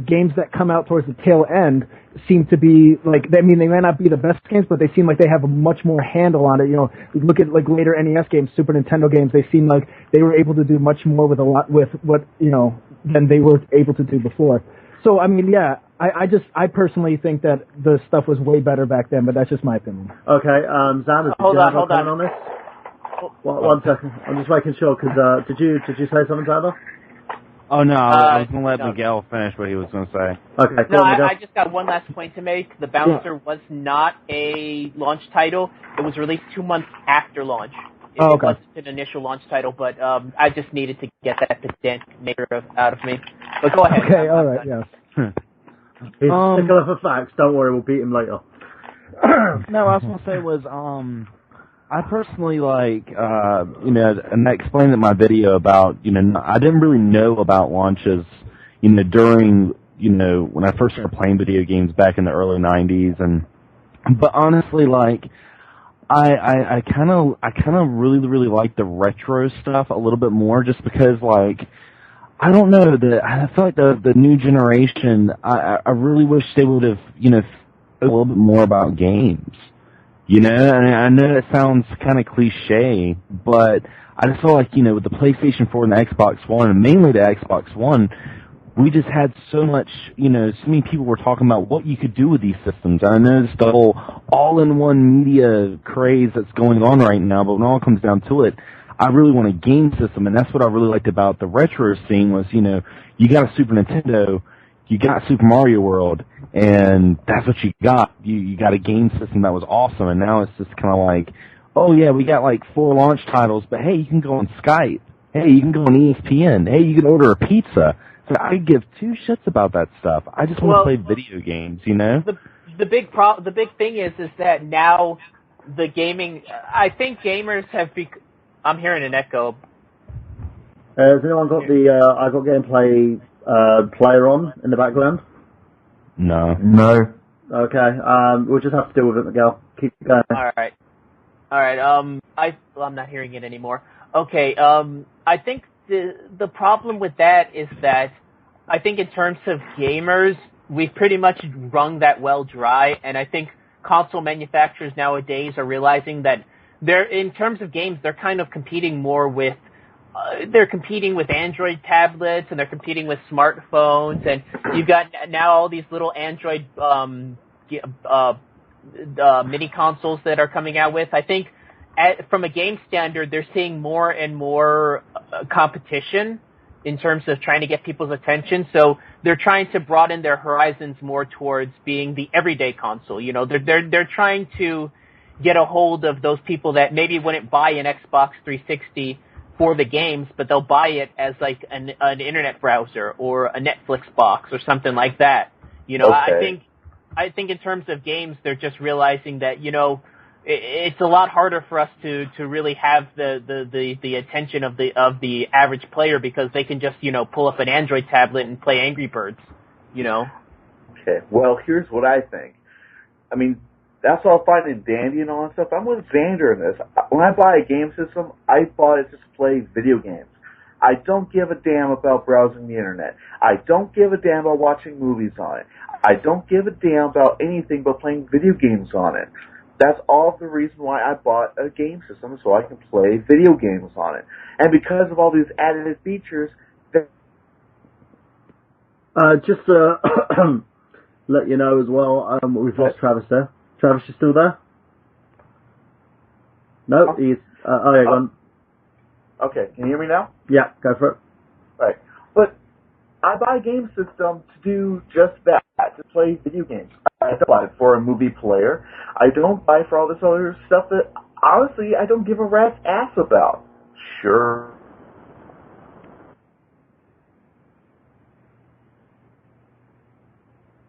games that come out towards the tail end seem to be like, I mean, they may not be the best games, but they seem like they have a much more handle on it. Look at like later NES games, Super Nintendo games, they seem like they were able to do much more with what, than they were able to do before. So, I mean, yeah, I personally think that the stuff was way better back then, but that's just my opinion. Okay, Xander, hold on. On this? One second. I'm just making sure, because, did you say something, Xander? Oh, no, I was going to let Miguel finish what he was going to say. Okay, no, I just got one last point to make. The Bouncer was not a launch title. It was released 2 months after launch. It wasn't an initial launch title, but I just needed to get that pedantic maker out of me. But go ahead. Okay, all right, yeah. He's stickler for facts. Don't worry, we'll beat him later. No, what I was going to say was, I personally like, and I explained in my video about, I didn't really know about launches, during, when I first started playing video games back in the early 90s, but honestly, like, I kind of really like the retro stuff a little bit more, just because, like, I don't know, I feel like the new generation, I really wish they would have, a little bit more about games. I know it sounds kind of cliche, but I just feel like, with the PlayStation 4 and the Xbox One, and mainly the Xbox One, we just had so much, so many people were talking about what you could do with these systems. And I know it's the whole all-in-one media craze that's going on right now, but when it all comes down to it, I really want a game system, and that's what I really liked about the retro scene was, you got a Super Nintendo, you got Super Mario World, and that's what you got. You got a game system that was awesome, and now it's just kind of like, oh yeah, we got like 4 launch titles, but hey, you can go on Skype. Hey, you can go on ESPN. Hey, you can order a pizza. So I give 2 shits about that stuff. I just want to play video games, The big thing is that now the gaming, I think gamers have I'm hearing an echo. Has anyone got I got gameplay player on in the background? No. Okay, we'll just have to deal with it, Miguel. Keep going. Alright. I'm not hearing it anymore. Okay, I think the problem with that is that I think in terms of gamers, we've pretty much wrung that well dry, and I think console manufacturers nowadays are realizing that in terms of games, they're kind of competing more with they're competing with Android tablets, and they're competing with smartphones, and you've got now all these little Android mini consoles that are coming out with. I think from a game standard, they're seeing more and more competition in terms of trying to get people's attention. So they're trying to broaden their horizons more towards being the everyday console. They're trying to get a hold of those people that maybe wouldn't buy an Xbox 360 for the games, but they'll buy it as like an internet browser or a Netflix box or something like that. Okay. I think in terms of games, they're just realizing that, it's a lot harder for us to really have the attention of the average player, because they can just, pull up an Android tablet and play Angry Birds, Okay, well, here's what I think. I mean, that's all fine and dandy and all that stuff. I'm with Xander in this. When I buy a game system, I bought it just to play video games. I don't give a damn about browsing the internet. I don't give a damn about watching movies on it. I don't give a damn about anything but playing video games on it. That's all the reason why I bought a game system, so I can play video games on it. And because of all these added features, just to let you know as well, we've lost Travis there. Travis, you still there? No, he's... yeah, go on. Okay, can you hear me now? Yeah, go for it. Right. But I buy a game system to do just that, to play video games. I don't buy it for a movie player. I don't buy it for all this other stuff that, honestly, I don't give a rat's ass about. Sure.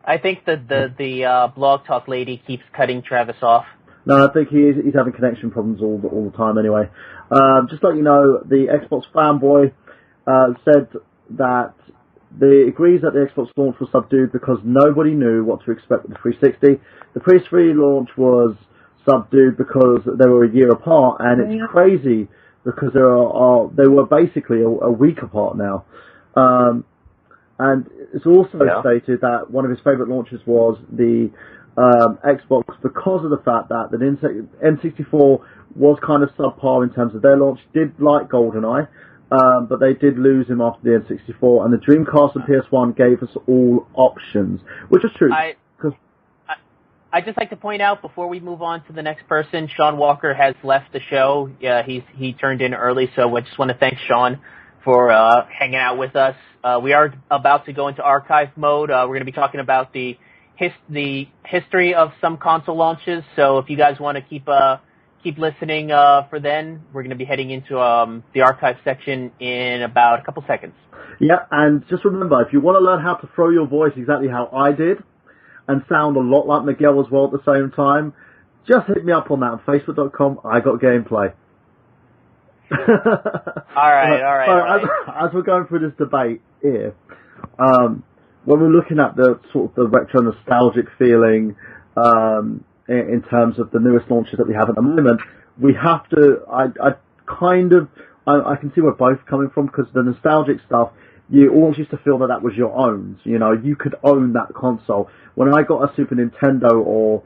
I think that the Blog Talk lady keeps cutting Travis off. No, I think he's having connection problems all the time anyway. Just let you know, the Xbox fanboy said that it agrees that the Xbox launch was subdued because nobody knew what to expect with the 360. The PS3 launch was subdued because they were a year apart, and it's crazy because they were basically a week apart now. And it's also stated that one of his favourite launches was the Xbox because of the fact that the N64 was kind of subpar in terms of their launch. Did like GoldenEye, but they did lose him after the N64, and the Dreamcast and PS1 gave us all options, which is true. I'd just like to point out before we move on to the next person, Shaun Walker has left the show. He turned in early, so I just want to thank Shaun for hanging out with us. We are about to go into archive mode. We're going to be talking about the history of some console launches. So if you guys want to keep listening for then, we're going to be heading into the archive section in about a couple seconds. Yeah, and just remember, if you want to learn how to throw your voice exactly how I did, and sound a lot like Miguel as well at the same time, just hit me up on that on Facebook.com. I got gameplay. All right. As we're going through this debate here, when we're looking at the sort of the retro nostalgic feeling in terms of the newest launches that we have at the moment, we have to. I can see where both coming from, because the nostalgic stuff, you always used to feel that was your own. You know, you could own that console. When I got a Super Nintendo or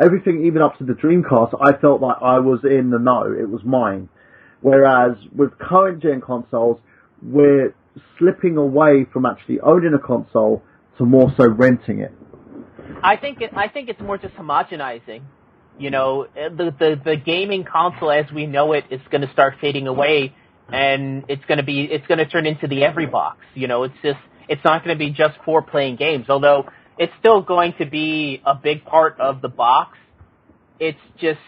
everything, even up to the Dreamcast, I felt like I was in the know. It was mine. Whereas with current gen consoles, we're slipping away from actually owning a console to more so renting it. I think it's more just homogenizing. You know, the gaming console as we know it is going to start fading away, and it's going to turn into the every box. You know, it's not going to be just for playing games, although it's still going to be a big part of the box. It's just,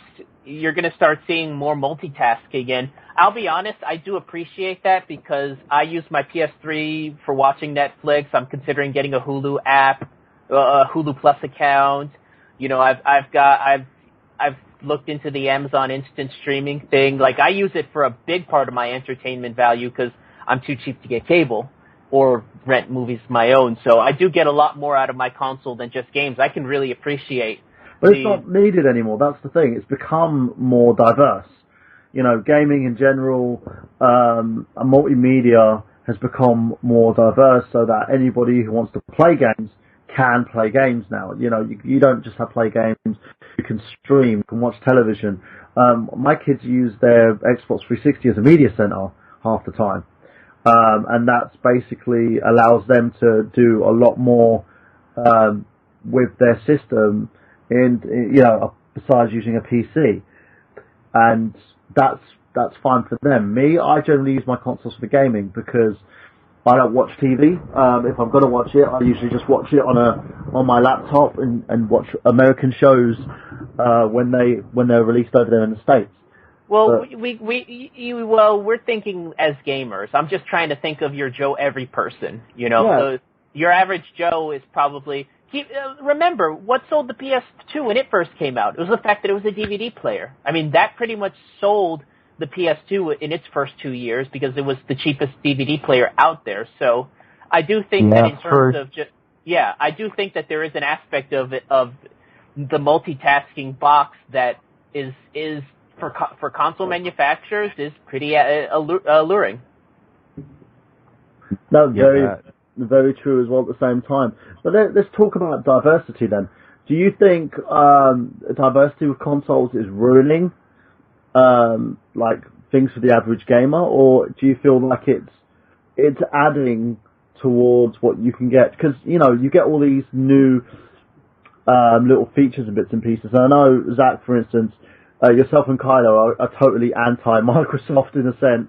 you're going to start seeing more multitasking, and I'll be honest, I do appreciate that because I use my PS3 for watching Netflix. I'm considering getting a Hulu app, a Hulu Plus account. You know, I've looked into the Amazon Instant Streaming thing. Like, I use it for a big part of my entertainment value because I'm too cheap to get cable or rent movies of my own. So I do get a lot more out of my console than just games. I can really appreciate. But it's not needed anymore. That's the thing. It's become more diverse. You know, gaming in general, multimedia has become more diverse so that anybody who wants to play games can play games now. You know, you don't just have to play games. You can stream, you can watch television. My kids use their Xbox 360 as a media center half the time. And that's basically allows them to do a lot more with their system, besides using a PC. And that's fine for them. Me, I generally use my consoles for gaming because I don't watch TV. If I'm going to watch it, I usually just watch it on my laptop and watch American shows when they're released over there in the States. Well, we're thinking as gamers. I'm just trying to think of your Joe Every person. You know, so your average Joe is probably. Remember what sold the PS2 when it first came out? It was the fact that it was a DVD player. I mean, that pretty much sold the PS2 in its first 2 years because it was the cheapest DVD player out there. So I do think that in terms of I do think that there is an aspect of the multitasking box that is for console manufacturers is pretty alluring. No, very true as well at the same time. But let's talk about diversity then. Do you think diversity with consoles is ruining like things for the average gamer, or do you feel like it's adding towards what you can get? Because you get all these new little features and bits and pieces. And I know Zach, for instance, yourself and Kyla are totally anti-Microsoft in a sense.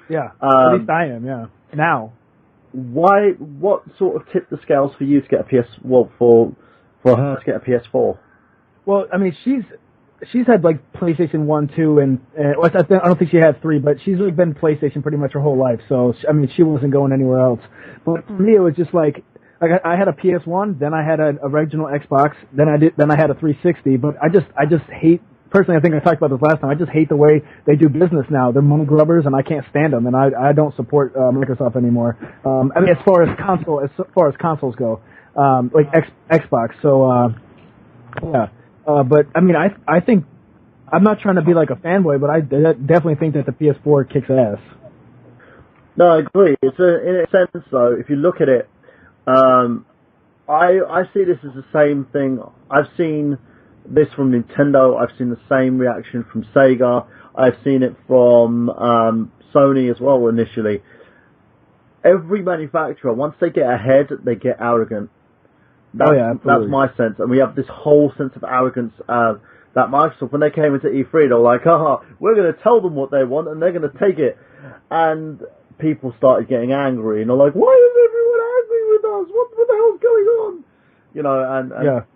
Yeah, at least I am. Yeah, now. What sort of tipped the scales for you to get a for her to get a PS4? Well, I mean, she's had like PlayStation 1, 2, and I don't think she had 3, but she's really been PlayStation pretty much her whole life. So I mean, she wasn't going anywhere else. But for me, it was just like I had a PS1, then I had an original Xbox, then I had a 360. But I just hate personally, I think I talked about this last time. I just hate the way they do business now. They're money grubbers, and I can't stand them. And I don't support Microsoft anymore. I mean, as far as consoles go, like Xbox. So yeah. But I mean, I think I'm not trying to be like a fanboy, but I definitely think that the PS4 kicks ass. No, I agree. It's in a sense, though, if you look at it, I see this as the same thing. I've seen this from Nintendo. I've seen the same reaction from Sega. I've seen it from Sony as well initially. Every manufacturer, once they get ahead, they get arrogant. That's my sense. And we have this whole sense of arrogance that Microsoft, when they came into E3, they were like, we're going to tell them what they want and they're going to take it. And people started getting angry and they're like, why is everyone angry with us? What the hell's going on? You know,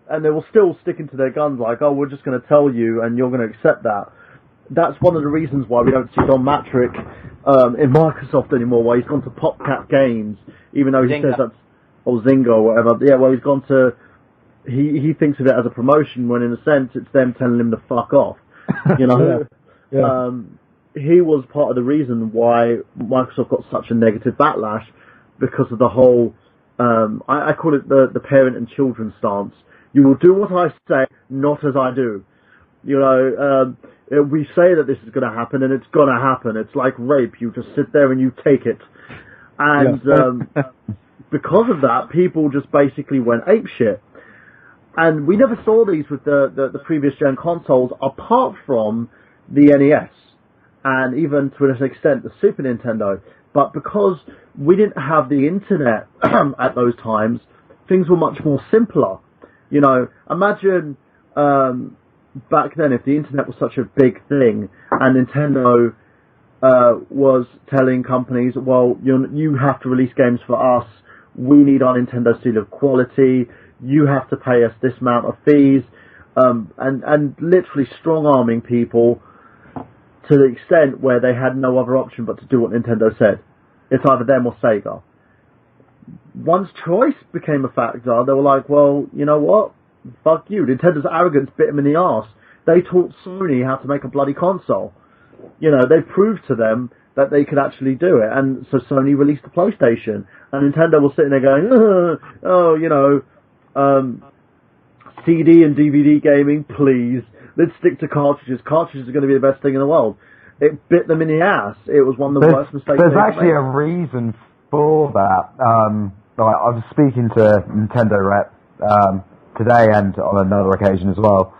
and they were still sticking to their guns like, we're just going to tell you and you're going to accept that. That's one of the reasons why we don't see Don Matrick in Microsoft anymore, why he's gone to PopCap Games, even though he says that's, or Zynga or whatever. Yeah, well, he's gone to, he thinks of it as a promotion when in a sense it's them telling him to fuck off. You know? He was part of the reason why Microsoft got such a negative backlash because of the whole, I call it the parent and children stance. You will do what I say, not as I do. You know, we say that this is going to happen and it's going to happen. It's like rape. You just sit there and you take it. And because of that, people just basically went apeshit. And we never saw these with the previous gen consoles apart from the NES. And even to an extent the Super Nintendo. But because we didn't have the internet at those times, things were much more simpler. You know, imagine back then if the internet was such a big thing and Nintendo was telling companies, well, you have to release games for us, we need our Nintendo seal of quality, you have to pay us this amount of fees, and literally strong-arming people to the extent where they had no other option but to do what Nintendo said. It's either them or Sega. Once choice became a factor, they were like, well, you know what? Fuck you. Nintendo's arrogance bit them in the arse. They taught Sony how to make a bloody console. You know, they proved to them that they could actually do it. And so Sony released the PlayStation. And Nintendo was sitting there going, CD and DVD gaming, please. Let's stick to cartridges. Cartridges are going to be the best thing in the world. It bit them in the ass. It was one of the worst mistakes. There's actually a reason for that. I was speaking to Nintendo rep today and on another occasion as well.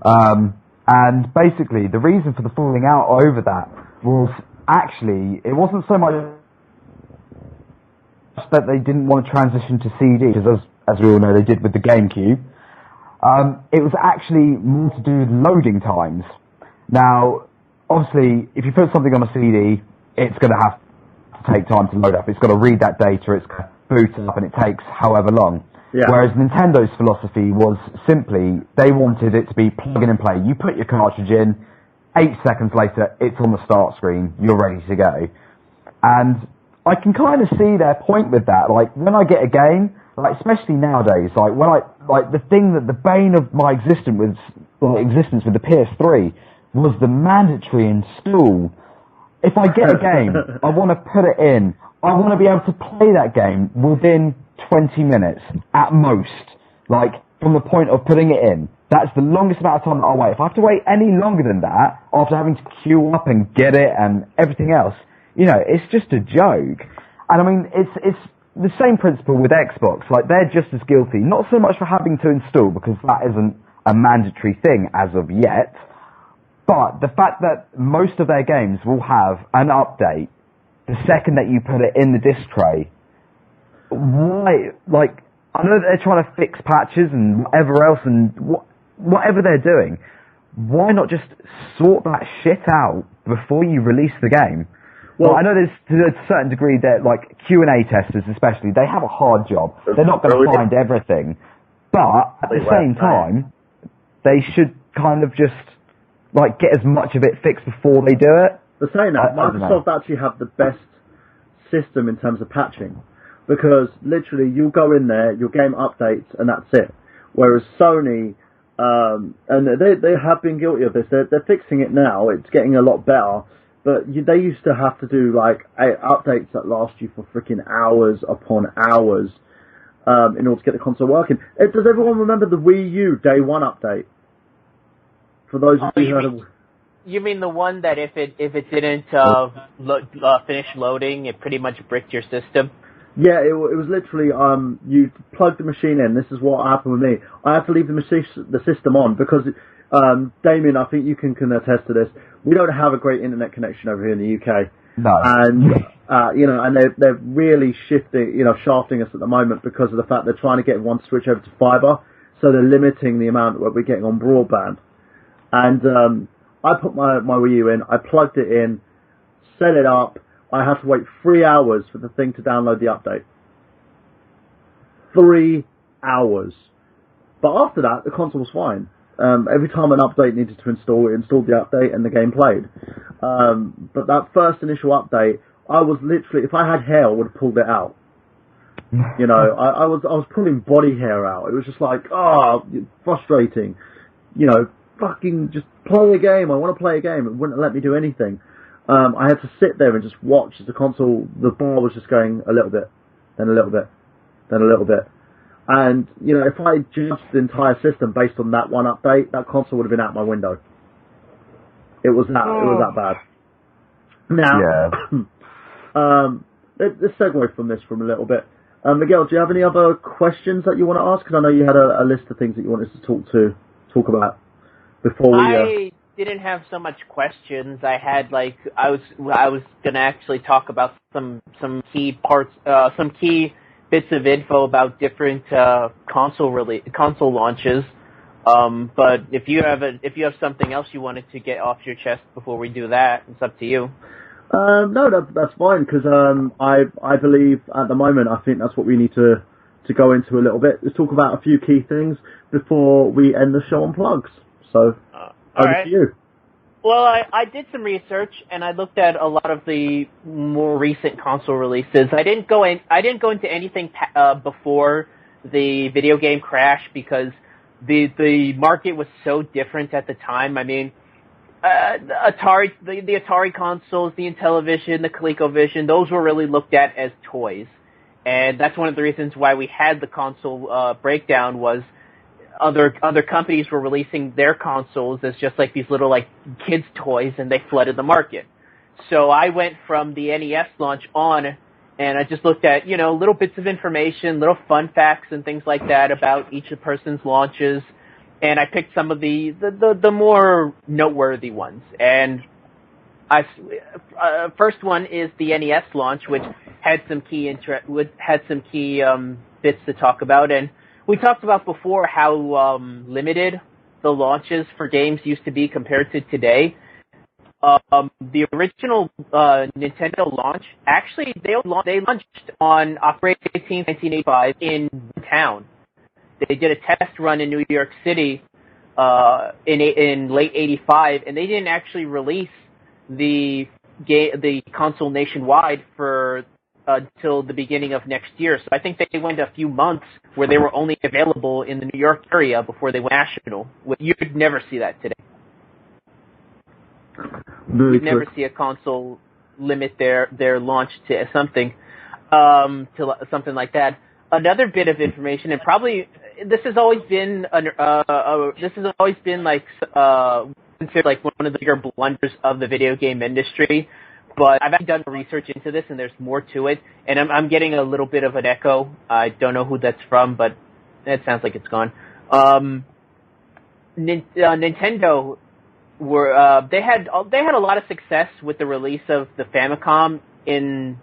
And basically, the reason for the falling out over that was actually, it wasn't so much that they didn't want to transition to CD, because as we all know, they did with the GameCube. It was actually more to do with loading times. Now, obviously, if you put something on a CD, it's going to have to take time to load up. It's got to read that data, it's going to boot up, and it takes however long. Yeah. Whereas Nintendo's philosophy was simply, they wanted it to be plug in and play. You put your cartridge in, 8 seconds later, it's on the start screen, you're ready to go. And I can kind of see their point with that. Like, when I get a game, like, especially nowadays, like, when the thing that the bane of my existence with the PS3 was the mandatory install. If I get a game, I want to put it in. I want to be able to play that game within 20 minutes at most. Like, from the point of putting it in. That's the longest amount of time that I'll wait. If I have to wait any longer than that, after having to queue up and get it and everything else, you know, it's just a joke. And I mean, it's the same principle with Xbox. Like, they're just as guilty. Not so much for having to install, because that isn't a mandatory thing as of yet. But the fact that most of their games will have an update the second that you put it in the disc tray. Why? Like, I know that they're trying to fix patches and whatever else and whatever they're doing. Why not just sort that shit out before you release the game? Well, I know there's to a certain degree that, like, Q&A testers especially, they have a hard job. They're not going to find everything. But at the same time, they should kind of just, like, get as much of it fixed before they do it. But saying that, Microsoft actually have the best system in terms of patching. Because literally, you'll go in there, your game updates, and that's it. Whereas Sony, And they have been guilty of this. They're fixing it now. It's getting a lot better. But they used to have to do like updates that last you for freaking hours upon hours in order to get the console working. Does everyone remember the Wii U Day 1 update? For those of you who heard of... You mean the one that if it didn't finish loading, it pretty much bricked your system? Yeah, it was literally you plug the machine in. This is what happened with me. I had to leave the system on because Damien, I think you can attest to this. We don't have a great internet connection over here in the UK. No. And and they're really shafting us at the moment because of the fact they're trying to get everyone to switch over to fibre, so they're limiting the amount that we're getting on broadband. And I put my Wii U in, I plugged it in, set it up. I had to wait 3 hours for the thing to download the update. 3 hours. But after that, the console was fine. Every time an update needed to install, it installed the update and the game played. But that first initial update, I was literally, if I had hair, I would have pulled it out. I was pulling body hair out. It was just like, frustrating. Fucking just play a game. I want to play a game. It wouldn't let me do anything. I had to sit there and just watch as the bar was just going a little bit, then a little bit, then a little bit. And, if I judged the entire system based on that one update, that console would have been out my window. It was that bad. Now, let's segue from this from a little bit. Miguel, do you have any other questions that you want to ask? Because I know you had a list of things that you wanted to talk about before we... I didn't have so much questions. I had I was gonna actually talk about some key parts, some key bits of info about different console launches. But if you have something else you wanted to get off your chest before we do that, it's up to you. No, that's fine because I believe at the moment I think that's what we need to go into a little bit. Let's talk about a few key things before we end the show on plugs. So. Over to you. Well, I did some research and I looked at a lot of the more recent console releases. I didn't go into anything before the video game crash because the market was so different at the time. I mean, Atari, the Atari consoles, the Intellivision, the ColecoVision, those were really looked at as toys, and that's one of the reasons why we had the console breakdown was. Other companies were releasing their consoles as just like these little kids' toys, and they flooded the market. So I went from the NES launch on, and I just looked at little bits of information, little fun facts and things like that about each person's launches, and I picked some of the more noteworthy ones. And first one is the NES launch, which had some key bits to talk about. And we talked about before how limited the launches for games used to be compared to today. The original Nintendo launch, actually, they launched on October 18th, 1985 in town. They did a test run in New York City in late '85, and they didn't actually release the console nationwide for until the beginning of next year. So I think they went a few months where they were only available in the New York area before they went national. You'd never see that today. You'd never see a console limit their launch to something like that. Another bit of information, and probably this has always been considered like one of the bigger blunders of the video game industry. But I've actually done research into this, and there's more to it. And I'm getting a little bit of an echo. I don't know who that's from, but it sounds like it's gone. Nintendo they had a lot of success with the release of the Famicom in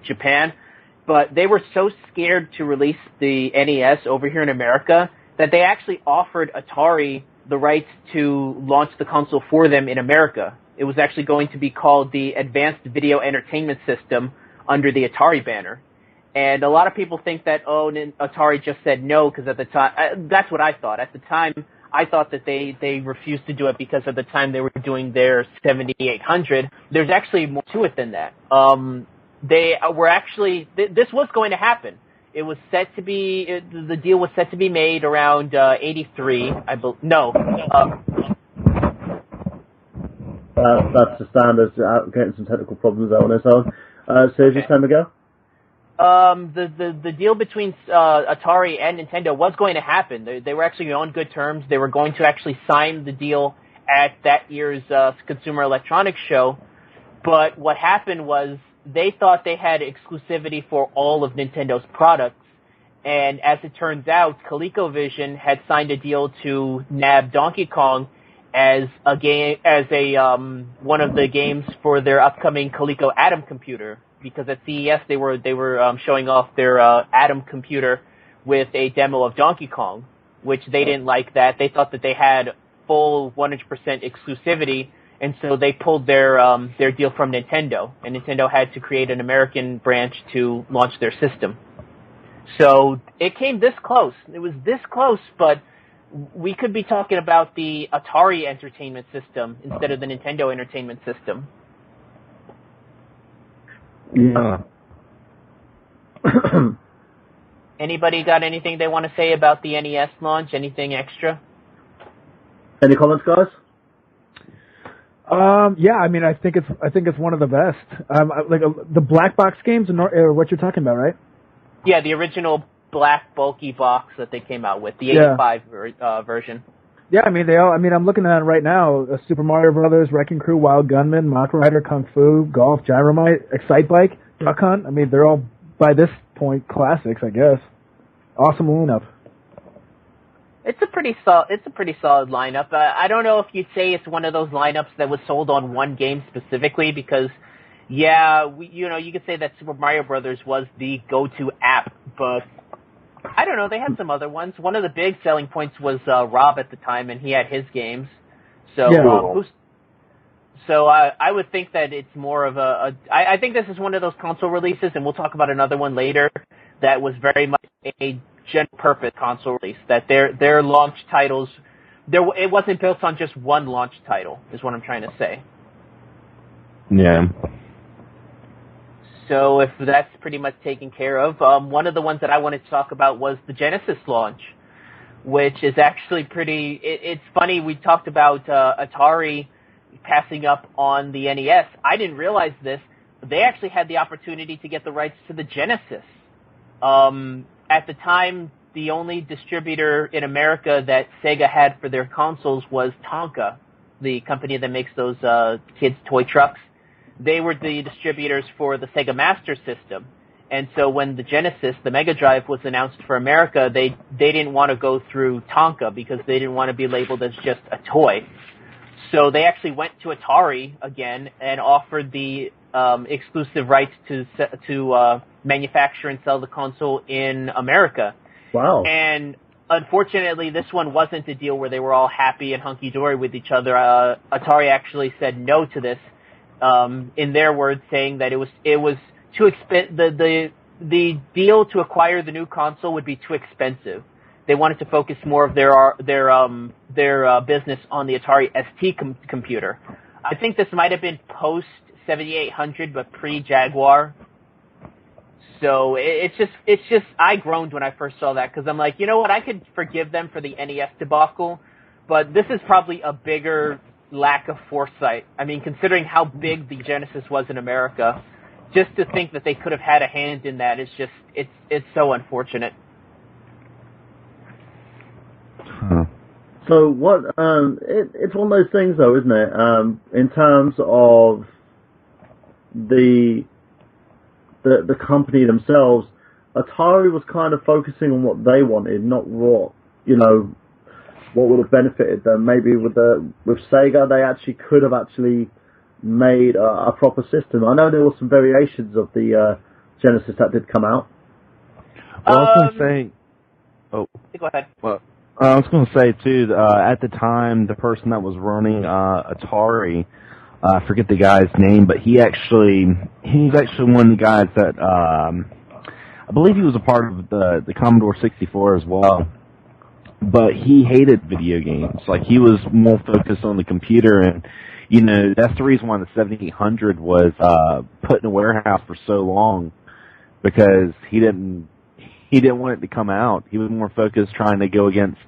Japan, but they were so scared to release the NES over here in America that they actually offered Atari the rights to launch the console for them in America. It was actually going to be called the Advanced Video Entertainment System under the Atari banner. And a lot of people think that, Atari just said no, because at the time, that's what I thought. At the time, I thought that they refused to do it because at the time they were doing their 7800. There's actually more to it than that. They were actually, this was going to happen. It was set to be the deal was set to be made around 83. That's the standard. Getting some technical problems there on this one. So is this time to go? The deal between Atari and Nintendo was going to happen. They were actually on good terms. They were going to actually sign the deal at that year's Consumer Electronics Show. But what happened was they thought they had exclusivity for all of Nintendo's products. And as it turns out, ColecoVision had signed a deal to nab Donkey Kong as a game, one of the games for their upcoming Coleco Atom computer. Because at CES they were showing off their Atom computer with a demo of Donkey Kong, which they didn't like that. They thought that they had full 100% exclusivity, and so they pulled their deal from Nintendo, and Nintendo had to create an American branch to launch their system. So it came this close. It was this close, but we could be talking about the Atari Entertainment System instead of the Nintendo Entertainment System. Yeah. Anybody got anything they want to say about the NES launch? Anything extra? Any comments, guys? Yeah, I mean, I think it's one of the best. The black box games, are what you're talking about, right? Yeah, the original black bulky box that they came out with, the 85 version. Yeah, I mean, I'm looking at it right now. Super Mario Brothers, Wrecking Crew, Wild Gunman, Mach Rider, Kung Fu, Golf, Gyromite, Excite Bike, Duck Hunt. I mean, they're all, by this point, classics, I guess. Awesome lineup. It's a pretty solid lineup. I don't know if you'd say it's one of those lineups that was sold on one game specifically, because, you could say that Super Mario Brothers was the go-to app, but I don't know. They had some other ones. One of the big selling points was Rob at the time, and he had his games. So, I would think that it's more of I think this is one of those console releases, and we'll talk about another one later, that was very much a general purpose console release. That their launch titles, it wasn't built on just one launch title, is what I'm trying to say. Yeah. So if that's pretty much taken care of, one of the ones that I wanted to talk about was the Genesis launch, which is actually pretty. It's funny. We talked about Atari passing up on the NES. I didn't realize this. They actually had the opportunity to get the rights to the Genesis. At the time, the only distributor in America that Sega had for their consoles was Tonka, the company that makes those kids' toy trucks. They were the distributors for the Sega Master System. And so when the Genesis, the Mega Drive, was announced for America, they didn't want to go through Tonka because they didn't want to be labeled as just a toy. So they actually went to Atari again and offered the exclusive rights to manufacture and sell the console in America. Wow. And unfortunately, this one wasn't a deal where they were all happy and hunky-dory with each other. Atari actually said no to this, in their words, saying that it was too the deal to acquire the new console would be too expensive. They wanted to focus more of their business on the Atari ST computer. I think this might have been post 7800, but pre Jaguar. So it's just I groaned when I first saw that, because I'm like, you know what, I could forgive them for the NES debacle, but this is probably a bigger lack of foresight. I mean, considering how big the Genesis was in America, just to think that they could have had a hand in that is just it's so unfortunate. Huh. So what? It's one of those things, though, isn't it? In terms of the company themselves, Atari was kind of focusing on what they wanted, not what would have benefited them. Maybe with Sega, they actually could have made a proper system. I know there were some variations of the Genesis that did come out. Well, I was going to say... Oh. Go ahead. Well, I was going to say, too, at the time, the person that was running Atari, I forget the guy's name, but he's actually one of the guys that, I believe he was a part of the Commodore 64 as well. But he hated video games. Like, he was more focused on the computer, and, that's the reason why the 7800 was put in a warehouse for so long, because he didn't he didn't want it to come out. He was more focused trying to go against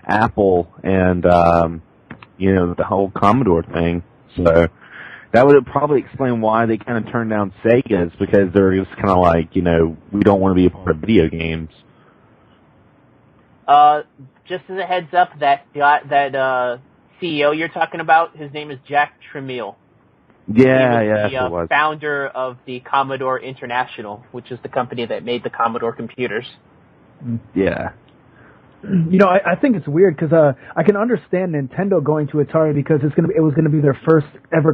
Apple and the whole Commodore thing. So that would probably explain why they kind of turned down Sega's, because they're just kind of like, we don't want to be a part of video games. Just as a heads up, that CEO you're talking about, his name is Jack Tramiel. Yeah, he was the founder of the Commodore International, which is the company that made the Commodore computers. Yeah. I think it's weird because I can understand Nintendo going to Atari because it was gonna be their first ever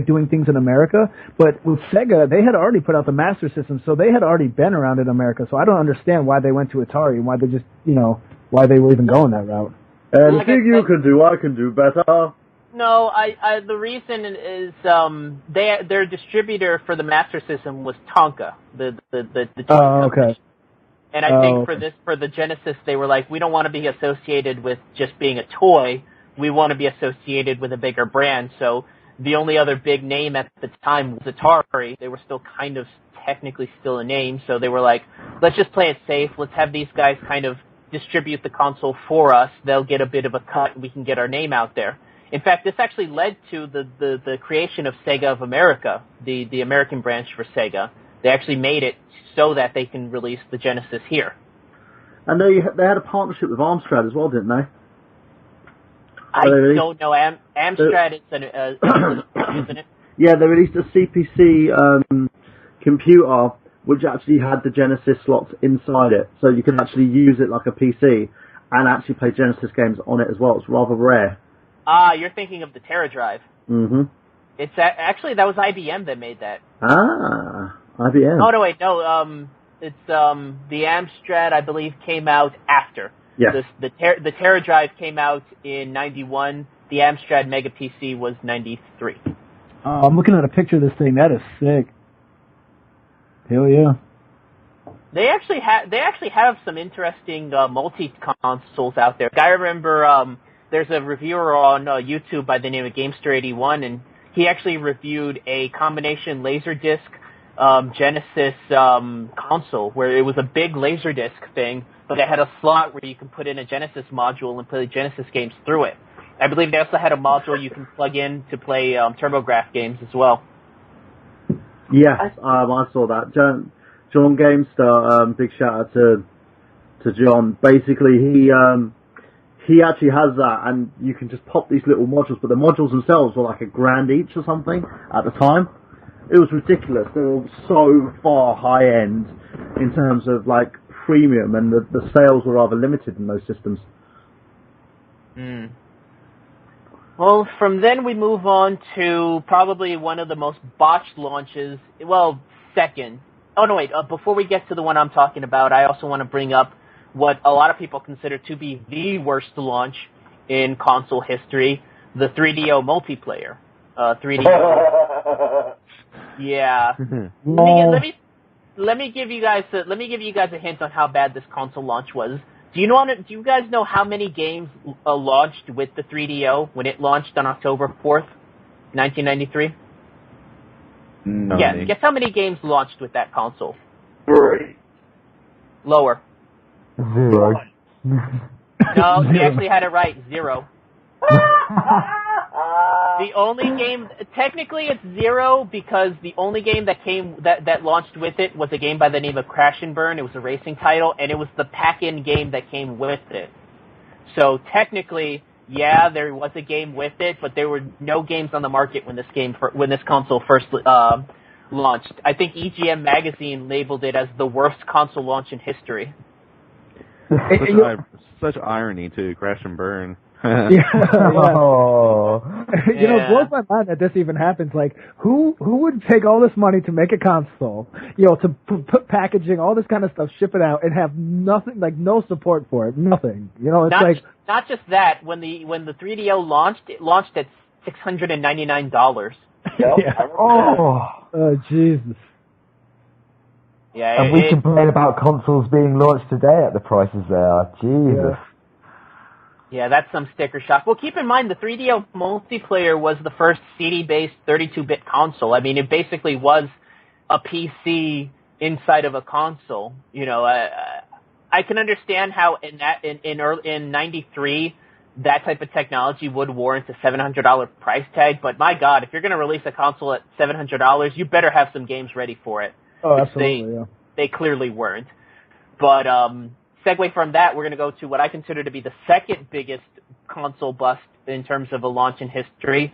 doing things in America. But with Sega, they had already put out the Master System, so they had already been around in America. So I don't understand why they went to Atari and why they just why they were even going that route. Anything you can do, I can do better. No, the reason is their distributor for the Master System was Tonka, the toy company. Okay. And I think for the Genesis, they were like, we don't want to be associated with just being a toy. We want to be associated with a bigger brand. So the only other big name at the time was Atari. They were still kind of technically still a name. So they were like, let's just play it safe. Let's have these guys kind of distribute the console for us. They'll get a bit of a cut, and we can get our name out there. In fact, this actually led to the creation of Sega of America, the American branch for Sega. They actually made it so that they can release the Genesis here. And they had a partnership with Amstrad as well, didn't they? I don't know. Amstrad is isn't it? Yeah, they released a CPC computer which actually had the Genesis slots inside it, so you can actually use it like a PC and actually play Genesis games on it as well. It's rather rare. You're thinking of the Terra Drive. Mm-hmm. It's actually, that was IBM that made that. IBM. Oh, no, wait, no, it's, the Amstrad, I believe, came out after. Yes. The Terra Drive came out in 91, the Amstrad Mega PC was 93. I'm looking at a picture of this thing, that is sick. Hell yeah. They actually have some interesting, multi-consoles out there. I remember, there's a reviewer on YouTube by the name of Gamester81, and he actually reviewed a combination Laserdisc Genesis console where it was a big Laserdisc thing, but it had a slot where you can put in a Genesis module and play Genesis games through it. I believe they also had a module you can plug in to play TurboGrafx games as well. Yes, I saw that. John Gamester, big shout out to John. Basically, he actually has that, and you can just pop these little modules, but the modules themselves were like $1,000 each or something at the time. It was ridiculous. They were so far high end in terms of like premium, and the sales were rather limited in those systems. Mm. Well, from then we move on to probably one of the most botched launches. Well, second. Oh, no, wait. Before we get to the one I'm talking about, I also want to bring up what a lot of people consider to be the worst launch in console history, the 3DO multiplayer. 3DO. Yeah. Let me give you guys a hint on how bad this console launch was. Do you guys know how many games launched with the 3DO when it launched on October 4th, 1993? No. Yeah, guess how many games launched with that console? 3. Lower. 0. No, you actually had it right. 0. The only game, technically it's 0 because the only game that launched with it was a game by the name of Crash and Burn. It was a racing title, and it was the pack-in game that came with it. So technically, yeah, there was a game with it, but there were no games on the market when this console first launched. I think EGM magazine labeled it as the worst console launch in history. Such irony too, Crash and Burn. Yeah. Oh. It blows my mind that this even happens. Like, who would take all this money to make a console, to put packaging, all this kind of stuff, ship it out, and have nothing, like no support for it, nothing. It's not just that. When the 3DO launched, it launched at $699. Yep, yeah. Oh, Jesus. Yeah, and we complain about consoles being launched today at the prices they are. Jesus. Yeah, that's some sticker shock. Well, keep in mind, the 3DO multiplayer was the first CD-based 32-bit console. I mean, it basically was a PC inside of a console. You know, I can understand how in '93 that type of technology would warrant a $700 price tag. But my God, if you're going to release a console at $700, you better have some games ready for it. Oh, absolutely. They clearly weren't. But segue from that, we're going to go to what I consider to be the second biggest console bust in terms of a launch in history,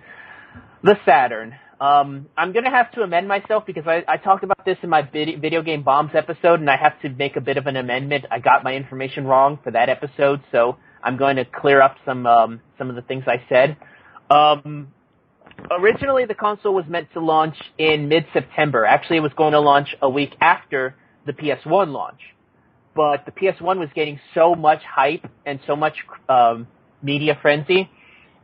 the Saturn. I'm going to have to amend myself because I talked about this in my Video Game Bombs episode, and I have to make a bit of an amendment. I got my information wrong for that episode, so I'm going to clear up some of the things I said. Originally, the console was meant to launch in mid-September. Actually, it was going to launch a week after the PS1 launch. But the PS1 was getting so much hype and so much media frenzy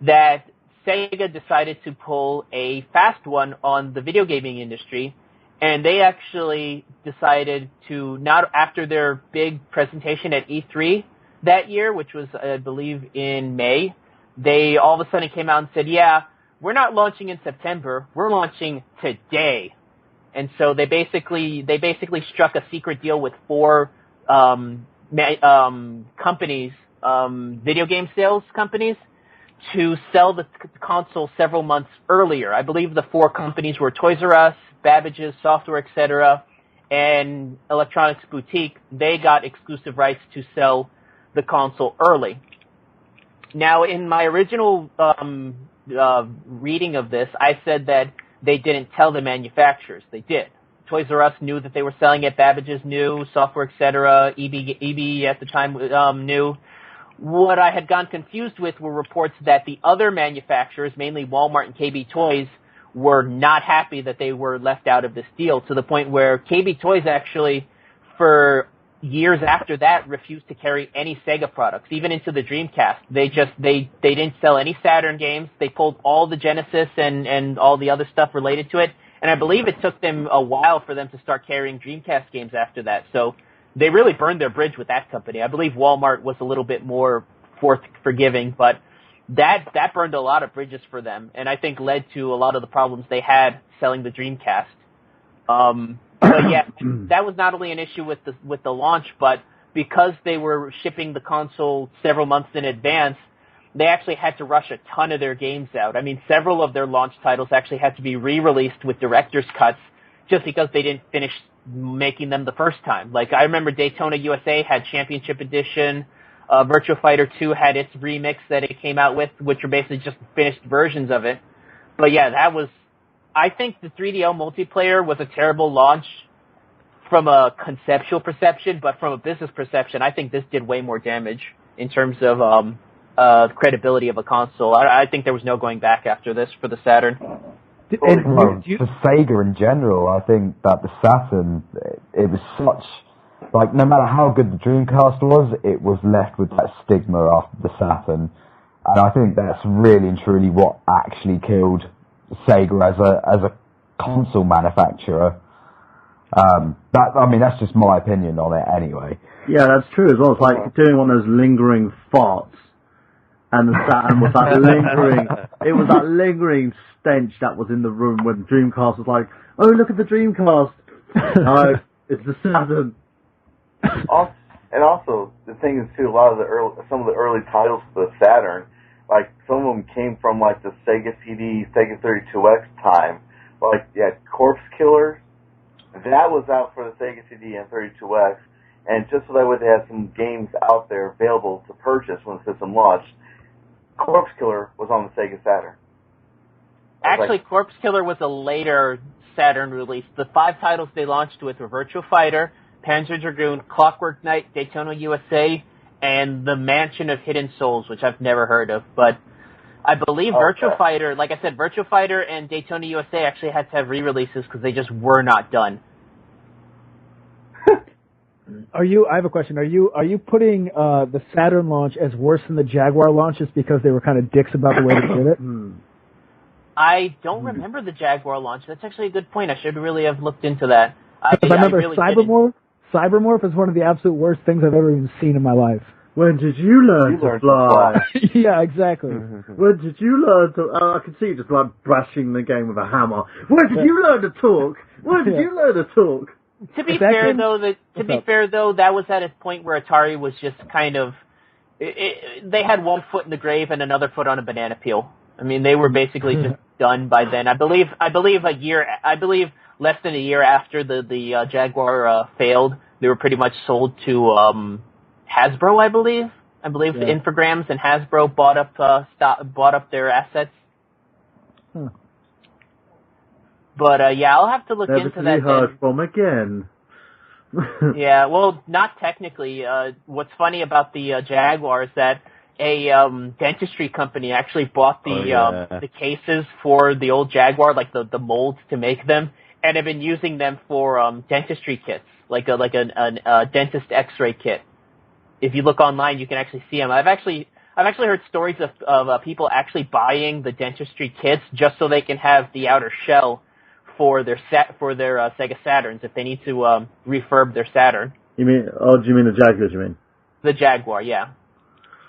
that Sega decided to pull a fast one on the video gaming industry, and they actually decided to, not after their big presentation at E3 that year, which was, I believe, in May, they all of a sudden came out and said, yeah, we're not launching in September, we're launching today. And so they basically struck a secret deal with 4 companies, video game sales companies, to sell the console several months earlier. I believe the 4 companies were Toys R Us, Babbage's Software, etc., and Electronics Boutique. They got exclusive rights to sell the console early. Now, in my original reading of this, I said that they didn't tell the manufacturers. They did. Toys R Us knew that they were selling it. Babbage's knew. Software, etc. EB at the time knew. What I had gotten confused with were reports that the other manufacturers, mainly Walmart and KB Toys, were not happy that they were left out of this deal, to the point where KB Toys actually, for years after that, refused to carry any Sega products, even into the Dreamcast. They didn't sell any Saturn games. They pulled all the Genesis and all the other stuff related to it, and I believe it took them a while for them to start carrying Dreamcast games after that. So they really burned their bridge with that company. I believe Walmart was a little bit more forgiving, but that burned a lot of bridges for them, and I think led to a lot of the problems they had selling the Dreamcast. But yeah, that was not only an issue with the launch, but because they were shipping the console several months in advance, they actually had to rush a ton of their games out. I mean, several of their launch titles actually had to be re-released with director's cuts just because they didn't finish making them the first time. Like, I remember Daytona USA had Championship Edition, Virtua Fighter 2 had its remix that it came out with, which were basically just finished versions of it. But yeah, I think the 3DO multiplayer was a terrible launch from a conceptual perception, but from a business perception, I think this did way more damage in terms of credibility of a console. I think there was no going back after this for the Saturn. For Sega in general, I think that the Saturn, it was such, like, no matter how good the Dreamcast was, it was left with that stigma after the Saturn. And I think that's really and truly what actually killed Sega as a console manufacturer. That's just my opinion on it anyway. Yeah, that's true as well. It's like doing one of those lingering farts. And the Saturn was that lingering stench that was in the room when Dreamcast was like, oh, look at the Dreamcast. No, it's the Saturn. And also, the thing is too, some of the early titles for the Saturn, like, some of them came from, like, the Sega CD, Sega 32X time. Like, yeah, Corpse Killer, that was out for the Sega CD and 32X, and just so that way they had some games out there available to purchase when the system launched, Corpse Killer was on the Sega Saturn. Actually, Corpse Killer was a later Saturn release. The 5 titles they launched with were Virtua Fighter, Panzer Dragoon, Clockwork Knight, Daytona USA, and The Mansion of Hidden Souls, which I've never heard of. But I believe Virtua Fighter, like I said, Virtua Fighter and Daytona USA actually had to have re-releases because they just were not done. I have a question. Are you putting the Saturn launch as worse than the Jaguar launch just because they were kind of dicks about the way they did it? I don't remember the Jaguar launch. That's actually a good point. I should really have looked into that. Because I remember Cybermorph is one of the absolute worst things I've ever even seen in my life. When did you learn to fly? Yeah, exactly. When did you learn to... I can see you just like brushing the game with a hammer. When did you learn to talk? When did you learn to talk? To be fair, though, that was at a point where Atari was just kind of they had one foot in the grave and another foot on a banana peel. I mean, they were basically just done by then. I believe less than a year after the Jaguar failed, they were pretty much sold to Hasbro. I believe Infogrames and Hasbro bought up their assets. But I'll have to look into that. Never heard from again. Yeah, well, not technically. What's funny about the Jaguar is that a dentistry company actually bought the cases for the old Jaguar, like the molds to make them, and have been using them for dentistry kits, like a dentist X-ray kit. If you look online, you can actually see them. I've actually heard stories of people actually buying the dentistry kits just so they can have the outer shell for their Sega Saturns if they need to refurb their Saturn. Do you mean the Jaguar? You mean the Jaguar? Yeah.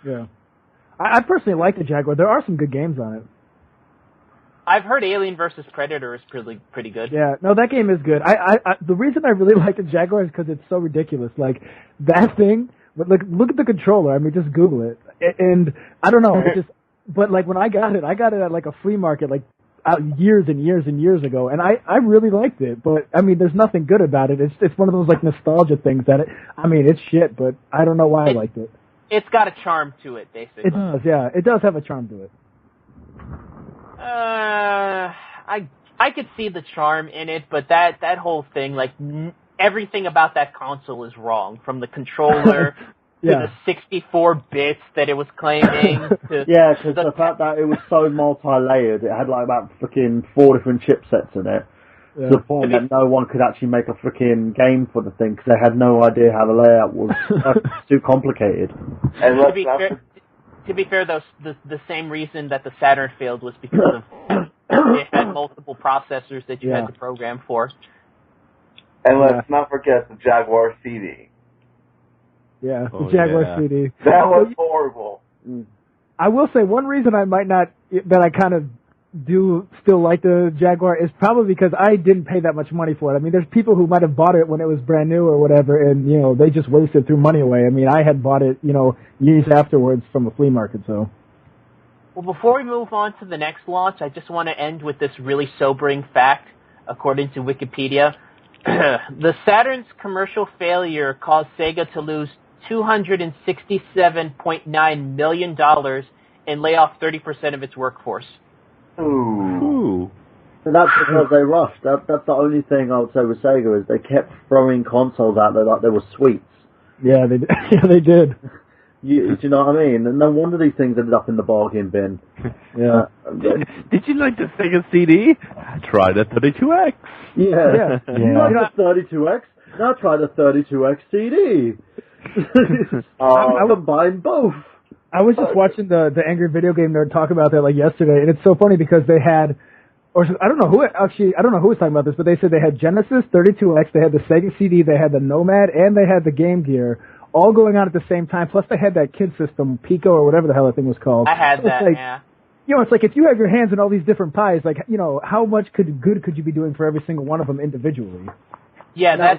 Yeah. I personally like the Jaguar. There are some good games on it. I've heard Alien vs. Predator is pretty good. Yeah, no, that game is good. The reason I really like the Jaguar is because it's so ridiculous. Like that thing. Look at the controller. I mean, just Google it. And I don't know. But like when I got it at like a flea market, like years and years and years ago, and I really liked it. But I mean, there's nothing good about it. It's one of those like nostalgia things that it's shit. But I don't know why I liked it. It's got a charm to it, basically. It does, yeah. It does have a charm to it. I could see the charm in it, but that whole thing, like everything about that console is wrong, from the controller to the 64 bits that it was claiming. To because the fact that it was so multi-layered, it had like about freaking 4 different chipsets in it. To the point that no one could actually make a freaking game for the thing because they had no idea how the layout was. Too complicated. And to be fair, though, the same reason that the Saturn failed was because of it had multiple processors that you had to program for. And let's not forget the Jaguar CD. Yeah, the Jaguar CD. That was horrible. I will say one reason I might not, that I kind of do still like the Jaguar is probably because I didn't pay that much money for it. I mean, there's people who might have bought it when it was brand new or whatever, and, they just wasted threw money away. I mean, I had bought it, years afterwards from a flea market, so. Well, before we move on to the next launch, I just want to end with this really sobering fact, according to Wikipedia. The Saturn's commercial failure caused Sega to lose $267.9 million and lay off 30% of its workforce. Ooh. So that's because they rushed. That's the only thing I would say with Sega is they kept throwing consoles out there like they were sweets. Yeah, they did. Yeah, they did. Do you know what I mean? And no wonder these things ended up in the bargain bin. Yeah. Did you like the Sega CD? Try the 32X. Yeah. You like the 32X? Now try the 32X CD. I combine both. I was just watching the Angry Video Game Nerd talk about that like yesterday, and it's so funny because they had, I don't know who was talking about this, but they said they had Genesis, 32X, they had the Sega CD, they had the Nomad, and they had the Game Gear, all going on at the same time. Plus they had that kid system, Pico or whatever the hell that thing was called. I had that. Yeah. It's like if you have your hands in all these different pies, like how much good could you be doing for every single one of them individually? Yeah,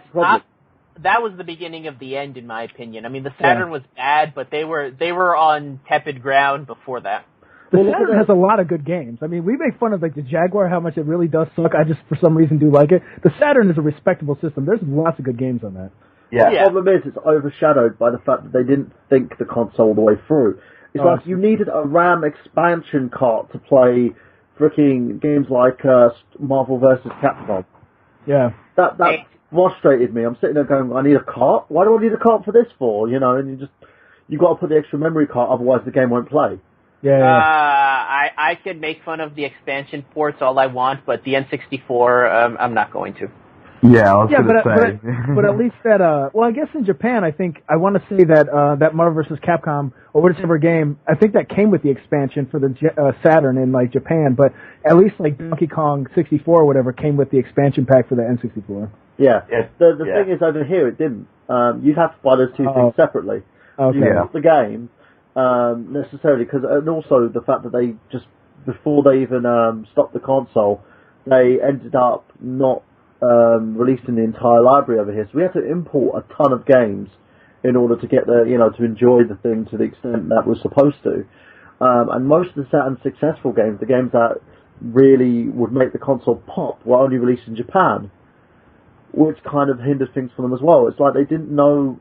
that was the beginning of the end, in my opinion. I mean, the Saturn was bad, but they were on tepid ground before that. The Saturn has a lot of good games. I mean, we make fun of like the Jaguar, how much it really does suck. I just, for some reason, do like it. The Saturn is a respectable system. There's lots of good games on that. Yeah. The problem is it's overshadowed by the fact that they didn't think the console all the way through. It's like you needed a RAM expansion cart to play freaking games like Marvel vs. Capcom. Yeah. That frustrated me. I'm sitting there going, I need a cart? Why do I need a cart for this for? And you've got to put the extra memory cart, otherwise the game won't play. Yeah. I can make fun of the expansion ports all I want, but the N64, I'm not going to. Yeah, I was going to say. But at least that, I guess in Japan, I want to say that Marvel vs. Capcom, or whichever game, I think that came with the expansion for the Saturn in, like, Japan, but at least, like, Donkey Kong 64 or whatever came with the expansion pack for the N64. Yeah. The thing is, over here, it didn't. You'd have to buy those two things separately. Okay. Not the game, necessarily, and also the fact that they just, before they even stopped the console, they ended up not releasing the entire library over here, so we had to import a ton of games in order to get to enjoy the thing to the extent that we're supposed to. And most of the Saturn successful games, the games that really would make the console pop, were only released in Japan, which kind of hindered things for them as well. It's like they didn't know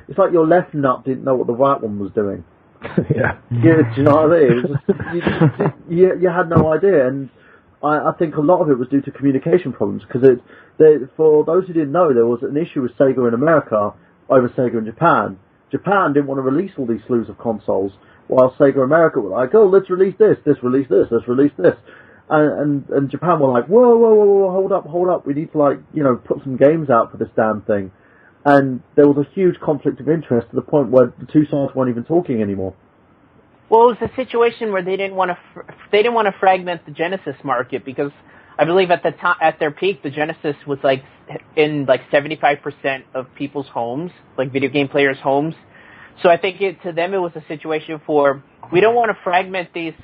it's like your left nut didn't know what the right one was doing. Yeah. Do you know what I mean? It was just, you had no idea, and I think a lot of it was due to communication problems, because for those who didn't know, there was an issue with Sega in America over Sega in Japan. Japan didn't want to release all these slews of consoles, while Sega America were like, oh, let's release this, release this, let's release this. And Japan were like, whoa, hold up, we need to put some games out for this damn thing. And there was a huge conflict of interest to the point where the two sides weren't even talking anymore. Well, it was a situation where they didn't want to fragment the Genesis market, because I believe at their peak, the Genesis was in 75% of people's homes, like video game players' homes. So I think to them it was a situation for, we don't want to fragment these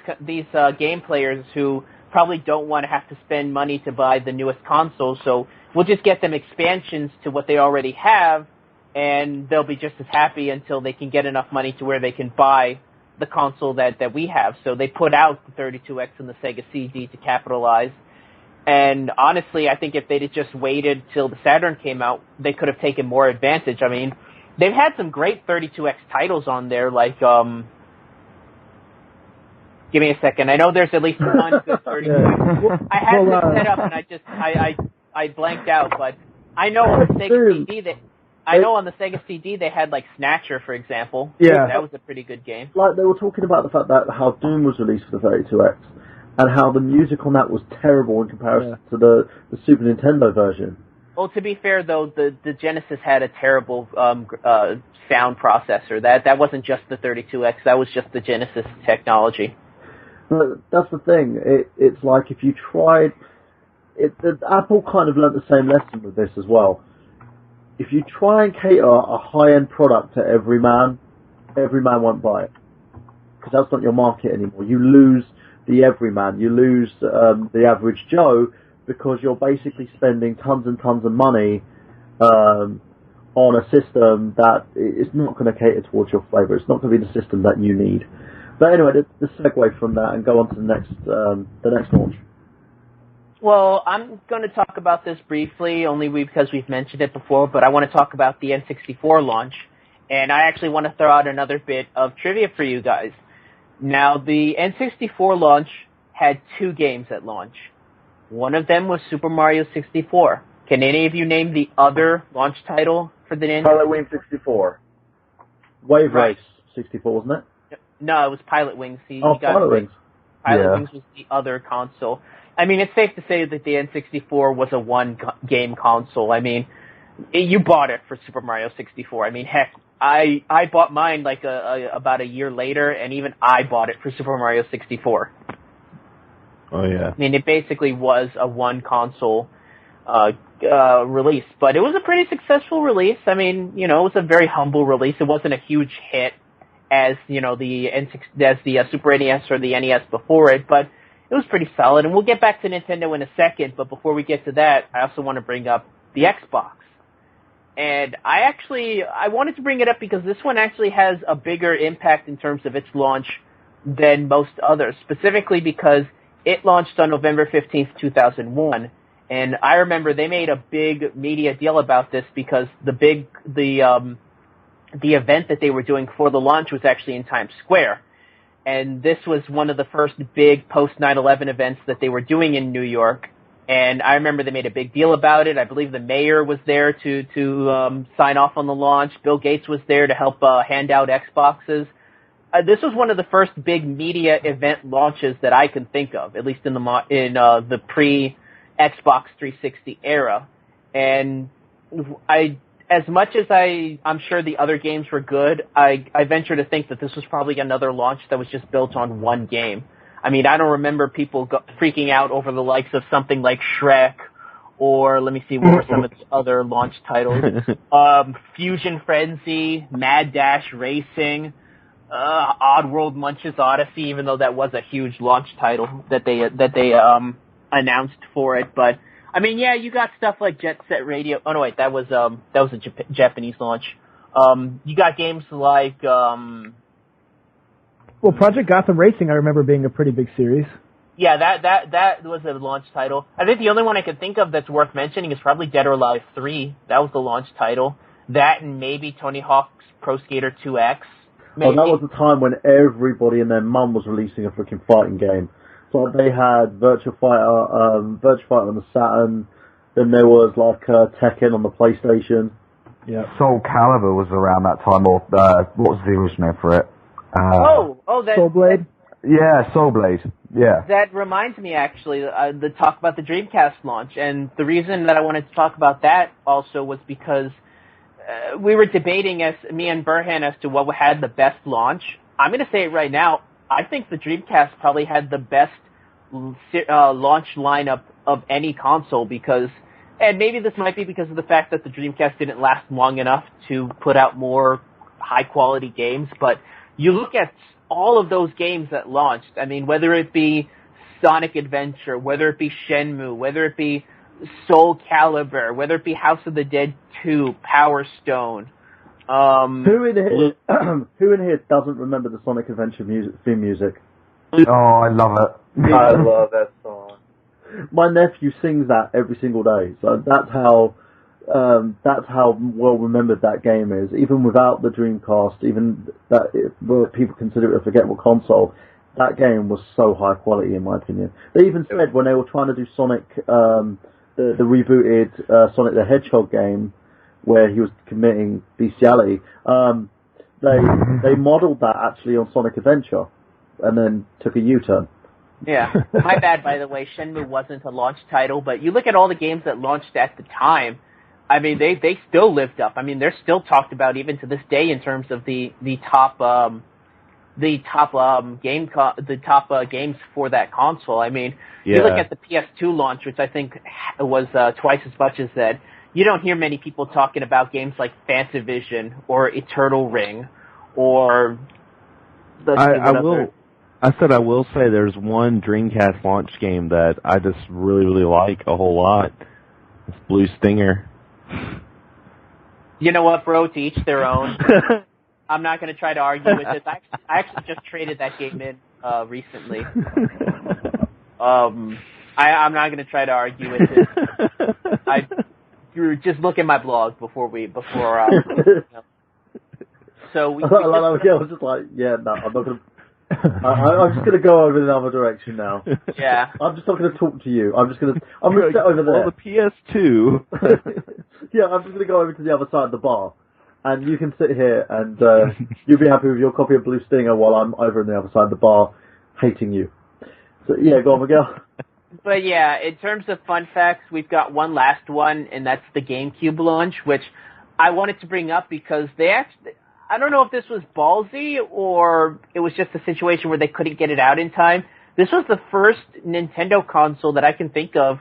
game players who probably don't want to have to spend money to buy the newest console, so we'll just get them expansions to what they already have, and they'll be just as happy until they can get enough money to where they can buy the console that we have. So they put out the 32X and the Sega CD to capitalize. And honestly, I think if they'd have just waited till the Saturn came out, they could have taken more advantage. I mean, they've had some great 32X titles on there, like, give me a second. I know there's at least one good 32X. I had this set up and I blanked out, but I know on the Sega CD they had Snatcher, for example. Yeah. That was a pretty good game. Like, they were talking about the fact that how Doom was released for the 32X, and how the music on that was terrible in comparison to the Super Nintendo version. Well, to be fair, though, the Genesis had a terrible sound processor. That wasn't just the 32X, that was just the Genesis technology. But that's the thing. It's like if you tried... Apple kind of learnt the same lesson with this as well. If you try and cater a high-end product to every man won't buy it. Because that's not your market anymore. You lose the everyman. You lose the average Joe, because you're basically spending tons and tons of money on a system that is not going to cater towards your flavour. It's not going to be the system that you need. But anyway, the segue from that and go on to the next launch. Well, I'm going to talk about this briefly, only because we've mentioned it before, but I want to talk about the N64 launch, and I actually want to throw out another bit of trivia for you guys. Now, the N64 launch had 2 games at launch. One of them was Super Mario 64. Can any of you name the other launch title for the Nintendo? Pilot Wing 64. Wave Race 64, wasn't it? No, it was Pilot Wings. Pilot Wings. Pilot Wings was the other console. I mean, it's safe to say that the N64 was a one-game console. I mean, you bought it for Super Mario 64. I mean, heck, I bought mine about a year later, and even I bought it for Super Mario 64. Oh, yeah. I mean, it basically was a one-console release, but it was a pretty successful release. I mean, it was a very humble release. It wasn't a huge hit as, the Super NES or the NES before it, but it was pretty solid. And we'll get back to Nintendo in a second, but before we get to that, I also want to bring up the Xbox. And I wanted to bring it up because this one actually has a bigger impact in terms of its launch than most others, specifically because it launched on November 15th, 2001. And I remember they made a big media deal about this because the event that they were doing for the launch was actually in Times Square. And this was one of the first big post 9/11 events that they were doing in New York. And I remember they made a big deal about it. I believe the mayor was there to sign off on the launch. Bill Gates was there to help hand out Xboxes. This was one of the first big media event launches that I can think of, at least in the pre-Xbox 360 era. And as much as I'm sure the other games were good, I venture to think that this was probably another launch that was just built on one game. I mean, I don't remember people freaking out over the likes of something like Shrek, or let me see, what were some of the other launch titles? Fusion Frenzy, Mad Dash Racing, Oddworld Munch's Odyssey, even though that was a huge launch title that they announced for it. But I mean, yeah, you got stuff like Jet Set Radio. Oh no, wait, that was a Japanese launch. You got games like Well, Project Gotham Racing, I remember being a pretty big series. Yeah, that was a launch title. I think the only one I can think of that's worth mentioning is probably Dead or Alive 3. That was the launch title. That and maybe Tony Hawk's Pro Skater 2X. Maybe. Oh, that was the time when everybody and their mum was releasing a freaking fighting game. So they had Virtua Fighter on the Saturn. Then there was like Tekken on the PlayStation. Yeah. Soul Calibur was around that time, or what was the original for it? That Soul Blade. Yeah, Soul Blade. Yeah. That reminds me, actually, the talk about the Dreamcast launch. And the reason that I wanted to talk about that also was because we were debating, me and Burhan, as to what had the best launch. I'm going to say it right now. I think the Dreamcast probably had the best launch lineup of any console because, and maybe this might be because of the fact that the Dreamcast didn't last long enough to put out more high-quality games, but you look at all of those games that launched. I mean, whether it be Sonic Adventure, whether it be Shenmue, whether it be Soul Calibur, whether it be House of the Dead 2, Power Stone. Who in here doesn't remember the Sonic Adventure theme music? Oh, I love it. I love that song. My nephew sings that every single day. So that's how well remembered that game is. Even without the Dreamcast, even that people consider it a forgettable console, that game was so high quality in my opinion. They even said when they were trying to do Sonic, the rebooted Sonic the Hedgehog game, where he was committing bestiality, they modelled that actually on Sonic Adventure, and then took a U-turn. Yeah, my bad, by the way. Shenmue wasn't a launch title, but you look at all the games that launched at the time. I mean, they still lived up. I mean, they're still talked about even to this day in terms of the top games for that console. I mean, you look at the PS2 launch, which I think was twice as much as that. You don't hear many people talking about games like Fantavision or Eternal Ring or I will say there's one Dreamcast launch game that I just really, really like a whole lot. It's Blue Stinger. You know what, bro? To each their own. I'm not going to try to argue with this. I actually just traded that game in recently. I'm not going to try to argue with it. Just look at my blog before. So we. I was just like, yeah, no, I'm not going to. I'm just going to go over in another direction now. Yeah. I'm just not going to talk to you. I'm going to sit over there. Well, the PS2. Yeah, I'm just going to go over to the other side of the bar. And you can sit here and you'll be happy with your copy of Blue Stinger while I'm over on the other side of the bar hating you. So, yeah, go on, Miguel. But yeah, in terms of fun facts, we've got one last one, and that's the GameCube launch, which I wanted to bring up because I don't know if this was ballsy or it was just a situation where they couldn't get it out in time. This was the first Nintendo console that I can think of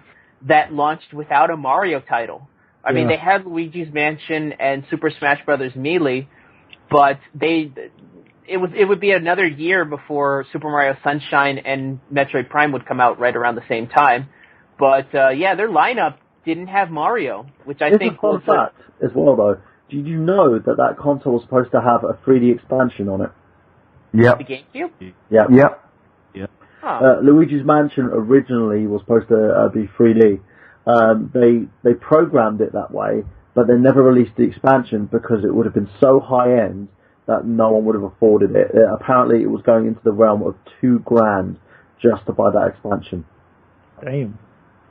that launched without a Mario title. I mean, they had Luigi's Mansion and Super Smash Bros. Melee, but it would be another year before Super Mario Sunshine and Metroid Prime would come out right around the same time. But yeah, their lineup didn't have Mario, which I think was a fun fact as well, though. Did you know that console was supposed to have a 3D expansion on it? Yep. The GameCube? Yep. Huh. Luigi's Mansion originally was supposed to be 3D. They programmed it that way, but they never released the expansion because it would have been so high end that no one would have afforded it. Apparently, it was going into the realm of $2,000 just to buy that expansion. Damn.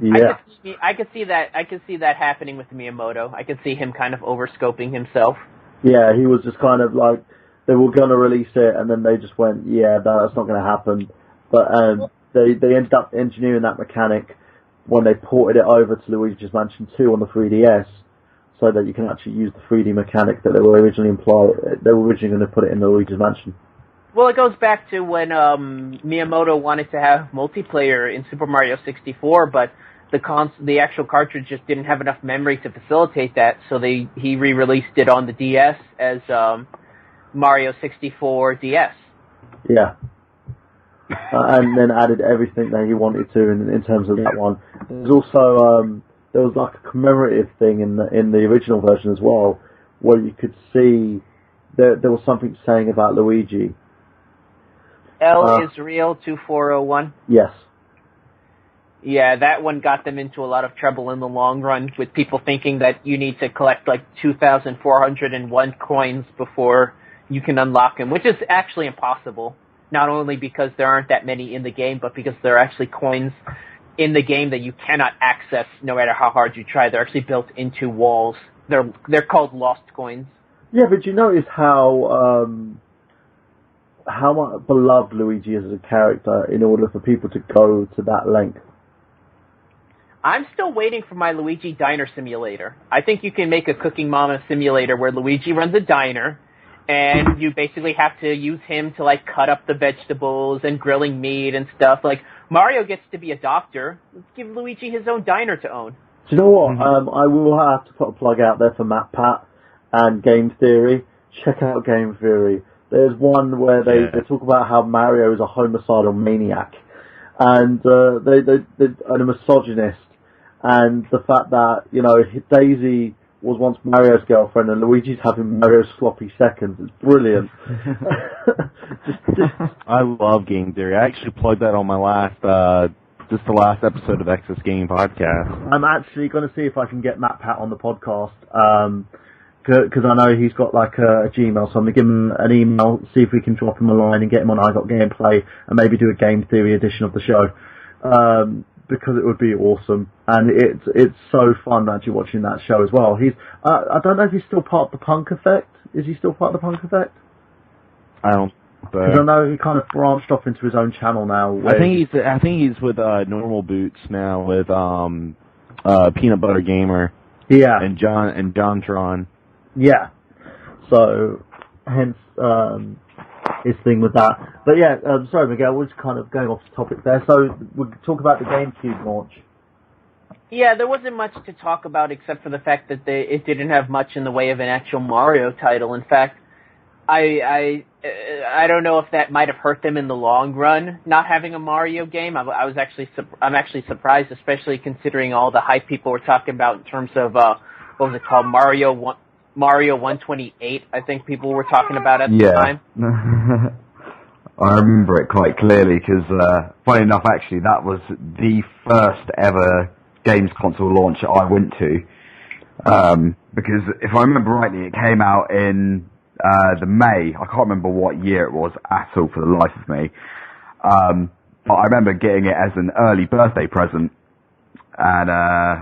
Yeah. I could see that happening with Miyamoto. I could see him kind of overscoping himself. Yeah, he was just kind of like, they were going to release it, and then they just went, yeah, that's not going to happen. But they ended up engineering that mechanic when they ported it over to Luigi's Mansion 2 on the 3DS, so that you can actually use the 3D mechanic that they were originally going to put it in Luigi's Mansion. Well, it goes back to when Miyamoto wanted to have multiplayer in Super Mario 64, but the actual cartridge just didn't have enough memory to facilitate that, so he re-released it on the DS as Mario 64 DS. Yeah. And then added everything that he wanted to in terms of that one. There's also there was like a commemorative thing in the original version as well, where you could see there was something saying about Luigi. L Israel 2401. Yes. Yeah, that one got them into a lot of trouble in the long run, with people thinking that you need to collect like 2,401 coins before you can unlock them, which is actually impossible. Not only because there aren't that many in the game, but because there are actually coins in the game that you cannot access no matter how hard you try. They're actually built into walls. They're called lost coins. Yeah, but you notice how much beloved Luigi is as a character in order for people to go to that length. I'm still waiting for my Luigi Diner Simulator. I think you can make a Cooking Mama simulator where Luigi runs a diner, and you basically have to use him to, like, cut up the vegetables and grilling meat and stuff. Like, Mario gets to be a doctor. Let's give Luigi his own diner to own. Do you know what? I will have to put a plug out there for Matt Pat and Game Theory. Check out Game Theory. There's one where they talk about how Mario is a homicidal maniac, and they're a misogynist, and the fact that, you know, Daisy was once Mario's girlfriend and Luigi's having Mario's sloppy seconds. It's brilliant. I love Game Theory. I actually plugged that on my the last episode of Excess Game Podcast. I'm actually going to see if I can get Matt Pat on the podcast, because I know he's got like a Gmail, so I'm going to give him an email, see if we can drop him a line and get him on I Got Gameplay and maybe do a Game Theory edition of the show, because it would be awesome, and it's so fun actually watching that show as well. He's I don't know if he's still part of the Punk Effect. Is he still part of the Punk Effect? I don't. Because I know he kind of branched off into his own channel now. I think he's with Normal Boots now with Peanut Butter Gamer. Yeah. And JonTron. Yeah. So hence his thing with that. But yeah, sorry Miguel, we're just kind of going off the topic there. So we'll talk about the GameCube launch. Yeah, there wasn't much to talk about except for the fact that it didn't have much in the way of an actual Mario title. In fact, I don't know if that might have hurt them in the long run, not having a Mario game. I'm actually surprised, especially considering all the hype people were talking about in terms of what was it called, Mario 128. I think people were talking about at the time. I remember it quite clearly because, funny enough, actually, that was the first ever games console launch I went to. Because if I remember rightly, it came out in the May. I can't remember what year it was at all for the life of me. But I remember getting it as an early birthday present, and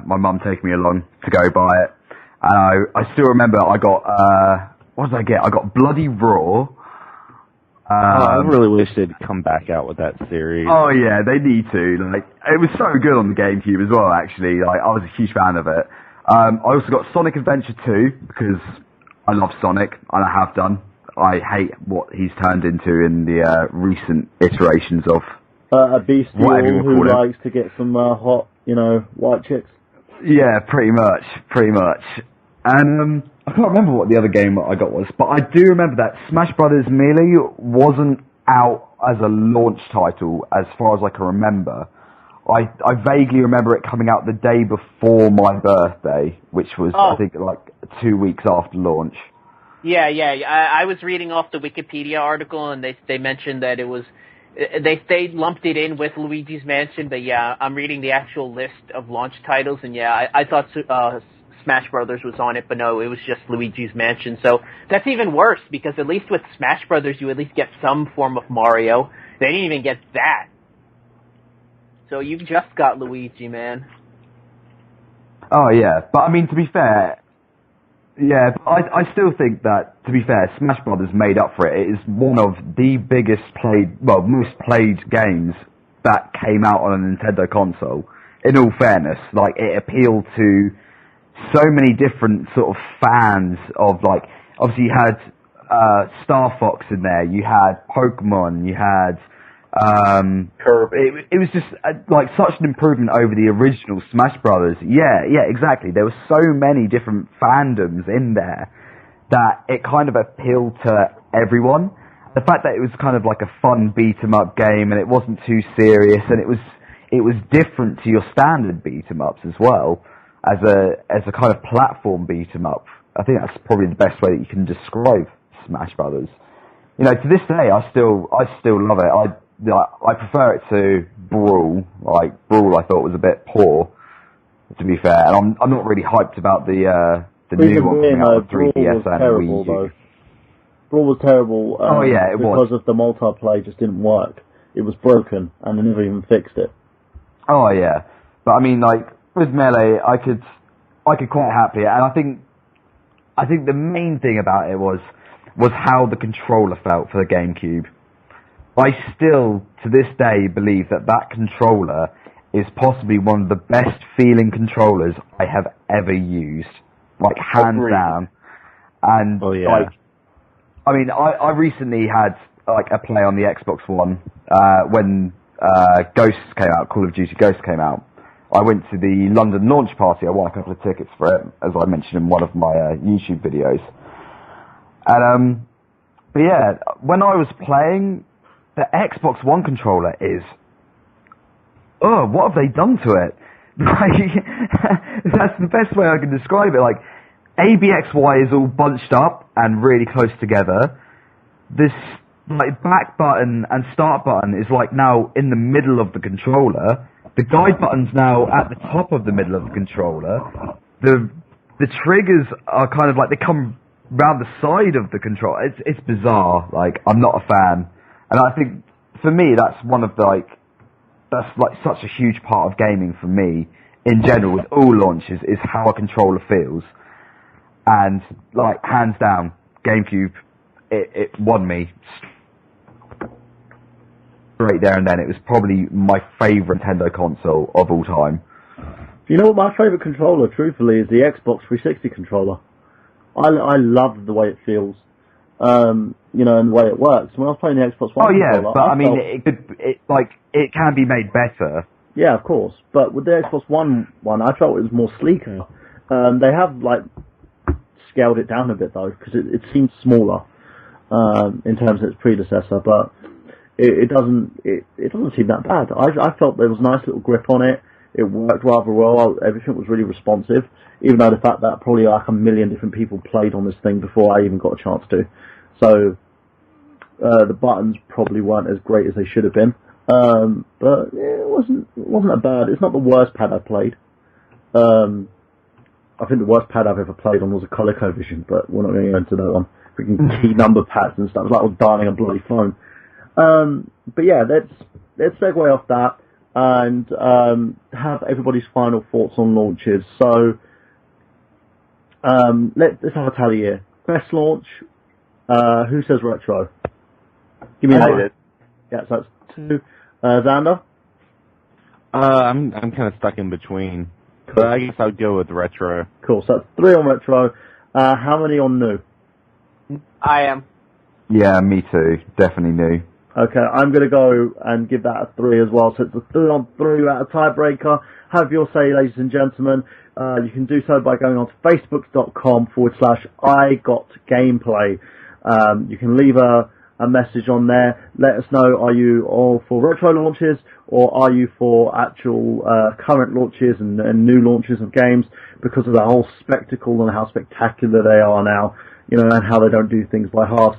my mum taking me along to go buy it. And I still remember I got what did I get? I got Bloody Raw. I really wish they'd come back out with that series. Oh yeah, they need to. Like, it was so good on the GameCube as well. Actually, like, I was a huge fan of it. I also got Sonic Adventure 2 because I love Sonic, and I have done. I hate what he's turned into in the recent iterations of a bestial who likes to get some hot, white chicks. Yeah, pretty much. And I can't remember what the other game I got was, but I do remember that Smash Brothers Melee wasn't out as a launch title as far as I can remember. I vaguely remember it coming out the day before my birthday, which was, I think, like 2 weeks after launch. Yeah. I was reading off the Wikipedia article, and they mentioned that it was... They lumped it in with Luigi's Mansion, but yeah, I'm reading the actual list of launch titles, and yeah, I thought Smash Brothers was on it, but no, it was just Luigi's Mansion. So that's even worse, because at least with Smash Brothers, you at least get some form of Mario. They didn't even get that. So you just got Luigi, man. Oh yeah, but I mean, to be fair, yeah, I still think that, to be fair, Smash Brothers made up for it. It is one of the most played games that came out on a Nintendo console. In all fairness, like, it appealed to so many different sort of fans of, like, obviously you had Star Fox in there, you had Pokemon, you had Kirby. It was just like such an improvement over the original Smash Brothers. Yeah, exactly. There were so many different fandoms in there that it kind of appealed to everyone. The fact that it was kind of like a fun beat 'em up game, and it wasn't too serious, and it was different to your standard beat 'em ups as well. as a kind of platform beat 'em up. I think that's probably the best way that you can describe Smash Brothers. You know, to this day, I still love it. I prefer it to Brawl. Like Brawl, I thought was a bit poor, to be fair, and I'm not really hyped about the new one coming out with 3DS and Wii U. Brawl was terrible. Because of the multiplayer just didn't work. It was broken, and they never even fixed it. Oh yeah, but I mean, like with Melee, I could quite happy, and I think the main thing about it was how the controller felt for the GameCube. I still, to this day, believe that controller is possibly one of the best feeling controllers I have ever used, like hands down. And like, I mean, I recently had like a play on the Xbox One when Ghosts came out, Call of Duty Ghosts came out. I went to the London launch party. I won a couple of tickets for it, as I mentioned in one of my YouTube videos. And but yeah, when I was playing, the Xbox One controller is, what have they done to it? Like, that's the best way I can describe it. Like, ABXY is all bunched up and really close together. This like back button and start button is like now in the middle of the controller. The guide button's now at the top of the middle of the controller. The triggers are kind of like they come round the side of the controller. It's bizarre. Like, I'm not a fan. And I think, for me, that's that's such a huge part of gaming for me, in general, with all launches, is how a controller feels. And, like, hands down, GameCube, it won me straight there and then. It was probably my favourite Nintendo console of all time. You know what my favourite controller, truthfully, is the Xbox 360 controller. I love the way it feels. You know, and the way it works. When I was playing the Xbox One controller, but I mean, it can be made better. Yeah, of course. But with the Xbox One, I felt it was more sleeker. They have like scaled it down a bit though, because it seems smaller in terms of its predecessor. But it doesn't seem that bad. I felt there was a nice little grip on it. It worked rather well. Everything was really responsive, even though the fact that probably like a million different people played on this thing before I even got a chance to. So the buttons probably weren't as great as they should have been. But it wasn't that bad. It's not the worst pad I've played. I think the worst pad I've ever played on was a ColecoVision, but we're not going to go into that one. Freaking key number pads and stuff. It was like I was dialing a bloody phone. But yeah, let's segue off that and have everybody's final thoughts on launches. So let's have a tally here. Best launch. Who says retro? Give me a minute. Yeah, so that's 2. Xander? I'm kind of stuck in between. But I guess I'll go with retro. Cool, so that's 3 on retro. How many on new? I am. Yeah, me too. Definitely new. Okay, I'm going to go and give that a 3 as well. So it's a 3 on 3 without a tiebreaker. Have your say, ladies and gentlemen. You can do so by going on to facebook.com/IGotGameplay. You can leave a message on there. Let us know, are you all for retro launches, or are you for actual current launches and new launches of games, because of the whole spectacle and how spectacular they are now, you know, and how they don't do things by halves.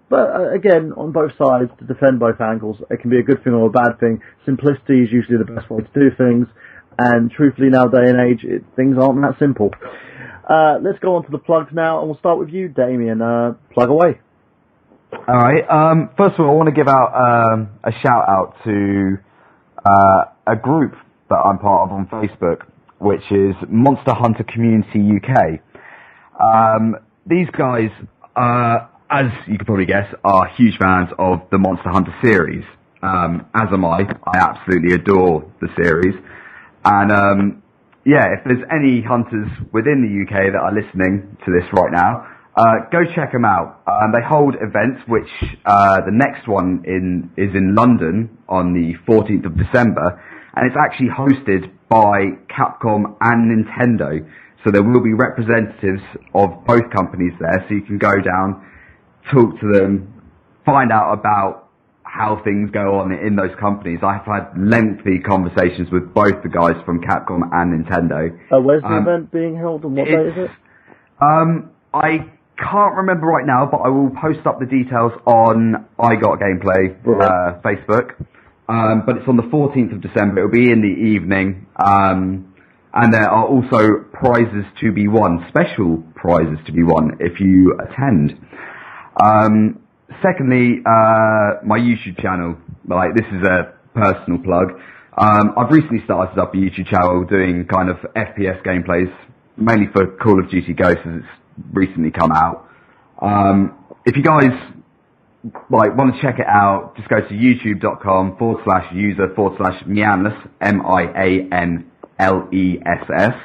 But again, on both sides, to defend both angles, it can be a good thing or a bad thing. Simplicity is usually the best way to do things, and truthfully, now day and age, things aren't that simple. Let's go on to the plugs now, and we'll start with you, Damien. Plug away. All right. First of all, I want to give out a shout out to a group that I'm part of on Facebook, which is Monster Hunter Community UK. These guys, as you can probably guess, are huge fans of the Monster Hunter series. As am I. I absolutely adore the series. And yeah, if there's any hunters within the UK that are listening to this right now, go check them out. They hold events, which the next one is in London on the 14th of December, and it's actually hosted by Capcom and Nintendo. So there will be representatives of both companies there, so you can go down, talk to them, find out about how things go on in those companies. I've had lengthy conversations with both the guys from Capcom and Nintendo. Where's the event being held and what day is it? I can't remember right now, but I will post up the details on I Got Gameplay Facebook. But it's on the 14th of December. It'll be in the evening. And there are also prizes to be won, special prizes to be won if you attend. Secondly, my YouTube channel. Like, this is a personal plug. I've recently started up a YouTube channel doing kind of FPS gameplays, mainly for Call of Duty Ghosts, as it's recently come out. If you guys want to check it out, just go to youtube.com/user/Mianless, MIANLESS,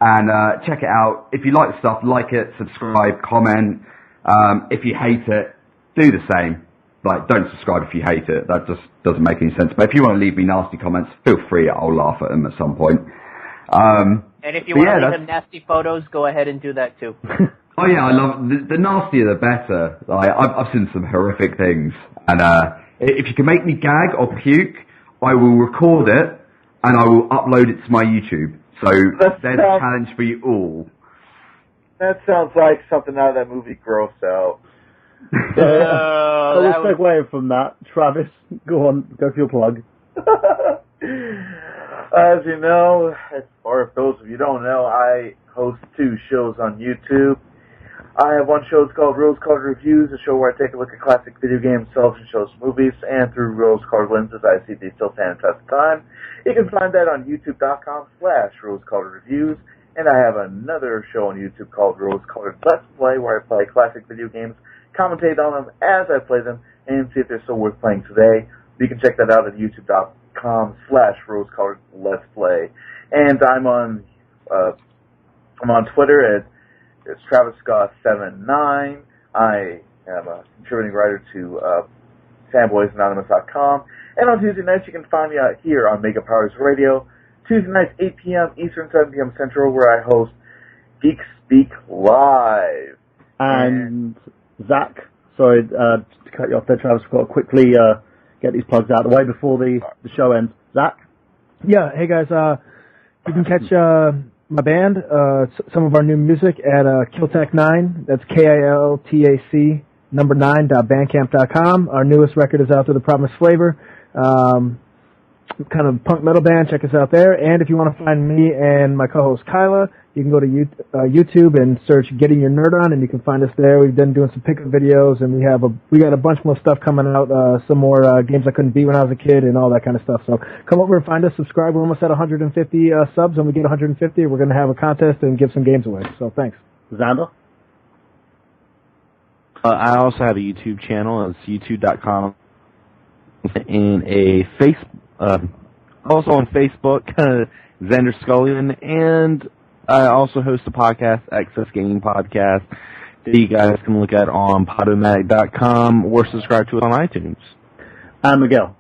and check it out. If you like the stuff, like it, subscribe, comment. If you hate it, do the same. Like, don't subscribe if you hate it. That just doesn't make any sense. But if you want to leave me nasty comments, feel free. I'll laugh at them at some point. And if you want to leave them nasty photos, go ahead and do that too. Oh yeah, I love the nastier the better. Like, I've seen some horrific things, and if you can make me gag or puke, I will record it and I will upload it to my YouTube. So there's a challenge for you all. That sounds like something out of that movie Gross Out. Let's take away from that. Travis, go on, go for your plug. As you know, or if those of you don't know, I host 2 shows on YouTube. I have one show, it's called Rose Colored Reviews, a show where I take a look at classic video games, television shows, movies, and through rose-colored lenses, I see they still stand the test of time. You can find that on youtube.com/rose-colored reviews, and I have another show on YouTube called Rose Colored Let's Play, where I play classic video games, commentate on them as I play them, and see if they're still worth playing today. You can check that out at youtube.com/rose-colored Let's Play. And I'm on Twitter it's Travis Scott 79. I am a contributing writer to fanboysanonymous.com. And on Tuesday nights, you can find me out here on Mega Powers Radio. Tuesday nights, 8 p.m. Eastern, 7 p.m. Central, where I host Geek Speak Live. And Zach, sorry to cut you off there, Travis. We've got to quickly get these plugs out of the way before the show ends. Zach? Yeah, hey guys, you can catch my band, some of our new music at Kiltac9. That's KILTAC 9.bandcamp.com. Our newest record is out through the Promised Flavor. Kind of punk metal band. Check us out there. And if you want to find me and my co-host Kyla, you can go to YouTube and search Getting Your Nerd On, and you can find us there. We've been doing some pickup videos, and we got a bunch more stuff coming out, some more games I couldn't beat when I was a kid and all that kind of stuff. So come over and find us, subscribe. We're almost at 150 subs. When we get 150, we're going to have a contest and give some games away. So thanks. Xander? I also have a YouTube channel. It's youtube.com and also on Facebook, Xander Scullion, and I also host a podcast, Access Gaming Podcast, that you guys can look at on Podomatic.com or subscribe to it on iTunes. And Miguel?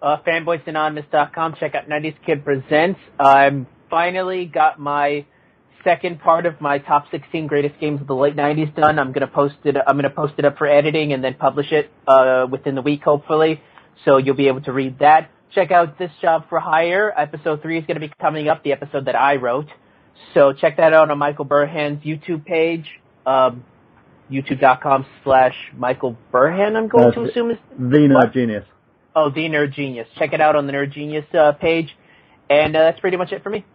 Fanboysanonymous.com. Check out 90s Kid Presents. I've finally got my second part of my top 16 greatest games of the late 90s done. I'm going to post it up for editing and then publish it within the week, hopefully. So you'll be able to read that. Check out This Job for Hire. Episode 3 is going to be coming up, the episode that I wrote. So check that out on Michael Burhan's YouTube page, youtube.com/Michael Burhan, I'm going to assume is The Nerd Genius. Oh, The Nerd Genius. Check it out on the Nerd Genius page. And that's pretty much it for me.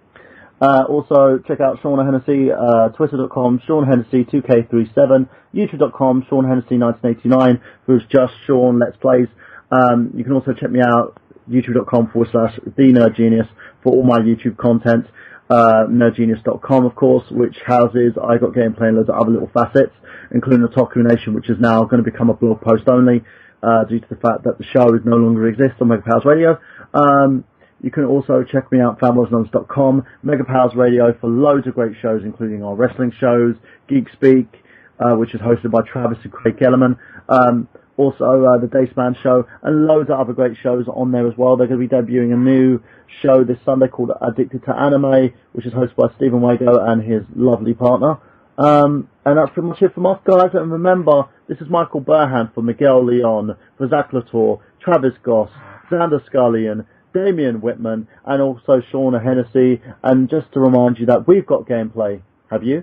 Also, check out Shaun Hennessy, twitter.com, Shaun Hennessy 2K37, youtube.com, Shaun Hennessy 1989, who's just Shaun Let's Plays. You can also check me out, youtube.com/The Nerd Genius for all my YouTube content. Nerdgenius.com, of course, which houses I Got Gameplay and loads of other little facets, including the Otaku Nation, which is now going to become a blog post only, due to the fact that the show is no longer exists on Mega Powers Radio. You can also check me out, fanboysanonymous.com, Mega Powers Radio for loads of great shows, including our wrestling shows, Geek Speak, which is hosted by Travis and Craig Gellerman, also the Daceman Show, and loads of other great shows on there as well. They're going to be debuting a new show this Sunday called Addicted to Anime, which is hosted by Stephen Wago and his lovely partner. And that's pretty much it from us, guys. And remember, This is Michael Burhan for Miguel Leon, for Zach Latour, Travis Goss, Xander Scullion, Damien Whithem, and also Shaun Hennessy. And just to remind you that we've got gameplay. Have you?